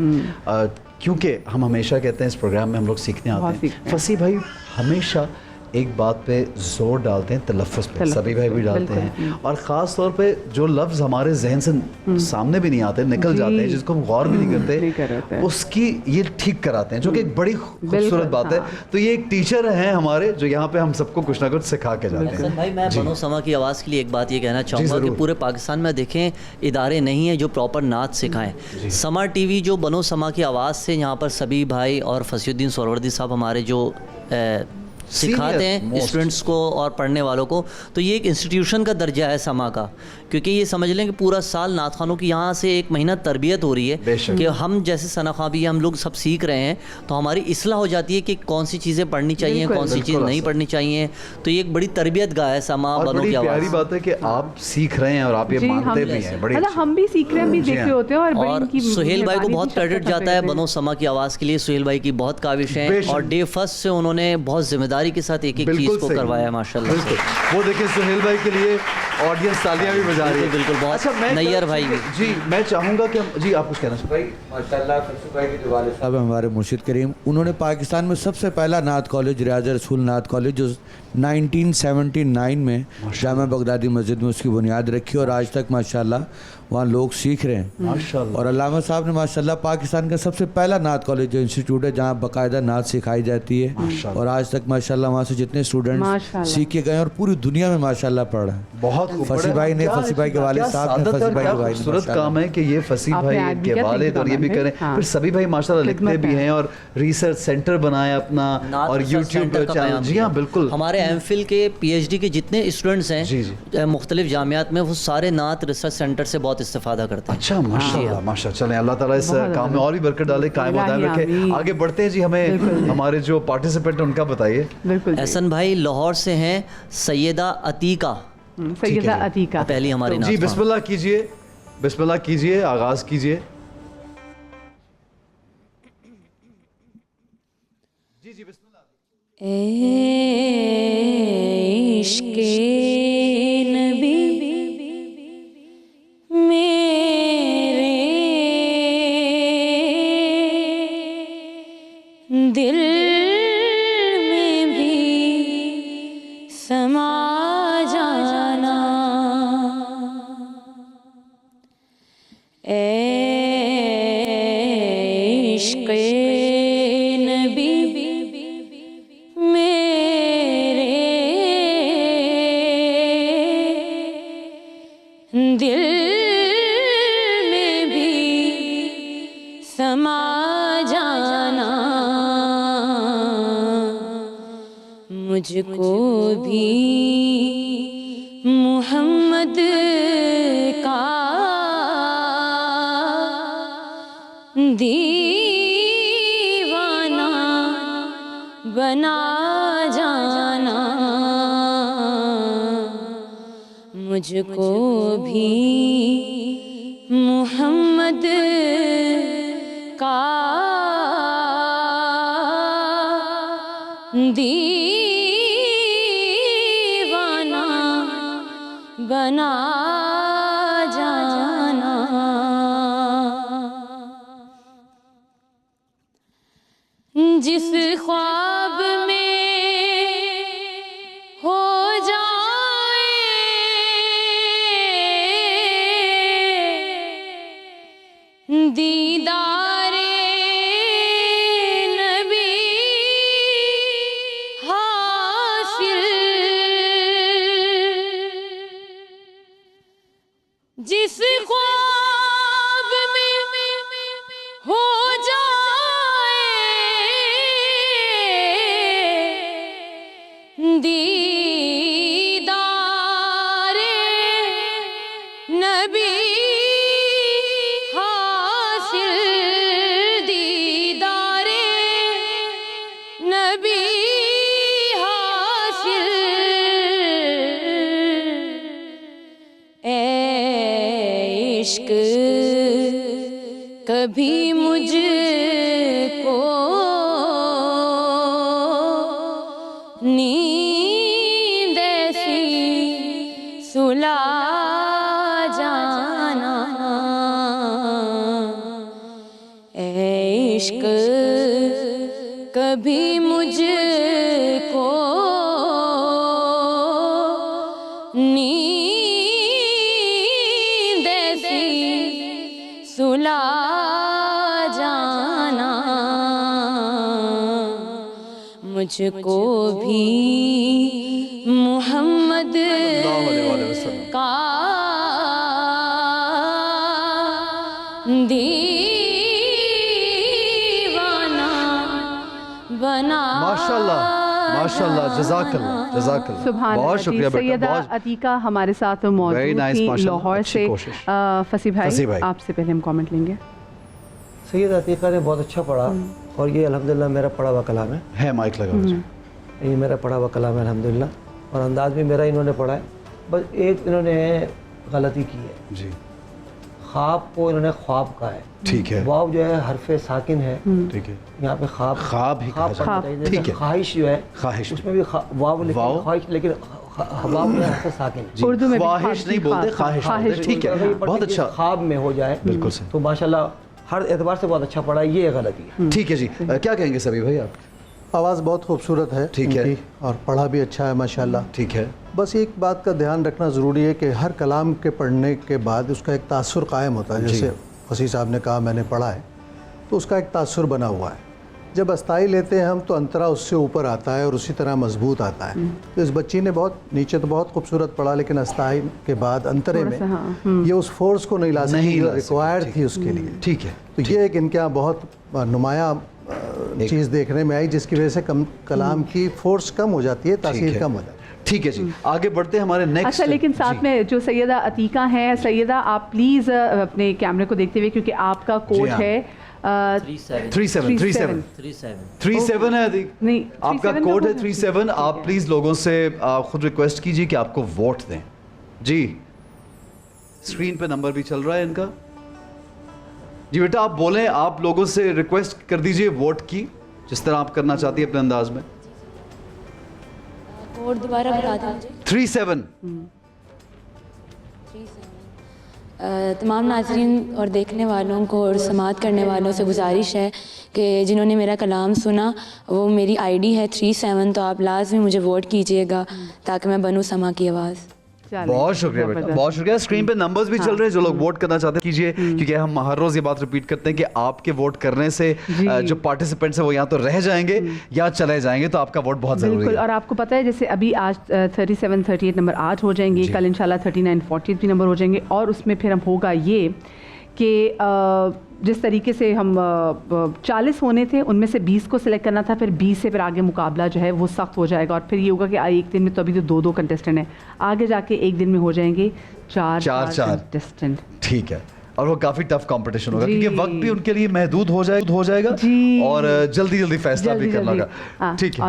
کیونکہ ہم ہمیشہ کہتے ہیں اس پروگرام میں ہم لوگ سیکھنے آتے ہیں, فصیح بھائی ہمیشہ ایک بات پہ زور ڈالتے ہیں, تلفظ پہ. سبھی بھائی بھی ڈالتے ہیں, اور خاص طور پہ جو لفظ ہمارے ذہن سے سامنے بھی نہیں آتے, نکل جاتے ہیں, جس کو ہم غور بھی نہیں کرتے, اس کی یہ ٹھیک کراتے ہیں, جو کہ ایک بڑی خوبصورت بات ہے. تو یہ ایک ٹیچر ہیں ہمارے جو یہاں پہ ہم سب کو کچھ نہ کچھ سکھا کے جاتے ہیں. بھائی میں بنو سما کی آواز کے لیے ایک بات یہ کہنا چاہوں گا کہ پورے پاکستان میں دیکھیں ادارے نہیں ہیں جو پراپر نعت سکھائیں. سما ٹی وی جو بنو سما کی آواز سے یہاں پر سبھی بھائی اور فصیح الدین سہروردی صاحب ہمارے جو سکھاتے ہیں اسٹوڈنٹس کو اور پڑھنے والوں کو, تو یہ ایک انسٹیٹیوشن کا درجہ ہے سما کا. کیونکہ یہ سمجھ لیں کہ پورا سال نعت خوانوں کی یہاں سے 1 مہینہ تربیت ہو رہی ہے کہ ہم جیسے ثنا خوان بھی ہم لوگ سب سیکھ رہے ہیں, تو ہماری اصلاح ہو جاتی ہے کہ کون سی چیزیں پڑھنی چاہیے, کون سی چیز نہیں پڑھنی چاہیے. تو یہ ایک بڑی تربیت گاہ ہے سما بنو کی آواز. پیاری بات ہے کہ آپ سیکھ رہے ہیں اور آپ یہ مانتے بھی ہیں. ہم بھی سیکھ رہے ہیں, بھی دیکھ رہے ہوتے ہیں. اور سہیل بھائی کو بہت کریڈٹ جاتا ہے بنو سما کی آواز کے لیے. سہیل بھائی کی بہت کاوش ہیں, اور ڈے فرسٹ سے انہوں نے بہت ذمہ داری کے ساتھ ایک چیز کو کروایا ماشاءاللہ سے. وہ دیکھیں سہیل بھائی کے لیے آڈینس تالیاں بھی بجا رہی ہے. بالکل, بہت نیئر بھائی بھی. جی میں چاہوں گا کہ جی آپ کچھ کہنا چاہتے ہیں. ماشاءاللہ فرشت بھائی کے جو والد صاحب ہمارے مرشد کریم, انہوں نے پاکستان میں سب سے پہلا نعت کالج ریاض رسول نعت کالج جو 1979 میں جامع بغدادی مسجد میں اس کی بنیاد رکھی, اور آج تک ماشاءاللہ وہاں لوگ سیکھ رہے ہیں. اور علامہ صاحب نے ماشاءاللہ پاکستان کا سب سے پہلا نعت کالج جو انسٹیٹیوٹ ہے جہاں باقاعدہ نعت سکھائی جاتی ہے, اور آج تک ماشاءاللہ ماشاءاللہ وہاں سے جتنے اسٹوڈنٹس سیکھ کے گئے اور پوری دنیا میں ماشاءاللہ پڑھ رہے ہیں. بہت فصیح بھائی نے, فصیح بھائی کے والد صاحب نے, فصیح بھائی کے بھائی نے, خوبصورت کام ہے کہ یہ فصیح بھائی کے والد اور یہ بھی کریں. پھر سبھی بھائی ماشاءاللہ لکھتے بھی ہیں اور ریسرچ سینٹر بنایا اپنا اور یوٹیوب پہ چینل. جی ہاں بالکل. ہمارے ایم فل کے پی ایچ ڈی کے جتنے اسٹوڈنٹس ہیں مختلف جامعات میں, وہ سارے نعت ریسرچ سینٹر سے بہت استفادہ کرتے ہیں. اچھا ماشاءاللہ ماشاءاللہ. چلیں اللہ تعالیٰ اس کام میں اور بھی برکت ڈالے, قائم و دائم رکھے. آگے بڑھتے ہیں جی, ہمیں ہمارے جو پارٹیسپینٹ ان کا بتائیے. احسن بھائی لاہور سے ہیں سیدہ عتیقہ. سیدہ عتیقہ پہلی ہماری جی بسم اللہ کیجئے, بسم اللہ کیجئے, آغاز کیجئے. جی جی بسم اللہ. عشق نبی میرے دل میں بھی سما جانا, اے عشق نبی میرے دل میں بھی سما جانا, مجھ کو بھی محمد کا دیوانہ بنا جانا, مجھ کو بھی محمد کا دیوانہ بنا جانا. جس خواب میں ہو جائے دیدار نبی حاصل, جس خواب میں ہو دیدار نبی حاصل, دیدار نبی حاصل, اے عشق کبھی مجھ کو نیند ایسی سلا جانا, اے عشق کبھی مجھ کو نیند ایسی سلا جانا, مجھ کو بھی محمد کا دیوانہ بنا. ماشاءاللہ ماشاءاللہ, جزاک اللہ جزاک اللہ. سبحان اللہ. بہت شکریہ بیٹا. سیدہ عتیقہ ہمارے ساتھ موجود تھیں لاہور سے. فصیح بھائی آپ سے پہلے ہم کامنٹ لیں گے. سیدہ عتیقہ نے بہت اچھا پڑھا اور یہ الحمدللہ میرا پڑھا ہوا کلام ہے. مائک لگا. یہ میرا پڑھا ہوا کلام ہے الحمدللہ, اور انداز بھی میرا انہوں نے پڑھا ہے. بس ایک انہوں نے غلطی کی ہے جی, خواب کو انہوں نے خواب کہا ہے. ٹھیک ہے. واو جو ہے حرف ساکن ہے. ٹھیک ہے. یہاں پہ خواب ہی کہا جاتا ہے. ٹھیک ہے. خواہش جو ہے خواہش, اس میں بھی واو لیکن خواہش, لیکن واو میں حرف ساکن ہے. اردو میں خواہش نہیں بولتے, خواہش. ٹھیک ہے, بہت اچھا. خواب میں ہو جائے بالکل تو ماشاءاللہ ہر اعتبار سے بہت اچھا پڑھا, یہ غلطی ہے. ٹھیک ہے جی, کیا کہیں گے سبھی بھائی آپ؟ آواز بہت خوبصورت ہے. ٹھیک ہے. اور پڑھا بھی اچھا ہے ماشاءاللہ. ٹھیک ہے. بس ایک بات کا دھیان رکھنا ضروری ہے کہ ہر کلام کے پڑھنے کے بعد اس کا ایک تاثر قائم ہوتا ہے. جیسے فصیح صاحب نے کہا میں نے پڑھا ہے تو اس کا ایک تاثر بنا ہوا ہے. جب استائی لیتے ہیں ہم تو انترا اس سے اوپر آتا ہے اور اسی طرح مضبوط آتا ہے. تو اس بچی نے بہت نیچے تو بہت خوبصورت پڑھا لیکن استائی کے بعد انترے میں یہ اس فورس کو نہیں لا سکی جو ریکوائرڈ تھی اس کے لیے. ٹھیک ہے. تو یہ ایک ان کے یہاں بہت نمایاں چیز دیکھنے میں آئی جس کی وجہ سے کلام کی فورس کم ہو جاتی ہے, تاثیر کم ہو جاتی ہے. ٹھیک ہے جی, آگے بڑھتے ہیں ہمارے نیکسٹ. اچھا لیکن ساتھ میں جو سیدہ عتیقہ ہیں, سیدہ آپ پلیز اپنے کیمرے کو دیکھتے ہوئے, کیونکہ آپ کا کوڈ ہے 37 ہے, نہیں آپ کا کوڈ ہے 37. آپ پلیز لوگوں سے خود ریکویسٹ کیجئے کہ آپ کو ووٹ دیں. جی اسکرین پہ نمبر بھی چل رہا ہے ان کا. جی بیٹا آپ بولیں, آپ لوگوں سے ریکویسٹ کر دیجئے ووٹ کی, جس طرح آپ کرنا چاہتی ہے اپنے انداز میں. کوڈ دوبارہ بتا دیں مجھے. 37. تمام ناظرین اور دیکھنے والوں کو اور سماعت کرنے والوں سے گزارش ہے کہ جنہوں نے میرا کلام سنا, وہ میری آئی ڈی ہے 37, تو آپ لازمی مجھے ووٹ کیجئے گا تاکہ میں بنوں سما کی آواز. بہت شکریہ بیٹا, بہت شکریہ. اسکرین پہ نمبرز بھی چل رہے ہیں, جو لوگ ووٹ کرنا چاہتے ہیں کیجئے, کیونکہ ہم ہر روز یہ بات ریپیٹ کرتے ہیں کہ آپ کے ووٹ کرنے سے جو پارٹیسپینٹس ہیں وہ یا تو رہ جائیں گے یا چلے جائیں گے, تو آپ کا ووٹ بہت ضروری ہے. بالکل. اور آپ کو پتہ ہے جیسے ابھی آج 37 38 نمبر آج ہو جائیں گے, کل انشاءاللہ 39 40 بھی نمبر ہو جائیں گے, اور اس میں پھر ہم ہوگا یہ کہ جس طریقے سے ہم 40 ہونے تھے ان میں سے 20 کو سلیکٹ کرنا تھا, پھر 20 سے پھر آگے مقابلہ جو ہے وہ سخت ہو جائے گا, اور پھر یہ ہوگا کہ ایک دن میں تو ابھی تو 2 کنٹیسٹنٹ ہیں, آگے جا کے ایک دن میں ہو جائیں گے 4 کنٹیسٹنٹ. ٹھیک ہے. اور وہ کافی ٹف کمپٹیشن ہوگا, کیونکہ وقت بھی ان کے لیے محدود ہو جائے گا, اور جلدی فیصلہ بھی کرنا ہوگا. ٹھیک ہے.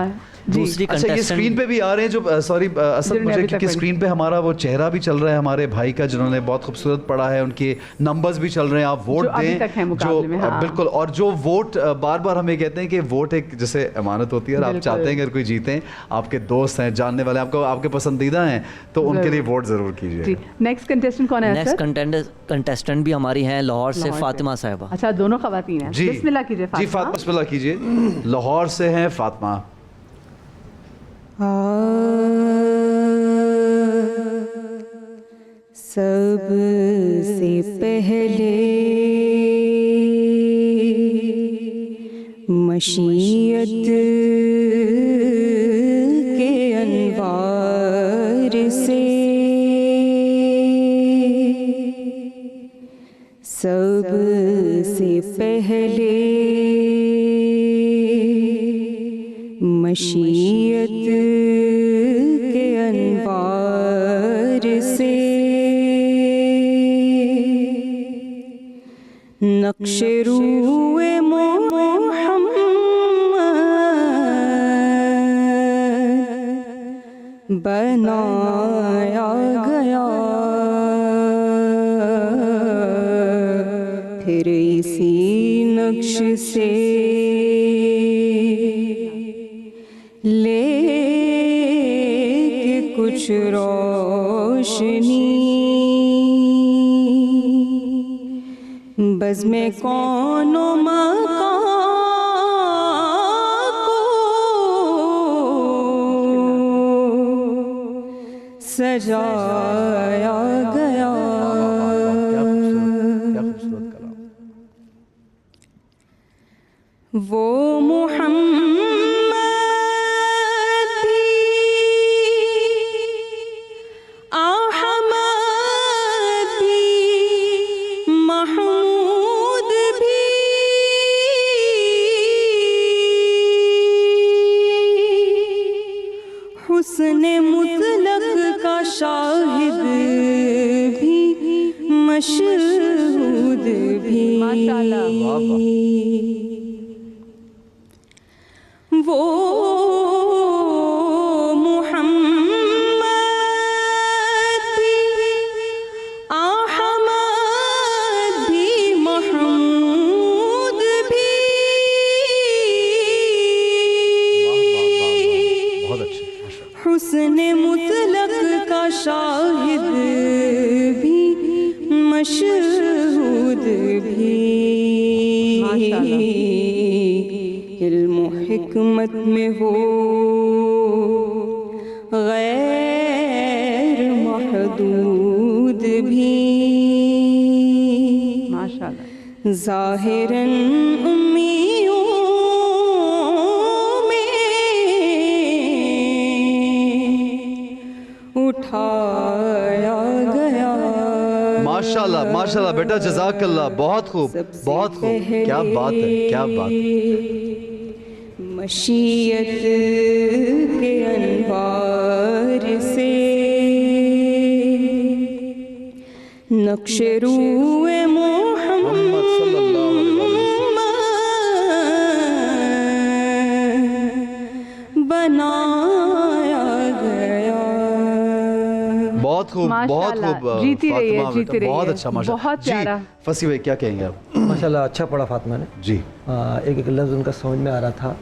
اچھا یہ اسکرین پہ بھی آ رہے ہیں جو سوری اصل مجھے, کیونکہ اسکرین پہ ہمارا وہ چہرہ بھی چل رہا ہے ہمارے بھائی کا جنہوں نے بہت خوبصورت پڑھا ہے, ان کے نمبرز بھی چل رہے ہیں. آپ ووٹ دیں جو بالکل, اور جو ووٹ بار بار ہم یہ کہتے ہیں کہ ووٹ ایک جیسے امانت ہوتی ہے, اور آپ چاہتے ہیں کہ اگر کوئی جیتے, آپ کے دوست ہیں, جاننے والے آپ کو, آپ کے پسندیدہ ہیں, تو ان کے لیے ووٹ ضرور کیجیے. نیکسٹ کنٹیسٹنٹ کون ہے؟ نیکسٹ کنٹیسٹنٹ بھی ہماری ہیں لاہور سے فاطمہ صاحبہ. اچھا دونوں خواتین ہیں. بسم اللہ کیجیے. جی فاطمہ بسم اللہ کیجیے. لاہور سے ہیں فاطمہ. سب سے پہلے مشیت کے انوار سے سب سے پہلے مشیت کے انوار سے نقش روئے محمد بنایا گیا, پھر اسی نقش سے لے کے کچھ روشنی بزم کون و مکان کو سجایا گیا. وہ محمد حسن مطلق کا شاہد بھی مشہود بھی وہ محمد بھی احمد بھی محمود بھی حسن مطلق کا شاہد بھی مشہود بھی علم و حکمت میں وہ غیر محدود بھی ظاہراً امیوں ماشاءاللہ ماشاءاللہ بیٹا جزاک اللہ بہت خوب بہت خوب کیا بات ہے کیا بات ہے مشیت کے انوار سے نقش روئے محمد صلی اللہ علیہ وسلم بنایا گیا. بہت خوب بہت خوب جیتی رہی ہے جیتی رہی ہے بہت اچھا ماشاءاللہ بہت پیارا. فصیح بھائی کیا کہیں گے آپ؟ ماشاءاللہ اچھا پڑھا فاطمہ نے جی. ایک ایک لفظ ان کا سمجھ میں آ رہا تھا,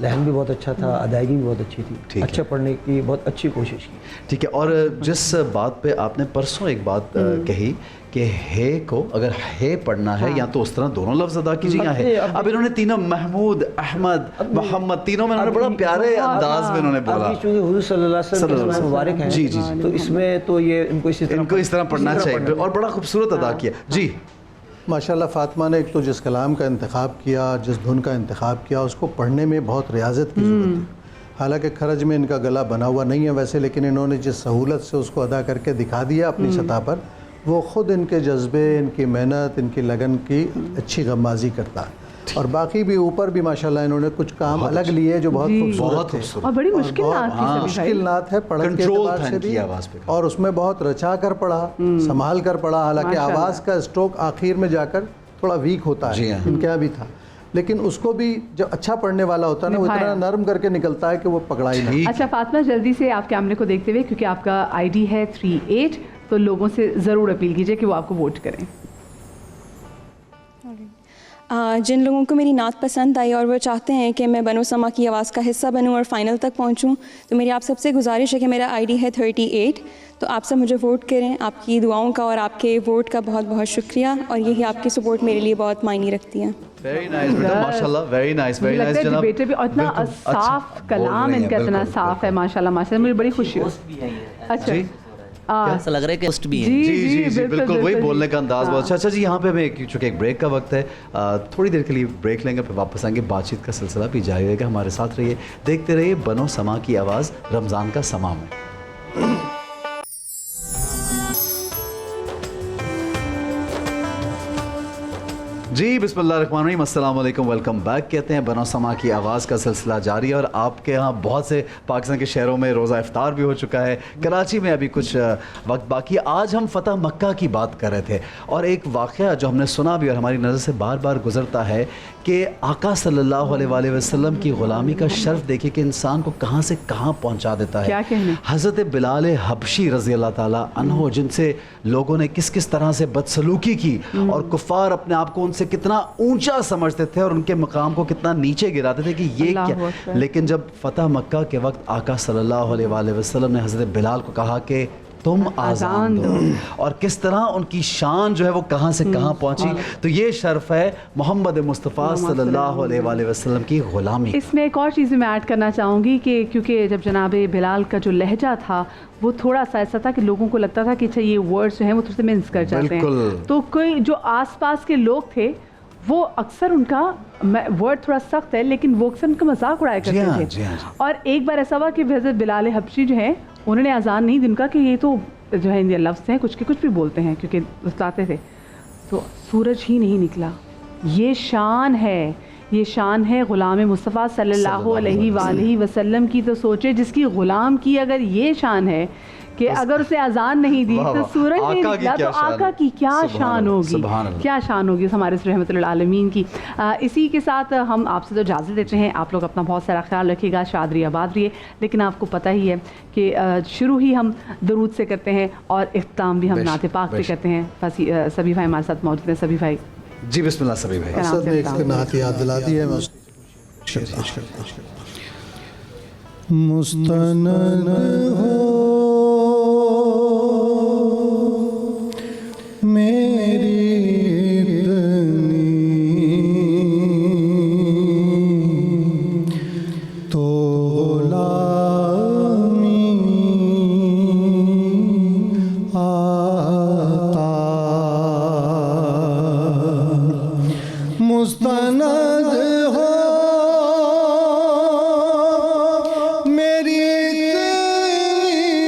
لہن بھی بہت اچھا تھا, ادائیگی بھی بہت اچھی تھی, اچھا پڑھنے کی بہت اچھی کوشش کی. ٹھیک ہے. اور جس بات پہ آپ نے پرسوں ایک بات کہی کہ ہے کو اگر ہے پڑھنا ہے یا تو اس طرح دونوں لفظ ادا کیجیے یا ہے. اب انہوں نے تینوں محمود احمد محمد تینوں میں انہوں نے بڑا پیارے انداز میں انہوں نے بولا. چونکہ حضور صلی اللہ علیہ وسلم کے مبارک ہیں جی جی تو اس میں تو یہ ان کو اس طرح پڑھنا چاہیے اور بڑا خوبصورت ادا کیا. جی ماشاءاللہ فاطمہ نے ایک تو جس کلام کا انتخاب کیا, جس دھن کا انتخاب کیا, اس کو پڑھنے میں بہت ریاضت کی ضرورت ہے. حالانکہ کھرج میں ان کا گلا بنا ہوا نہیں ہے ویسے, لیکن انہوں نے جس سہولت سے اس کو ادا کر کے دکھا دیا اپنی سطح پر, وہ خود ان کے جذبے, ان کی محنت, ان کی لگن کی اچھی غمازی کرتا ہے. اور باقی بھی اوپر بھی ماشاءاللہ انہوں نے کچھ کام الگ لیے جو بہت خوبصورت تھے اور بڑی مشکل نعت ہے پڑھنے کے اعتبار سے بھی, اور اس میں بہت رچا کر پڑھا, سنبھال کر پڑھا. حالانکہ آواز کا اسٹروک آخر میں جا کر تھوڑا ویک ہوتا ہے, ان کے یہاں بھی تھا, لیکن اس کو بھی جب اچھا پڑھنے والا ہوتا ہے نا وہ اتنا نرم کر کے نکلتا ہے کہ وہ پکڑا ہی نہیں. اچھا فاطمہ جلدی سے آپ کیمرے کو دیکھتے ہوئے, کیونکہ آپ کا آئی ڈی ہے 38, تو لوگوں سے ضرور اپیل کیجئے کہ وہ آپ کو ووٹ کریں. جن لوگوں کو میری نعت پسند آئی اور وہ چاہتے ہیں کہ میں بنو سما کی آواز کا حصہ بنوں اور فائنل تک پہنچوں, تو میری آپ سب سے گزارش ہے کہ میرا آئی ڈی ہے 38, تو آپ سب مجھے ووٹ کریں. آپ کی دعاؤں کا اور آپ کے ووٹ کا بہت بہت شکریہ, اور یہی آپ کی سپورٹ میرے لیے بہت معنی رکھتی ہے. ویری نائس بیٹا ماشاءاللہ, ویری نائس ویری نائس جناب. بیٹے بھی اتنا صاف کلام ان کا اتنا صاف ہے ماشاءاللہ ماشاءاللہ, مجھے بڑی خوشی ہوئی. اچھا ایسا لگ رہا ہے کہ ہوسٹ بھی ہے. جی جی جی بالکل وہی بولنے کا انداز بہت اچھا. اچھا جی یہاں پہ ہمیں چونکہ ایک بریک کا وقت ہے, تھوڑی دیر کے لیے بریک لیں گے, پھر واپس آئیں گے. بات چیت کا سلسلہ بھی جاری رہے گا, ہمارے ساتھ رہیے, دیکھتے رہیے بنو سما کی آواز رمضان کا سما میں. جی بسم اللہ الرحمن الرحیم, السلام علیکم, ویلکم بیک کہتے ہیں. بنو سما کی آواز کا سلسلہ جاری ہے اور آپ کے ہاں بہت سے پاکستان کے شہروں میں روزہ افطار بھی ہو چکا ہے. کراچی میں ابھی کچھ وقت باقی ہے. آج ہم فتح مکہ کی بات کر رہے تھے اور ایک واقعہ جو ہم نے سنا بھی اور ہماری نظر سے بار بار گزرتا ہے کہ آقا صلی اللہ علیہ وآلہ وسلم کی غلامی کا شرف دیکھے کہ انسان کو کہاں سے کہاں پہنچا دیتا ہے. حضرت بلال حبشی رضی اللہ تعالیٰ عنہ, جن سے لوگوں نے کس کس طرح سے بدسلوکی کی اور کفار اپنے آپ کو ان سے کتنا اونچا سمجھتے تھے اور ان کے مقام کو کتنا نیچے گراتے تھے کہ یہ کیا. لیکن جب فتح مکہ کے وقت آقا صلی اللہ علیہ وآلہ وسلم نے حضرت بلال کو کہا کہ تم آزان دو, اور کس طرح ان کی شان جو ہے وہ کہاں سے کہاں پہنچی, تو یہ شرف ہے محمد مصطفیٰ صلی اللہ علیہ وآلہ وسلم کی غلامی. اس میں ایک اور چیز میں ایڈ کرنا چاہوں گی کہ کیونکہ جب جناب بلال کا جو لہجہ تھا وہ تھوڑا سا ایسا تھا کہ لوگوں کو لگتا تھا کہ اچھا یہ ورڈز جو ہیں وہ تھوڑے سے منس کر جاتے ہیں, تو کوئی جو آس پاس کے لوگ تھے وہ اکثر ان کا ورڈ تھوڑا سخت ہے لیکن وہ اکثر ان کا مذاق اڑایا کرتے تھے. اور ایک بار ایسا ہوا کہ حضرت بلال حبشی جو ہیں انہوں نے اذان نہیں دی, ان کا کہ یہ تو جو ہے یہ لفظ ہیں کچھ کے کچھ بھی بولتے ہیں کیونکہ بتاتے تھے, تو سورج ہی نہیں نکلا. یہ شان ہے, یہ شان ہے غلام مصطفیٰ صلی اللہ علیہ وآلہ وسلم کی. تو سوچے جس کی غلام کی اگر یہ شان ہے کہ اگر اسے اذان نہیں دی تو سورج نہیں نکلا, تو آقا کی کیا شان ہوگی, کیا شان ہوگی ہمارے رحمت للعالمین کی. اسی کے ساتھ ہم آپ سے تو اجازت دیتے ہیں. آپ لوگ اپنا بہت سارا خیال رکھیے گا, شاد رہیے آباد رہیے. لیکن آپ کو پتہ ہی ہے کہ شروع ہی ہم درود سے کرتے ہیں اور اختتام بھی ہم نعت پاک سے کرتے ہیں. سبھی بھائی ہمارے ساتھ موجود ہیں. سبھی بھائی جی بسم اللہ. سبھی بھائی اسد نے ایک نعت یاد دلا دی ہے, مستند ہو میری اتنی تو غلامی آتا, مستند ہو میری اتنی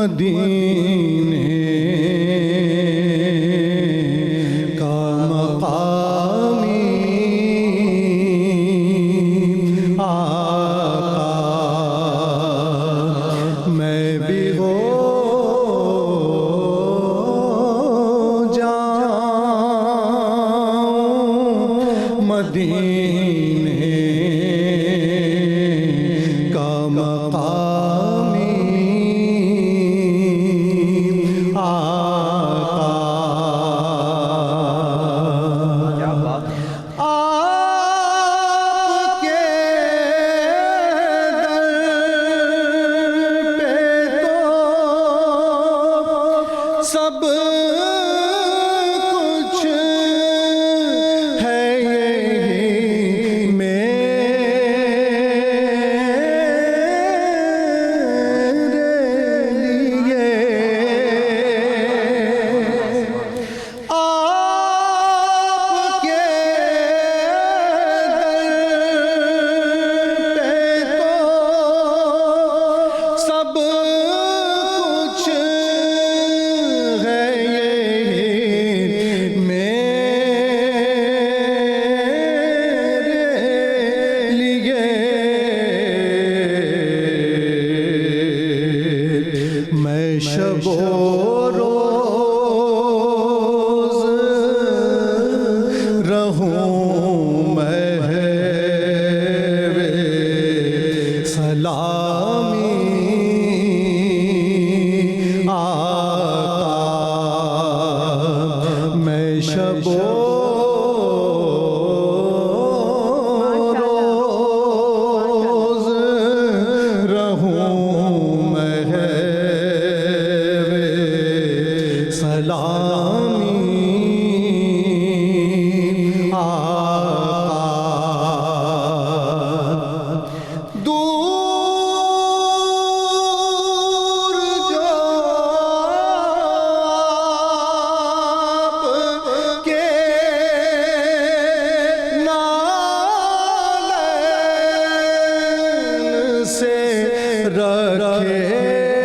مدینے کا مقامی آقا میں بھی ہو جاؤں مدینے کا مقامی سب کچھ ہے یہی میرے لیے آپ کے در پہ تو سب کچھ میں شب و روز رہوں محو سلامی آقا میں شب و روز رہوں سلامی آقا دور جو آپ کے نالین سے رکھے